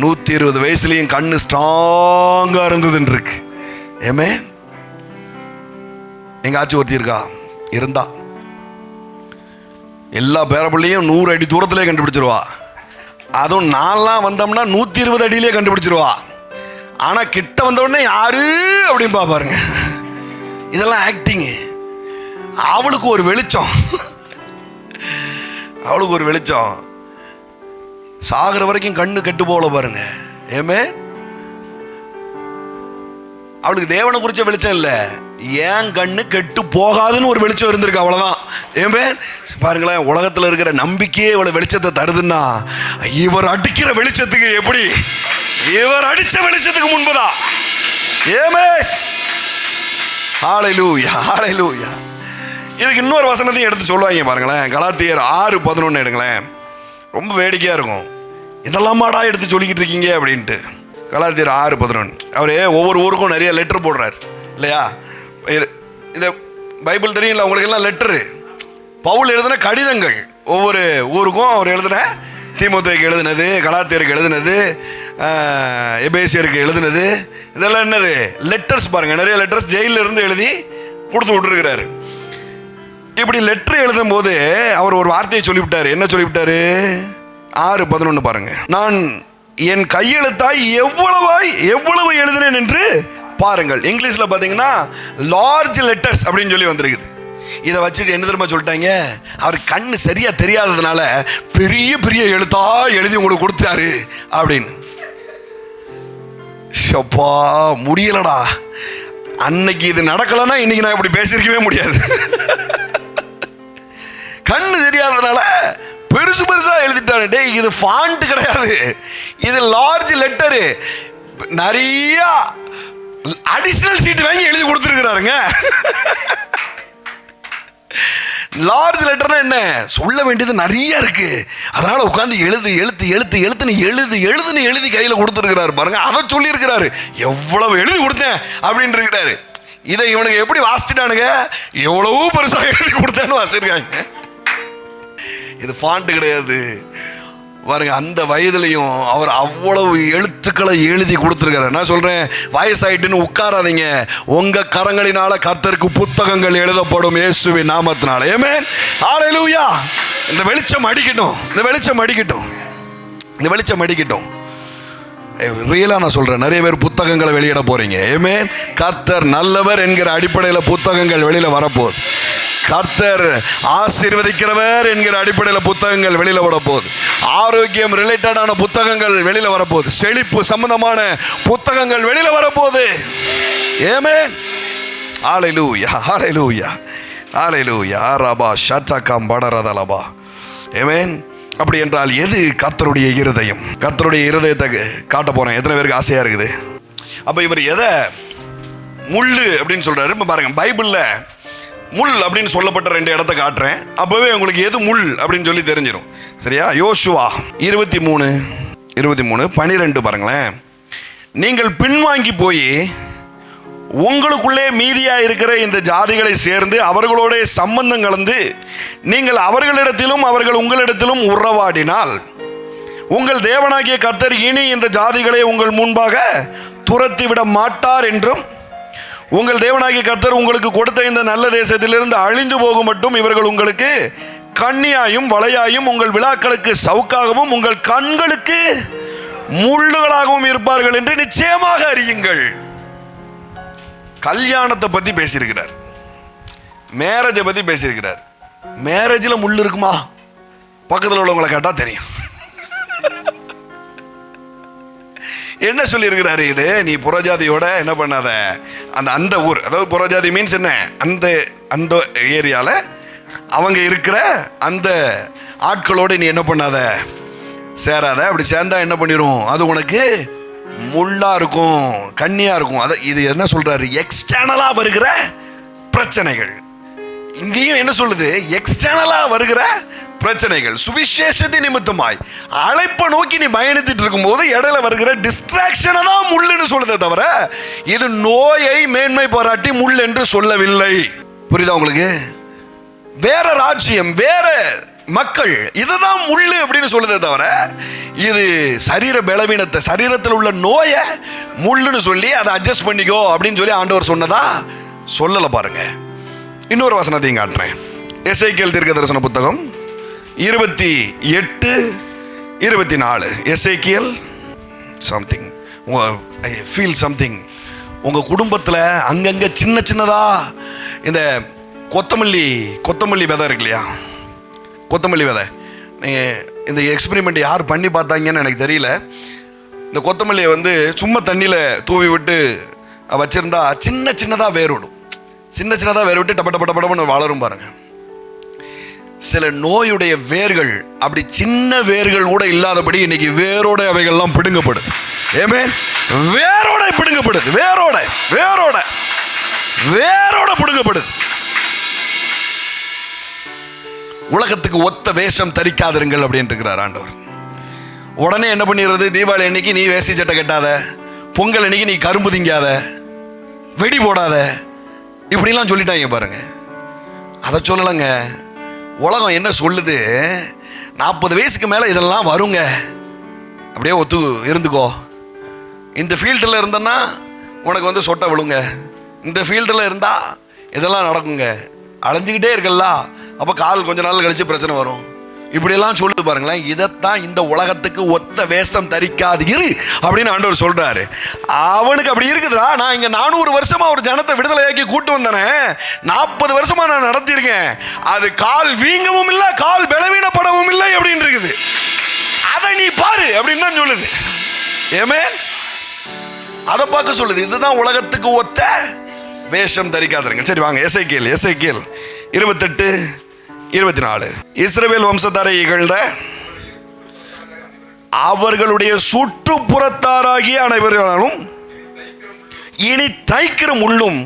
120 வயசுலையும் கண்ணு ஸ்ட்ராங்கா இருந்ததுன்னு இருக்கு. ஏமே, எங்க ஆச்சு ஒருத்தி இருக்கா, இருந்தா எல்லா பேரப்பிள்ளையும் 100 அடி தூரத்திலே கண்டுபிடிச்சிருவா. அதுவும் நான்லாம் வந்தோம்னா 120 அடியிலே கண்டுபிடிச்சிருவா. ஆனா கிட்ட வந்த உடனே யாரு அப்படின்னு பாருங்க. இதெல்லாம் ஆக்டிங். அவளுக்கு ஒரு வெளிச்சம், அவளுக்கு ஒரு வெளிச்சம். சாகிற வரைக்கும் கண்ணு கெட்டு போல பாருங்க. ஏமே, அவளுக்கு தேவனை குறிச்ச வெளிச்சம் இல்லை, ஏன் கண்ணு கெட்டு போகாதுன்னு ஒரு வெளிச்சம் இருந்திருக்கு, அவ்வளவுதான். ஏமே பாருங்களேன், உலகத்தில் இருக்கிற நம்பிக்கையே இவ்வளவு வெளிச்சத்தை தருதுன்னா, இவர் அடிக்கிற வெளிச்சத்துக்கு எப்படி, இவர் அடிச்ச வெளிச்சத்துக்கு முன்பதா. ஏமே, ஹல்லேலூயா, ஹல்லேலூயா. இதுக்கு இன்னொரு வசனத்தையும் எடுத்து சொல்லுவாங்க பாருங்களேன். கலாத்தியர் 6:11 எடுங்களேன், ரொம்ப வேடிக்கையா இருக்கும். இதெல்லாமாடா எடுத்து சொல்லிக்கிட்டு இருக்கீங்க அப்படின்ட்டு. கலாத்தியர் 6:11. அவரு ஒவ்வொரு ஊருக்கும் நிறைய லெட்டர் போடுறாரு இல்லையா? இந்த பைபிள் தெரியும்ல உங்களுக்கு எல்லாம் லெட்டரு. பவுல் எழுதின கடிதங்கள், ஒவ்வொரு ஊருக்கும் அவர் எழுதின, தீமோத்தேயுக்கு எழுதினது, கலாத்தியருக்கு எழுதினது, எபேசியருக்கு எழுதினது, இதெல்லாம் என்னது லெட்டர்ஸ் பாருங்க. நிறைய லெட்டர்ஸ் ஜெயிலில் இருந்து எழுதி கொடுத்து விட்டுருக்கிறாரு. இப்படி லெட்டர் எழுதும் போது அவர் ஒரு வார்த்தையை சொல்லிவிட்டாரு. என்ன சொல்லிவிட்டாரு? 6:11 பாருங்க. நான் என் கையெழுத்தாய் எவ்வளவு எழுதினேன் என்று பாருங்கள். இங்கிலீஷ்ல பாத்தீங்கன்னா லார்ஜ் லெட்டர்ஸ் அப்படின்னு சொல்லி வந்திருக்குது. இதை வச்சுட்டு என்ன தெரியுமா சொல்லிட்டாங்க, அவர் கண்ணு சரியா தெரியாததுனால பெரிய பெரிய எழுத்தா எழுதி உங்களுக்கு கொடுத்தாரு அப்படின்னு. ஷப்பா, முடியலடா. அன்னைக்கு இது நடக்கலன்னா இன்னைக்கு நான் இப்படி பேசியிருக்கவே முடியாது. கண்ணு தெரியாததுனால பெருசு பெருசா எழுதிட்டாரு. டே, இது ஃபாண்ட் கிடையாது, இது லார்ஜ் லெட்டரு. நிறைய அடிஷனல் சீட் வாங்கி எழுதி கொடுத்துருக்கிறாருங்க. லார்ஜ் லெட்டர்னா என்ன, சொல்ல வேண்டியது நிறைய இருக்கு, அதனால உட்காந்து எழுதி கையில கொடுத்துருக்கிறாரு பாருங்க. அதை சொல்லி இருக்கிறாரு, எவ்வளவு எழுதி கொடுத்தேன் அப்படின்னு இருக்கிறாரு. இதை இவனுக்கு எப்படி வாசிட்டானுங்க, எவ்வளவு பெருசா எழுதி கொடுத்தேன்னு வாசிருக்காங்க. இது ஃபாண்ட் கிடையாது பாருங்க. அந்த வயதுலையும் அவர் அவ்வளவு எழுத்துக்களை எழுதி கொடுத்துருக்காரு. நான் சொல்றேன், வயசாயிட்டுன்னு உட்காராதீங்க. உங்க கரங்களினால கர்த்தருக்கு புத்தகங்கள் எழுதப்படும் இயேசுவின் நாமத்தினால. ஆமென், ஹல்லேலூயா. இந்த வெளிச்சம் அடிக்கட்டும், இந்த வெளிச்சம் அடிக்கட்டும், இந்த வெளிச்சம் அடிக்கட்டும். ரியலா நான் சொல்றேன், நிறைய பேர் புத்தகங்களை வெளியிட போறீங்க. ஆமென். கர்த்தர் நல்லவர் என்கிற அடிப்படையில் புத்தகங்கள் வெளியில வரப்போகுது. கர்த்தர் ஆசீர்வதிக்கிறவர் என்கிற அடிப்படையில் புத்தகங்கள் வெளியில வர போகுது. ஆரோக்கியம் ரிலேட்டடான புத்தகங்கள் வெளியில வரப்போகுது. செழிப்பு சம்பந்தமான புத்தகங்கள் வெளியில வரப்போகுது. ஆமென். ஹல்லேலூயா, ஹல்லேலூயா, ஹல்லேலூயா. ரபா ஷதகம் படரதலபா. ஆமென். அப்படி என்றால் எது கர்த்தருடைய இருதயம்? கர்த்தருடைய இருதயத்தை காட்ட போறேன். எத்தனை பேருக்கு ஆசையா இருக்குது? அப்ப இவர் எதை முள்ளு அப்படின்னு சொல்றாரு? இப்ப பாருங்க, பைபிள்ல முள் அப்படின்னு சொல்லப்பட்ட 2 இடத்தை காட்டுறேன். அப்பவே உங்களுக்கு எது முள் அப்படின்னு சொல்லி தெரிஞ்சிடும். சரியா? யோசுவா 23:12 பாருங்களேன். நீங்கள் பின்வாங்கி போய் உங்களுக்குள்ளே மீதியா இருக்கிற இந்த ஜாதிகளை சேர்ந்து அவர்களோட சம்பந்தம் கலந்து நீங்கள் அவர்களிடத்திலும் அவர்கள் உங்களிடத்திலும் உறவாடினால் உங்கள் தேவனாகிய கர்த்தர் இனி இந்த ஜாதிகளை உங்கள் முன்பாக துரத்தி விட மாட்டார் என்றும் உங்கள் தேவனாகிய கர்த்தர் உங்களுக்கு கொடுத்த இந்த நல்ல தேசத்திலிருந்து அழிந்து போகும் மட்டும் இவர்கள் உங்களுக்கு கண்ணியாயும் வளையாயும் உங்கள் விழாக்களுக்கு சவுக்காகவும் உங்கள் கண்களுக்கு முள்ளுகளாகவும் இருப்பார்கள் என்று நிச்சயமாக அறியுங்கள். கல்யாணத்தை பத்தி பேசியிருக்கிறார், மேரேஜை பத்தி பேசியிருக்கிறார். மேரேஜில் முள் இருக்குமா? பக்கத்தில் உள்ளவங்களை கேட்டா தெரியும். என்ன சொல்லியிருக்கிறாரு? இது நீ புறஜாதியோட என்ன பண்ணாத, அந்த ஊர், அதாவது புறஜாதி மீன்ஸ் என்ன, அந்த ஏரியாவில் அவங்க இருக்கிற அந்த ஆட்களோடு நீ என்ன பண்ணாத, சேராத. அப்படி சேர்ந்தா என்ன பண்ணிடும்? அது உனக்கு முள்ளா இருக்கும், கண்ணியா இருக்கும். அதை இது என்ன சொல்றாரு? எக்ஸ்டர்னலா வருகிற பிரச்சனைகள். இங்கேயும் என்ன சொல்லுது? எக்ஸ்டர்னலா வருகிற பிரச்சனைகள். சுவிசேஷத்தை நிமித்தமாய் அழைப்பை நோக்கி நீ பயணித்துட்டு இருக்கும் போது இடையில வருகிற டிஸ்ட்ராக்ஷனை தான் முள்ளுன்னு சொல்லுதே தவிர இது நோயை மேன்மை பாராட்டி முள் என்று சொல்லவில்லை. புரியுதா உங்களுக்கு? வேற ராஜ்யம், வேற மக்கள், இதுதான் முள்ளு அப்படின்னு சொல்லுதே தவிர இது சரீர பலவீனத்தை, சரீரத்தில் உள்ள நோயை முள்ளுன்னு சொல்லி அதை அட்ஜஸ்ட் பண்ணிக்கோ அப்படின்னு சொல்லி ஆண்டவர் சொன்னதா சொல்லல. பாருங்க, இன்னொரு வசனத்தையும் காட்டுறேன். எசேக்கியேல் தீர்க்க தரிசன புத்தகம் 28:24. எசேக்கியேல் சம்திங், ஐ ஃபீல் சம்திங். உங்கள் குடும்பத்தில் அங்கங்கே சின்ன சின்னதா இந்த கொத்தமல்லி விதை இருக்கு இல்லையா? கொத்தமல்லி விதை, நீங்கள் இந்த எக்ஸ்பெரிமெண்ட் யார் பண்ணி பார்த்தாங்கன்னு எனக்கு தெரியல. இந்த கொத்தமல்லியை வந்து சும்மா தண்ணியில் தூவி விட்டு வச்சுருந்தா சின்ன சின்னதாக வேர் விடும். சின்ன சின்னதாக வேர் விட்டு டப்ப டப்ப டப்பன்னு வளரும் பாருங்க. சில நோயுடைய வேர்கள் அப்படி சின்ன வேர்கள் கூட இல்லாதபடி இன்னைக்கு வேரோட அவைகள்லாம் பிடுங்கப்படுது. ஆமென். வேரோட பிடுங்கப்படுது, வேரோட வேரோட வேரோட பிடுங்கப்படுது. உலகத்துக்கு ஒத்த வேஷம் தரிக்காதிருங்கள் அப்படின்னு இருக்கிறார் ஆண்டவர். உடனே என்ன பண்ணிடுறது? தீபாவளி அன்னைக்கு நீ வேசி சட்டை கட்டாத, பொங்கல் அன்னைக்கு நீ கரும்பு திங்காத, வெடி போடாத, இப்படிலாம் சொல்லிட்டாங்க பாருங்க. அதை சொல்லலைங்க. உலகம் என்ன சொல்லுது? 40 வயசுக்கு மேலே இதெல்லாம் வருங்க, அப்படியே ஒத்து இருந்துக்கோ. இந்த ஃபீல்டில் இருந்தன்னா உனக்கு வந்து சொட்டை விழுங்க, இந்த ஃபீல்டில் இருந்தால் இதெல்லாம் நடக்குங்க, அலைஞ்சிக்கிட்டே இருக்கல்ல, அப்போ கால் கொஞ்ச நாள் கழிச்சு பிரச்சனை வரும், இப்படியெல்லாம் சொல்லுது பாருங்களேன். இதைத்தான் இந்த உலகத்துக்கு ஒத்த வேஷம் தரிக்காது இரு அப்படின்னு ஆண்டவர் சொல்றாரு. அவனுக்கு அப்படி இருக்குதுடா. நான் இங்க 400 வருஷமா ஒரு ஜனத்தை விடுதலையாக்கி கூட்டு வந்தேனே, 40 வருஷமா நான் நடத்தியிருக்கேன், அது கால் வீங்கவும் இல்லை, கால் பலவீனப்படவும் இல்லை அப்படின்னு இருக்குது. அதை நீ பாரு அப்படின்னு தான் சொல்லுது. ஆமென். அதை பார்க்க சொல்லுது. இதுதான் உலகத்துக்கு ஒத்த வேஷம் தரிக்காதீங்க. சரி வாங்க, எசேக்கியேல் 28:24. இஸ்ரவேல் வம்சத்தாரை இகழ்ந்த அவர்களுடைய சுற்றுப்புறத்தாராகிய அனைவரும் இனி தைக்கிற முள்ளும்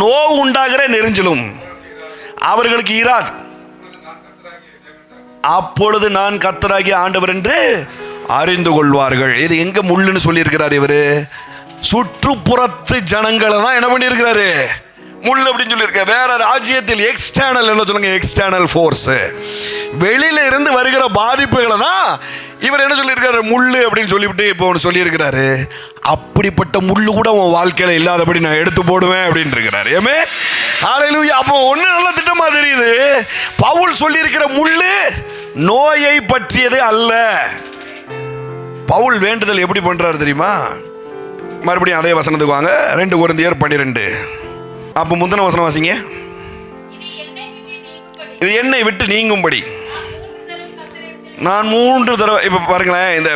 நோவு உண்டாகிற நெரிஞ்சலும் அவர்களுக்கு இராது. அப்பொழுது நான் கர்த்தராகிய ஆண்டவர் என்று அறிந்து கொள்வார்கள். இது எங்க முள்ளுன்னு சொல்லி இருக்கிறார் இவரு? சுற்றுப்புறத்து ஜனங்களை தான் என்ன பண்ணி இருக்கிறாரு? முள் அப்படின்னு சொல்லியிருக்க. வேற ராஜ்யத்தில் எக்ஸ்டர்னல் என்ன சொல்லுங்க? எக்ஸ்டர்னல் ஃபோர்ஸ், வெளியில இருந்து வருகிற பாதிப்புகளை தான் இவர் என்ன சொல்லியிருக்காரு? முள்ளு அப்படின்னு சொல்லிவிட்டு இப்போ ஒன்று சொல்லியிருக்கிறாரு. அப்படிப்பட்ட முள்ளு கூட உன் வாழ்க்கையில இல்லாதபடி நான் எடுத்து போடுவேன் அப்படின்னு இருக்கிறாரு. ஏமே ஹல்லேலூயா. அப்போ ஒன்று நல்ல திட்டமா தெரியுது. பவுல் சொல்லியிருக்கிற முள்ளு நோயை பற்றியது அல்ல. பவுல் வேண்டுதல் எப்படி பண்றாரு தெரியுமா? மறுபடியும் அதே வசனத்துக்கு வாங்க, 2 கொரிந்தியர் 12. அப்போ முந்தின வசனம் வாசிங்க. இது என்னை விட்டு நீங்கும்படி நான் 3 தடவை. இப்போ பாருங்களேன், இந்த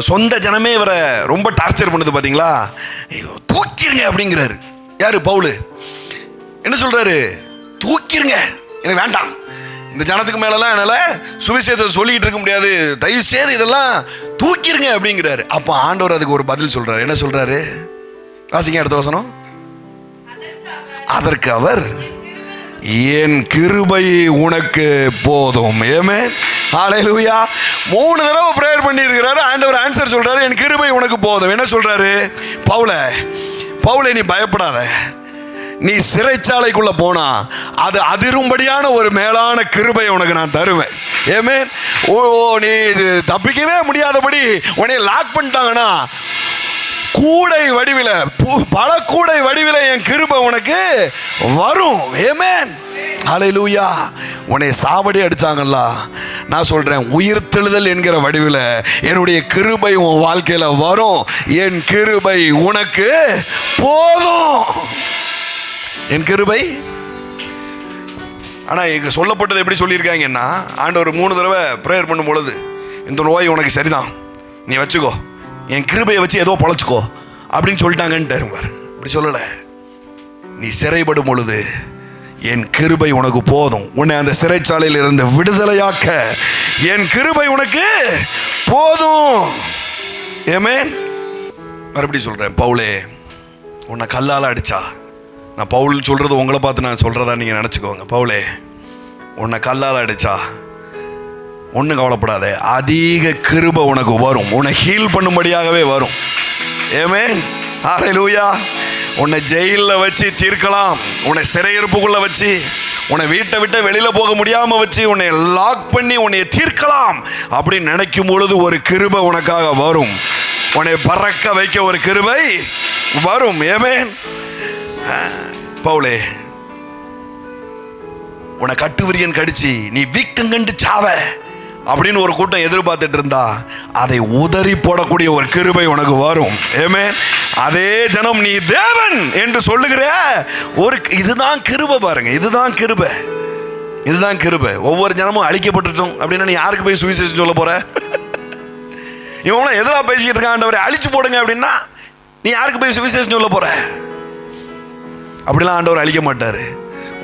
சொந்த ஜனமே இவரை ரொம்ப டார்ச்சர் பண்ணுது பார்த்தீங்களா? தூக்கிருங்க அப்படிங்கிறாரு. யாரு? பவுல். என்ன சொல்றாரு? தூக்கிருங்க, எனக்கு வேண்டாம், இந்த ஜனத்துக்கு மேலெல்லாம் என்னால் சுவிசேஷத்தை சொல்லிக்கிட்டு இருக்க முடியாது, தயவு செய்து இதெல்லாம் தூக்கிருங்க அப்படிங்கிறாரு. அப்போ ஆண்டவர் அதுக்கு ஒரு பதில் சொல்றாரு. என்ன சொல்றாரு? வாசிங்க அடுத்த வசனம். அதற்கு அவர், என் கிருபை உனக்கு போதும். ஆமென், ஹல்லேலூயா. 3 தடவை பிரேயர் பண்ணி இருக்கிறாரு. ஆண்டவர் ஆன்சர் சொல்றாரு, என் கிருபை உனக்கு போதும். என்ன சொல்றாரு? பவுலே நீ பயப்படாத, நீ சிறைச்சாலைக்குள்ள போனா அது அதிரும்படியான ஒரு மேலான கிருபை உனக்கு நான் தருவேன். ஆமென். நீ தப்பிக்கவே முடியாதபடி உன்னை லாக் பண்ணிட்டாங்கன்னா கூடை வடிவில், பல கூடை வடிவில் என் கிருபை உனக்கு வரும். ஆமென், ஹல்லேலூயா. உன்னை சாவடி அடிச்சாங்கல்ல, நான் சொல்றேன், உயிர்த்தெழுதல் என்கிற வடிவில் என்னுடைய கிருபை உன் வாழ்க்கையில வரும். என் கிருபை உனக்கு போதும். என் கிருபை. ஆனா இங்க சொல்லப்பட்டது எப்படி சொல்லியிருக்காங்கன்னா, ஆண்டவர் 3 தடவை பிரேயர் பண்ணும் பொழுது, இந்த நோய் உனக்கு சரிதான், நீ வச்சுக்கோ, என் கிருபையை வச்சு ஏதோ பொழைச்சிக்கோ அப்படின்னு சொல்லிட்டாங்கன்ட்டு. அப்படி சொல்லலை. நீ சிறைப்படும் பொழுது என் கிருபை உனக்கு போதும். உன்னை அந்த சிறைச்சாலையில் இருந்து விடுதலையாக்க என் கிருபை உனக்கு போதும். ஆமென். மறுபடியும் சொல்றேன், பவுலே உன்னை கல்லால் அடிச்சா, நான் பவுல் சொல்றது உங்களை பார்த்து நான் சொல்றதா நீங்க நினைச்சுக்கோங்க. பவுலே உன்னை கல்லால் அடிச்சா ஒன்றும் கவலைப்படாத, அதிக கிருபை உனக்கு வரும், உன்னை ஹீல் பண்ணும்படியாகவே வரும். ஆமென், ஹல்லேலூயா. உன்னை ஜெயிலில் வச்சு தீர்க்கலாம், உன்னை சிறையிருப்புக்குள்ள வச்சு, உன்னை வீட்டை விட்டு வெளியில போக முடியாம வச்சு, உன்னை லாக் பண்ணி உன்னை தீர்க்கலாம் அப்படின்னு நினைக்கும் பொழுது ஒரு கிருபை உனக்காக வரும். உன்னை பறக்க வைக்க ஒரு கிருபை வரும். ஆமென். பவுலே உன்னை கட்டுவிரியன் கடிச்சு நீ வீக்கங்கண்டு சாவ அப்படின்னு ஒரு கூட்டம் எதிர்பார்த்துட்டு இருந்தா அதை உதறி போடக்கூடிய ஒரு கிருபை உனக்கு வரும். ஆமென். அதே ஜனம் நீ தேவன் என்று சொல்லுகிற ஒரு, இதுதான் கிருபை பாருங்க, இதுதான் கிருபை, இதுதான் கிருபை. ஒவ்வொரு ஜனமும் அழிக்கப்பட்டுட்டோம் அப்படின்னா நீ யாருக்கு போய் சுவிசேஷம் சொல்ல போற? இவங்களும் எதிராக பேசிக்கிட்டு இருக்கான், ஆண்டவரை அழிச்சு போடுங்க அப்படின்னா நீ யாருக்கு போய் சுவிசேஷம் சொல்ல போற? அப்படிலாம் ஆண்டவர் அழிக்க மாட்டாரு.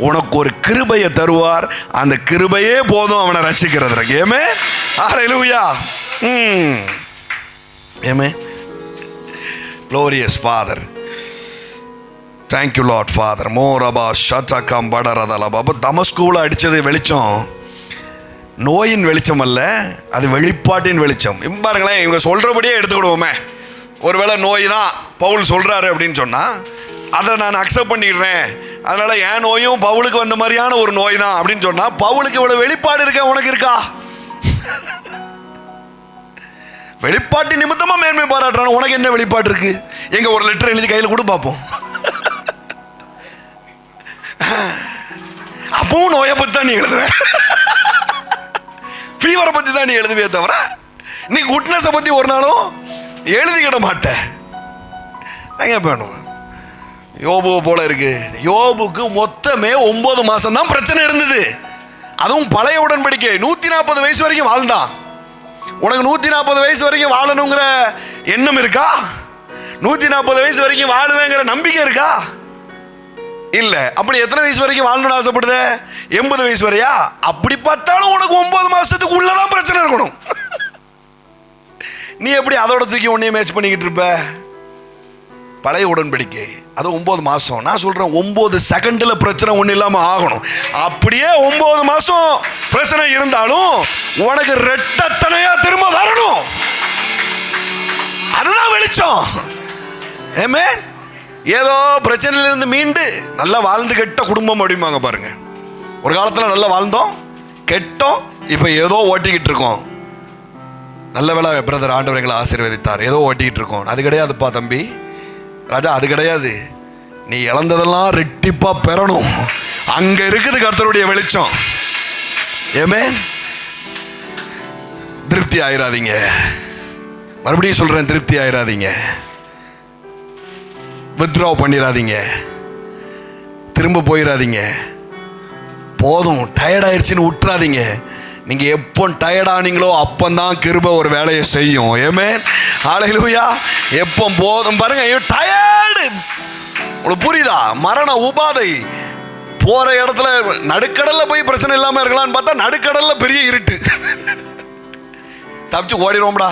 உனக்கு ஒரு கிருபையை தருவார், அந்த கிருபையே போதும் அவனை ரட்சிக்கிறதுக்கு. ஆமென், ஹல்லேலூயா. ஆமென். Glorious Father, thank you Lord Father. மோரபா ஷட்டகம் படரதலபா. அப்போ தமஸ்குவில் அடித்தது வெளிச்சம் நோயின் வெளிச்சம் அல்ல, அது வெளிப்பாட்டின் வெளிச்சம். பாருங்களேன், இவங்க சொல்கிறபடியே எடுத்துக்கிடுவோமே. ஒருவேளை நோய் தான் பவுல் சொல்கிறாரு அப்படின்னு சொன்னால் அதை நான் அக்செப்ட் பண்ணிடுறேன், அதனால் என் நோயும் பவுலுக்கு வந்த மாதிரியான ஒரு நோய் தான் அப்படின்னு சொன்னால், பவுலுக்கு இவ்வளோ வெளிப்பாடு இருக்கா, உனக்கு இருக்கா? வெளிப்பாட்டு நிமித்தமாக மேன்மை பாராட்டுறான், உனக்கு என்ன வெளிப்பாடு இருக்கு? எங்க ஒரு லெட்டர் எழுதி கையில் கூட பார்ப்போம். அப்பவும் நோயை பற்றி தான் நீ எழுதுவேன், ஃபீவரை பற்றி தான் நீ எழுதுவே தவிர நீ குட்னஸை பற்றி ஒரு நாளும் எழுதிக்கிட மாட்டேன். யோபு போல இருக்கு. யோபுக்கு மொத்தமே 9 மாசம் தான் பிரச்சனை இருந்தது. அதுவும் பழைய உடன்படிக்கை. 140 வயசு வரைக்கும் வாழ்ந்தான். உனக்கு 140 வயசு வரைக்கும் வாழணுங்கிற எண்ணம் இருக்கா? 140 வயசு வரைக்கும் வாழுவேங்கிற நம்பிக்கை இருக்கா? இல்ல. அப்படி எத்தனை வயசு வரைக்கும் வாழணும்னு ஆசைப்படுத? 80 வயசு வரையா? அப்படி பார்த்தாலும் உனக்கு 9 மாசத்துக்கு உள்ளதான் பிரச்சனை இருக்கணும். நீ எப்படி அதோட தூக்கி உன்னைய மேட்ச் பண்ணிக்கிட்டு இருப்ப? பழைய உடன்படிக்கை அது 9 மாசம். நான் சொல்றேன் 9 செகண்ட்ல பிரச்சனை ஒண்ணு இல்லாம ஆகணும். அப்படியே 9 மாசம் பிரச்சனை இருந்தாலும் உனக்கு ரெட்டத்தனையா திரும்ப வரணும். அதுதான் வெளிச்சம். ஆமென். ஏதோ பிரச்சனையில இருந்து மீண்டு நல்லா வாழ்ந்து கெட்ட குடும்பம் அப்படிம்பாங்க பாருங்க. ஒரு காலத்துல நல்லா வாழ்ந்தோம், கெட்டோம், இப்ப ஏதோ ஓட்டிக்கிட்டு இருக்கோம். நல்ல வேளை பிரதர் ஆண்டவர் எங்களை ஆசீர்வதித்தார், ஏதோ ஓட்டிக்கிட்டு இருக்கோம். அது கிடையாதுப்பா தம்பி ராஜா, அது கிடையாது. நீ இழந்ததெல்லாம் ரெட்டிப்பா பெறணும். அங்க இருக்குது கர்த்தருடைய வெளிச்சம். ஆமென். திருப்தி ஆயிராதீங்க. மறுபடியும் சொல்றேன், திருப்தி ஆயிராதீங்க. வித்ட்ரா பண்ணிடாதீங்க, திரும்ப போயிடாதீங்க. போதும், டயர்ட் ஆயிடுச்சுன்னு விட்டுறாதீங்க. நீங்க எப்போ டயர்டானீங்களோ அப்பந்தான் கிருபை ஒரு வேலையை செய்யும். ஆமென், ஹல்லேலூயா. எப்போ போதும் பாருங்க, டயர்டு உங்களுக்கு புரியுதா? மரண உபாதை. போற இடத்துல நடுக்கடல்ல போய் பிரச்சனை இல்லாம இருக்கலாம்னு பார்த்தா நடுக்கடல்ல பெரிய இருட்டு. தப்பிச்சு ஓடிடுவோம்டா,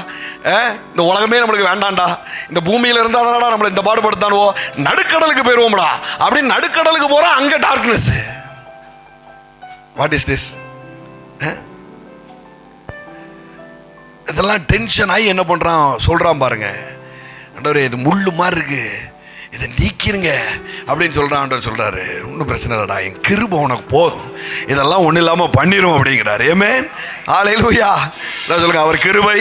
இந்த உலகமே நம்மளுக்கு வேண்டாம்டா, இந்த பூமியில இருந்தாதானடா நம்மளை இந்த பாடுபடுத்தானுவோ, நடுக்கடலுக்கு போயிடுவோம்டா அப்படின்னு நடுக்கடலுக்கு போறா, அங்க டார்க்னஸ். What is this? இதெல்லாம் டென்ஷன் ஆகி என்ன பண்றான் சொல்றான் பாருங்க, ஆண்டவரே இது முள்ளு மாதிரி இருக்கு, இதை நீக்கிருங்க அப்படின்னு சொல்றான். ஆண்டவர் சொல்றாரு, ஒன்றும் பிரச்சனை இல்லடா, என் கிருபை உனக்கு போதும், இதெல்லாம் ஒன்றும் இல்லாமல் பண்ணிரும் அப்படிங்கிறாரு. ஆமென், ஹல்லேலூயா. சொல்லுங்க, அவர் கிருபை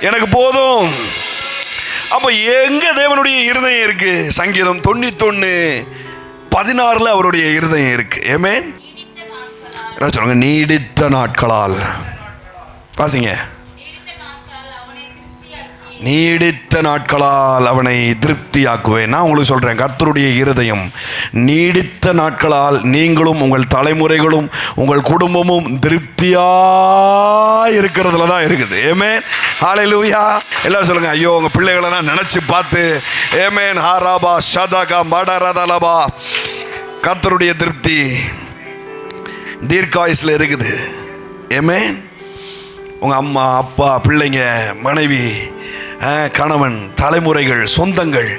எனக்கு போதும். அப்ப எங்க தேவனுடைய இருதயம் இருக்கு? சங்கீதம் 91:16 அவருடைய இருதயம் இருக்கு. ஆமென். சொல்லுங்க, நீடித்த நாட்களால். வாசிங்க. நீடித்த நாட்களால் அவனை திருப்தியாக்குவேன். நான் உங்களுக்கு சொல்றேன், கர்த்தருடைய இருதயம் நீடித்த நாட்களால் நீங்களும் உங்கள் தலைமுறைகளும் உங்கள் குடும்பமும் திருப்தியா இருக்கிறதுல தான் இருக்குது. ஆமென், ஹல்லேலூயா. எல்லாரும் சொல்லுங்க, ஐயோ உங்க பிள்ளைகளை நான் நினைச்சு பார்த்து, ஆமென், ஹாராபா ஷதகா மடரதலபா, கர்த்தருடைய திருப்தி தீர்க்காயுஸ்ல இருக்குது. ஆமென். உங்க அம்மா அப்பா பிள்ளைங்க மனைவி கணவன் தலைமுறைகள் சொந்தங்கள்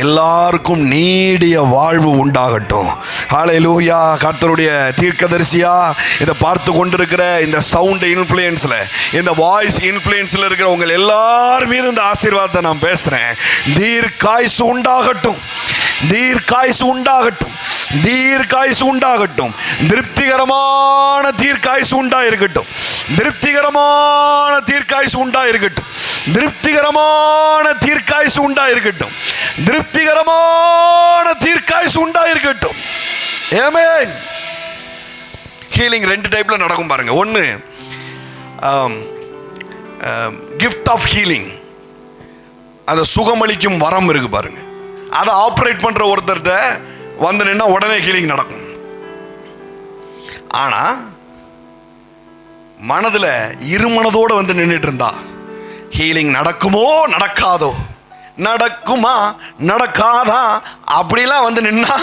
எல்லாருக்கும் நீடிய வாழ்வு உண்டாகட்டும். ஹல்லேலூயா. கர்த்தருடைய தீர்க்கதரிசியா இதை பார்த்து கொண்டிருக்கிற இந்த சவுண்ட் இன்ஃப்ளூயன்ஸ்ல, இந்த வாய்ஸ் இன்ஃப்ளூயன்ஸ்ல இருக்கிற உங்கள் எல்லார் மீது இந்த ஆசீர்வாதத்தை நான் பேசுறேன். தீர்க்காயுசு உண்டாகட்டும், தீர்க்காயுசு உண்டாகட்டும், தீர்க்காயுசு உண்டாகட்டும், திருப்திகரமான தீர்க்காயுசு உண்டாயிருக்கட்டும், திருப்திகரமான தீர்க்காயுசு உண்டாயிருக்கட்டும், திருப்திகரமான தீர்க்காயுசு உண்டாயிருக்கட்டும், திருப்திகரமான தீர்க்காயுசு உண்டாயிருக்கட்டும். ஆமென். ஹீலிங் 2 டைப்ல நடக்கும் பாருங்க. ஒன்று கிஃப்ட் ஆஃப் ஹீலிங், அந்த சுகமளிக்கும் வரம் இருக்கு பாருங்க. அதை ஆப்ரேட் பண்ற ஒருத்தர்கிட்ட வந்து நின்னா உடனே ஹீலிங் நடக்கும். ஆனா மனதுல இருமனதோட வந்து நின்றுட்டு இருந்தா ஹீலிங் நடக்குமோ நடக்காதோ, நடக்குமா நடக்காதா அப்படிலாம் வந்து நின்னா,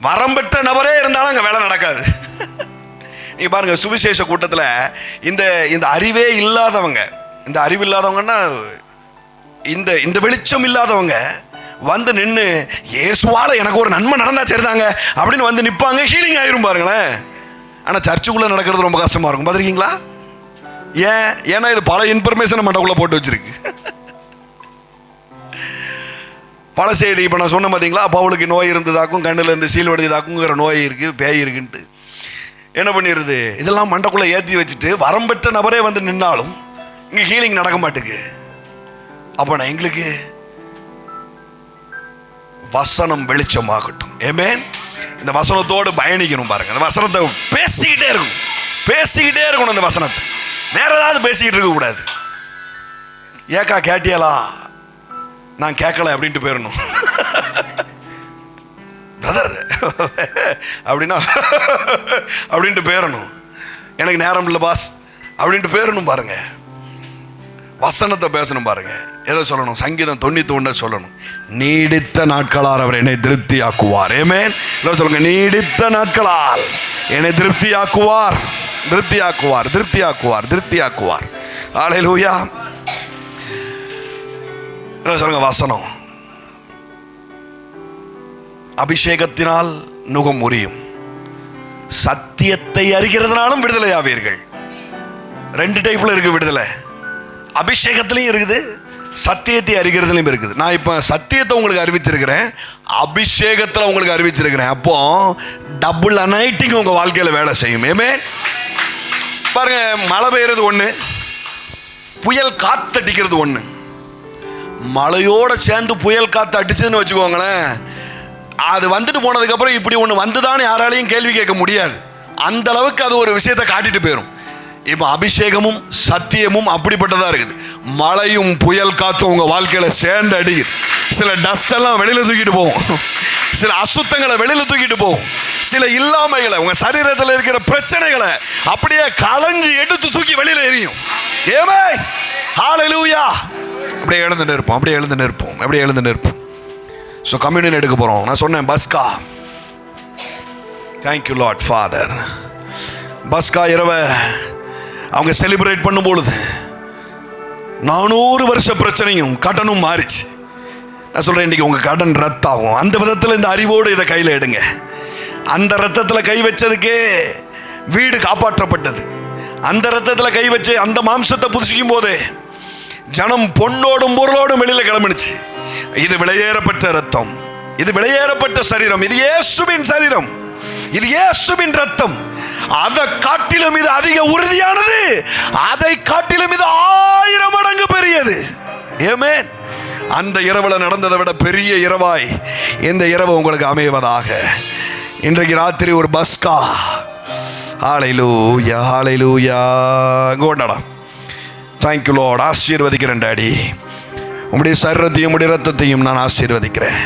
வரம்பெற்ற நபரே இருந்தாலும் அங்க வேலை நடக்காது. நீங்க பாருங்க, சுவிசேஷ கூட்டத்துல இந்த இந்த அறிவே இல்லாதவங்க, இந்த அறிவு இல்லாதவங்கன்னா இந்த இந்த வெளிச்சம் இல்லாதவங்க வந்து நின்று இயேசுவால எனக்கு ஒரு நன்மை நடந்தா சரிதாங்க அப்படின்னு வந்து நிற்பாங்க, ஹீலிங் ஆயிரும் பாருங்களேன். ஆனா சர்ச்சுக்குள்ள நடக்கிறது ரொம்ப கஷ்டமா இருக்கும். பார்த்துருக்கீங்களா? ஏன்? ஏன்னா இது பல இன்ஃபர்மேஷன் மண்டக்குள்ள போட்டு வச்சிருக்கு. பல செய்தி இப்போ நான் சொன்ன பார்த்தீங்களா, பவுலுக்கு நோய் இருந்ததாக்கும், கண்ணில் இருந்து சீல் வடிதாக்குங்கிற நோய் இருக்கு, பேய் இருக்குன்ட்டு என்ன பண்ணிடுது, இதெல்லாம் மண்டக்குள்ள ஏற்றி வச்சுட்டு வரம்பெற்ற நபரே வந்து நின்னாலும் இங்கே ஹீலிங் நடக்க மாட்டேங்குது. அப்போ நான் எங்களுக்கு வசனம் வெளிச்சமாகட்டும். ஆமென். இந்த வசனத்தோடு பயணிக்கணும் பாருங்க. இந்த வசனத்தை பேசிக்கிட்டே இருக்கணும், பேசிக்கிட்டே இருக்கணும். இந்த வசனத்தை வேற ஏதாவது பேசிக்கிட்டு இருக்க கூடாது. ஏக்கா கேட்டியலா, நான் கேட்கல அப்படின்ட்டு போயிடணும். பிரதர் அப்படின்னா அப்படின்ட்டு போயிடணும். எனக்கு நேரம் இல்லை பாஸ் அப்படின்ட்டு போயிடணும் பாருங்க. வசனத்தை பேசணும் பாருங்க. எதை சொல்லணும்? சங்கீதம் 91 சொல்லணும். நீடித்த நாட்களால் அவர் என்னை திருப்தியாக்குவார். ஆமென். சொல்லுங்க, நீடித்த நாட்களால் என்னை திருப்தியாக்குவார், திருப்தியாக்குவார், திருப்தியாக்குவார், திருப்தியாக்குவார். ஹல்லேலூயா. சொல்லுங்க, வசனம் அபிஷேகத்தினால் நுகம் முறியும், சத்தியத்தை அறிகிறதுனாலும் விடுதலை ஆவீர்கள். 2 டைப்ல இருக்கு விடுதலை. அபிஷேகத்திலையும் இருக்குது, சத்தியத்தை அறிகிறதுலையும் இருக்குது. நான் இப்போ சத்தியத்தை உங்களுக்கு அறிவிச்சிருக்கிறேன், அபிஷேகத்தில் உங்களுக்கு அறிவிச்சிருக்கிறேன். அப்போ டபுள் அனைட்டிங் உங்க வாழ்க்கையில வேலை செய்யும். ஆமென். பாருங்க, மழை பெய்யறது ஒண்ணு, புயல் காத்தடிக்கிறது ஒண்ணு. மழையோட சேர்ந்து புயல் காத்து அடிச்சதுன்னு வச்சுக்கோங்களேன், அது வந்துட்டு போனதுக்கு அப்புறம் இப்படி ஒண்ணு வந்துதான் யாராலையும் கேள்வி கேட்க முடியாது. அந்த அளவுக்கு அது ஒரு விஷயத்தை காட்டிட்டு போயிடும். இப்போ அபிஷேகமும் சத்தியமும் அப்படிப்பட்டதா இருக்குது. மழையும் புயல் காத்தும் உங்க வாழ்க்கையில சேர்ந்து அடிக்குது. சில டஸ்ட் எல்லாம் வெளியில தூக்கிட்டு போகும், சில அசுத்தங்களை வெளியில தூக்கிட்டு போகும், சில இல்லாமைகளை, உங்க சரீரத்தில் இருக்கிற பிரச்சனைகளை அப்படியே களைஞ்சு எடுத்து தூக்கி வெளியில எறியும். ஏமே ஹல்லேலூயா. அப்படியே எழுந்து நிற்போம், அப்படியே எழுந்து நிற்போம், அப்படியே எழுந்து நிற்போம். ஸோ கம்யூனியன் எடுக்க போகிறோம். நான் சொன்னேன் பஸ்கா. Thank you Lord father. பஸ்கா இரவை அவங்க செலிப்ரேட் பண்ணும் பொழுது 400 வருஷ பிரச்சனையும் கடனும் மாறிச்சு. நான் சொல்கிறேன், இன்றைக்கி உங்கள் கடன் ரத்தாகும். அந்த விதத்தில் இந்த அறிவோடு இதை கையில் எடுங்க. அந்த ரத்தத்தில் கை வச்சதுக்கே வீடு காப்பாற்றப்பட்டது. அந்த ரத்தத்தில் கை வச்சு அந்த மாம்சத்தை புதுசிக்கும் போதே ஜனம் பொன்னோடும் பொருளோடும் வெளியில் கிளம்பிடுச்சு. இது விலையேறப்பட்ட ரத்தம், இது விலையேறப்பட்ட சரீரம், இது இயேசுவின் சரீரம், இது இயேசுவின் ரத்தம். அதை காட்டிலும் இது அதிக உறுதியானது, அதை காட்டிலும் இது 1000 மடங்கு பெரியது. ஆமென். அந்த இரவுல நடந்ததை விட பெரிய இரவாய் இந்த இரவு உங்களுக்கு அமைவதாக. இன்றைக்கு ராத்திரி ஒரு பஸ்கா. Hallelujah, hallelujah. கொண்டாடா. Thank you Lord. ஆசீர்வதிக்கிறேன் டாடி. உம்முடைய சரீரத்தையும் உம்முடைய ரத்தத்தையும் நான் ஆசீர்வதிக்கிறேன்.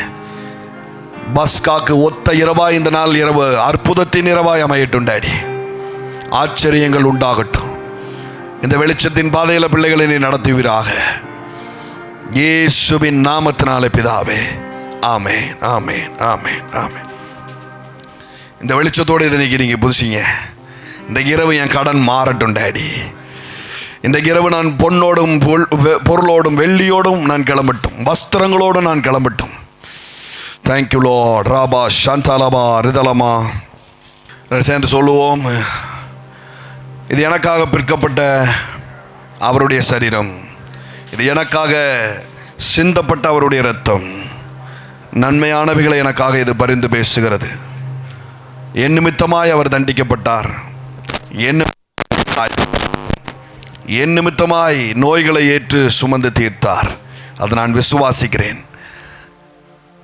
பஸ்காக்கு ஒத்த இரவாய் இந்த நாள் இரவு அற்புதத்தின் இரவாய் அமையட்டும் டாடி. ஆச்சரியங்கள் உண்டாகட்டும். இந்த வெளிச்சத்தின் பாதையில் பிள்ளைகளை நீ நடத்துவீராக. இயேசுவின் நாமத்தினாலே பிதாவே. ஆமென், ஆமென், ஆமென், ஆமென். இந்த வெளிச்சத்தோடு இதை நீங்கள் புதுசிங்க. இந்த இரவு என் கடன் மாறட்டும் டாடி. இந்த இரவு நான் பொன்னோடும் பொருளோடும் வெள்ளியோடும் நான் கிளம்பட்டும், வஸ்திரங்களோடும் நான் கிளம்பட்டும். Thank you Lord. ராபா சாந்தாலபா ரிதலமா. சேர்ந்து சொல்லுவோம், இது எனக்காக பிற்கப்பட்ட அவருடைய சரீரம், இது எனக்காக சிந்தப்பட்ட அவருடைய இரத்தம். நன்மையானவைகளை எனக்காக இது பரிந்து பேசுகிறது. என் நிமித்தமாய் அவர் தண்டிக்கப்பட்டார், என் நிமித்தமாய் நோய்களை ஏற்று சுமந்து தீர்த்தார். அதை நான் விசுவாசிக்கிறேன்.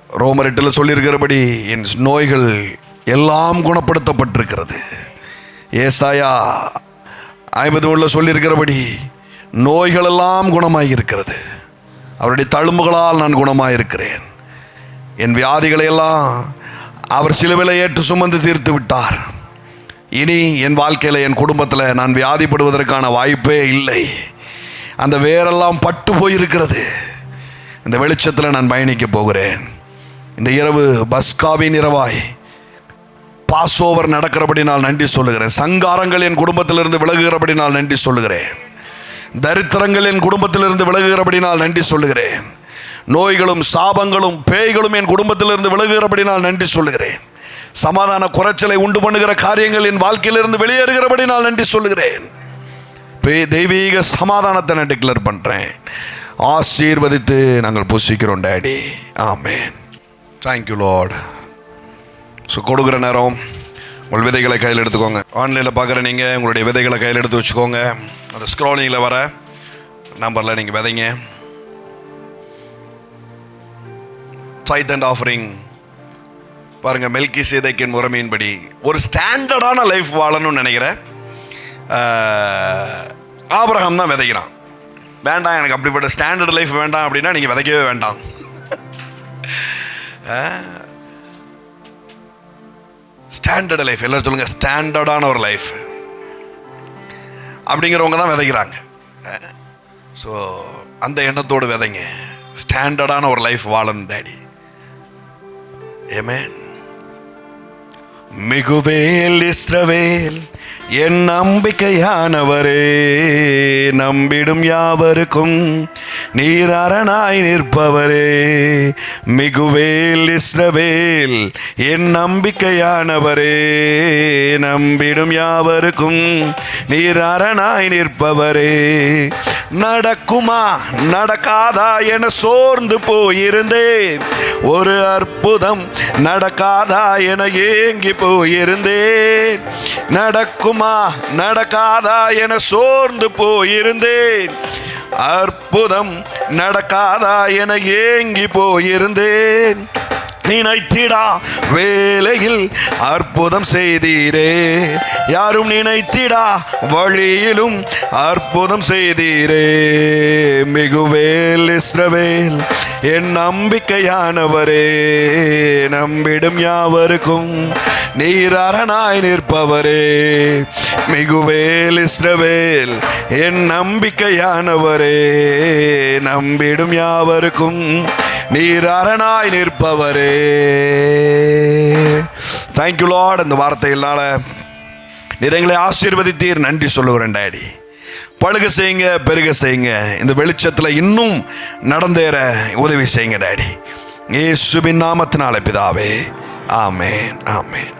ரோமர் 8 சொல்லியிருக்கிறபடி என் நோய்கள் எல்லாம் குணப்படுத்தப்பட்டிருக்கிறது. ஏசாயா 53 சொல்லியிருக்கிறபடி நோய்கள் எல்லாம் குணமாயிருக்கிறது. அவருடைய தழும்புகளால் நான் குணமாயிருக்கிறேன். என் வியாதிகளை எல்லாம் அவர் சிலுவையிலே ஏற்று சுமந்து தீர்த்து விட்டார். இனி என் வாழ்க்கையில், என் குடும்பத்தில் நான் வியாதிப்படுவதற்கான வாய்ப்பே இல்லை. அந்த வேரெல்லாம் பட்டு போயிருக்கிறது. இந்த வெளிச்சத்தில் நான் பயணிக்க போகிறேன். இந்த இரவு பஸ்காவின் இரவாய் பாஸ் ஓவர் நடக்கிறபடி நான் நன்றி சொல்லுகிறேன். சங்காரங்கள் என் குடும்பத்திலிருந்து விலகுகிறபடி நான் நன்றி சொல்லுகிறேன். தரித்திரங்கள் என் குடும்பத்திலிருந்து விலகுகிறபடி நான் நன்றி சொல்லுகிறேன். நோய்களும் சாபங்களும் பேய்களும் என் குடும்பத்திலிருந்து விலகுகிறபடி நான் நன்றி சொல்லுகிறேன். சமாதான குறைச்சலை உண்டு பண்ணுகிற காரியங்கள் என் வாழ்க்கையிலிருந்து வெளியேறுகிறபடி நான் நன்றி சொல்லுகிறேன். தெய்வீக சமாதானத்தை நான் டிக்ளேர் பண்ணுறேன். ஆசீர்வதித்து நாங்கள் புசிக்கிறோம் daddy. Amen. Thank you Lord. So கொடுக்குற நேரம் உங்கள் விதைகளை கையில் எடுத்துக்கோங்க. ஆன்லைனில் பார்க்குற நீங்கள் உங்களுடைய விதைகளை கையில் எடுத்து வச்சுக்கோங்க. அந்த ஸ்க்ரோலிங்கில் வர நம்பரில் நீங்கள் விதைங்க. டைத் அண்ட் ஆஃபரிங் பாருங்கள். மெல்கிசேதேக்கின் முறைமையின்படி ஒரு ஸ்டாண்டர்டான லைஃப் வாழணும்னு நினைக்கிறேன். ஆபிரகாம் தான் விதைக்கிறான். வேண்டாம், எனக்கு அப்படிப்பட்ட ஸ்டாண்டர்ட் லைஃப் வேண்டாம் அப்படின்னா நீங்கள் விதைக்கவே வேண்டாம். ஸ்டாண்டர்ட் லைஃப், எல்லாரும் சொல்லுங்கள் ஸ்டாண்டர்டான ஒரு லைஃப் அப்படிங்கிறவங்க தான் விதைக்கிறாங்க. ஸோ அந்த எண்ணத்தோடு விதைங்க. ஸ்டாண்டர்டான ஒரு லைஃப் வாழணும் டாடி. ஆமென். மிகுவேல் இஸ்ரவேல் என் நம்பிக்கையானவரே, நம்பிடும் யாவருக்கும் நீர் அரணாய் நிற்பவரே. மிகுவேல் இஸ்ரவேல் என் நம்பிக்கையானவரே, நம்பிடும் யாவருக்கும் நீர் அரணாய் நிற்பவரே. நடக்குமா நடக்காதா என சோர்ந்து போயிருந்தேன், ஒரு அற்புதம் நடக்காதா என ஏங்கி போயிருந்தேன். நடக்குமா நடக்காதா என சோர்ந்து போயிருந்தேன், அற்புதம் நடக்காதா என ஏங்கி போயிருந்தேன். நினைத்திடா வேளையில் அற்புதம் செய்தீரே, யாரும் நினைத்திடா வழியிலும் அற்புதம் செய்தீரே. மிகுவேல் இஸ்ரவேல் என் நம்பிக்கையானவரே, நம்பிடும் யாவருக்கும் நீர் அரணாய் நிற்பவரே. மிகுவேல் இஸ்ரவேல் என் நம்பிக்கையானவரே, நம்பிடும் யாவருக்கும் நீர் அரணாய் நிற்பவரே. Thank you Lord. இந்த வார்த்தையினால நீர் எங்களை ஆசீர்வதித்தீர், நன்றி சொல்லுகிறேன் டாடி. பழுக செய்யுங்க, பெருக செய்யுங்க, இந்த வெளிச்சத்தில் இன்னும் நடந்தேற உதவி செய்யுங்க டாடி. இயேசுவின் நாமத்தினால பிதாவே, ஆமேன், ஆமேன்.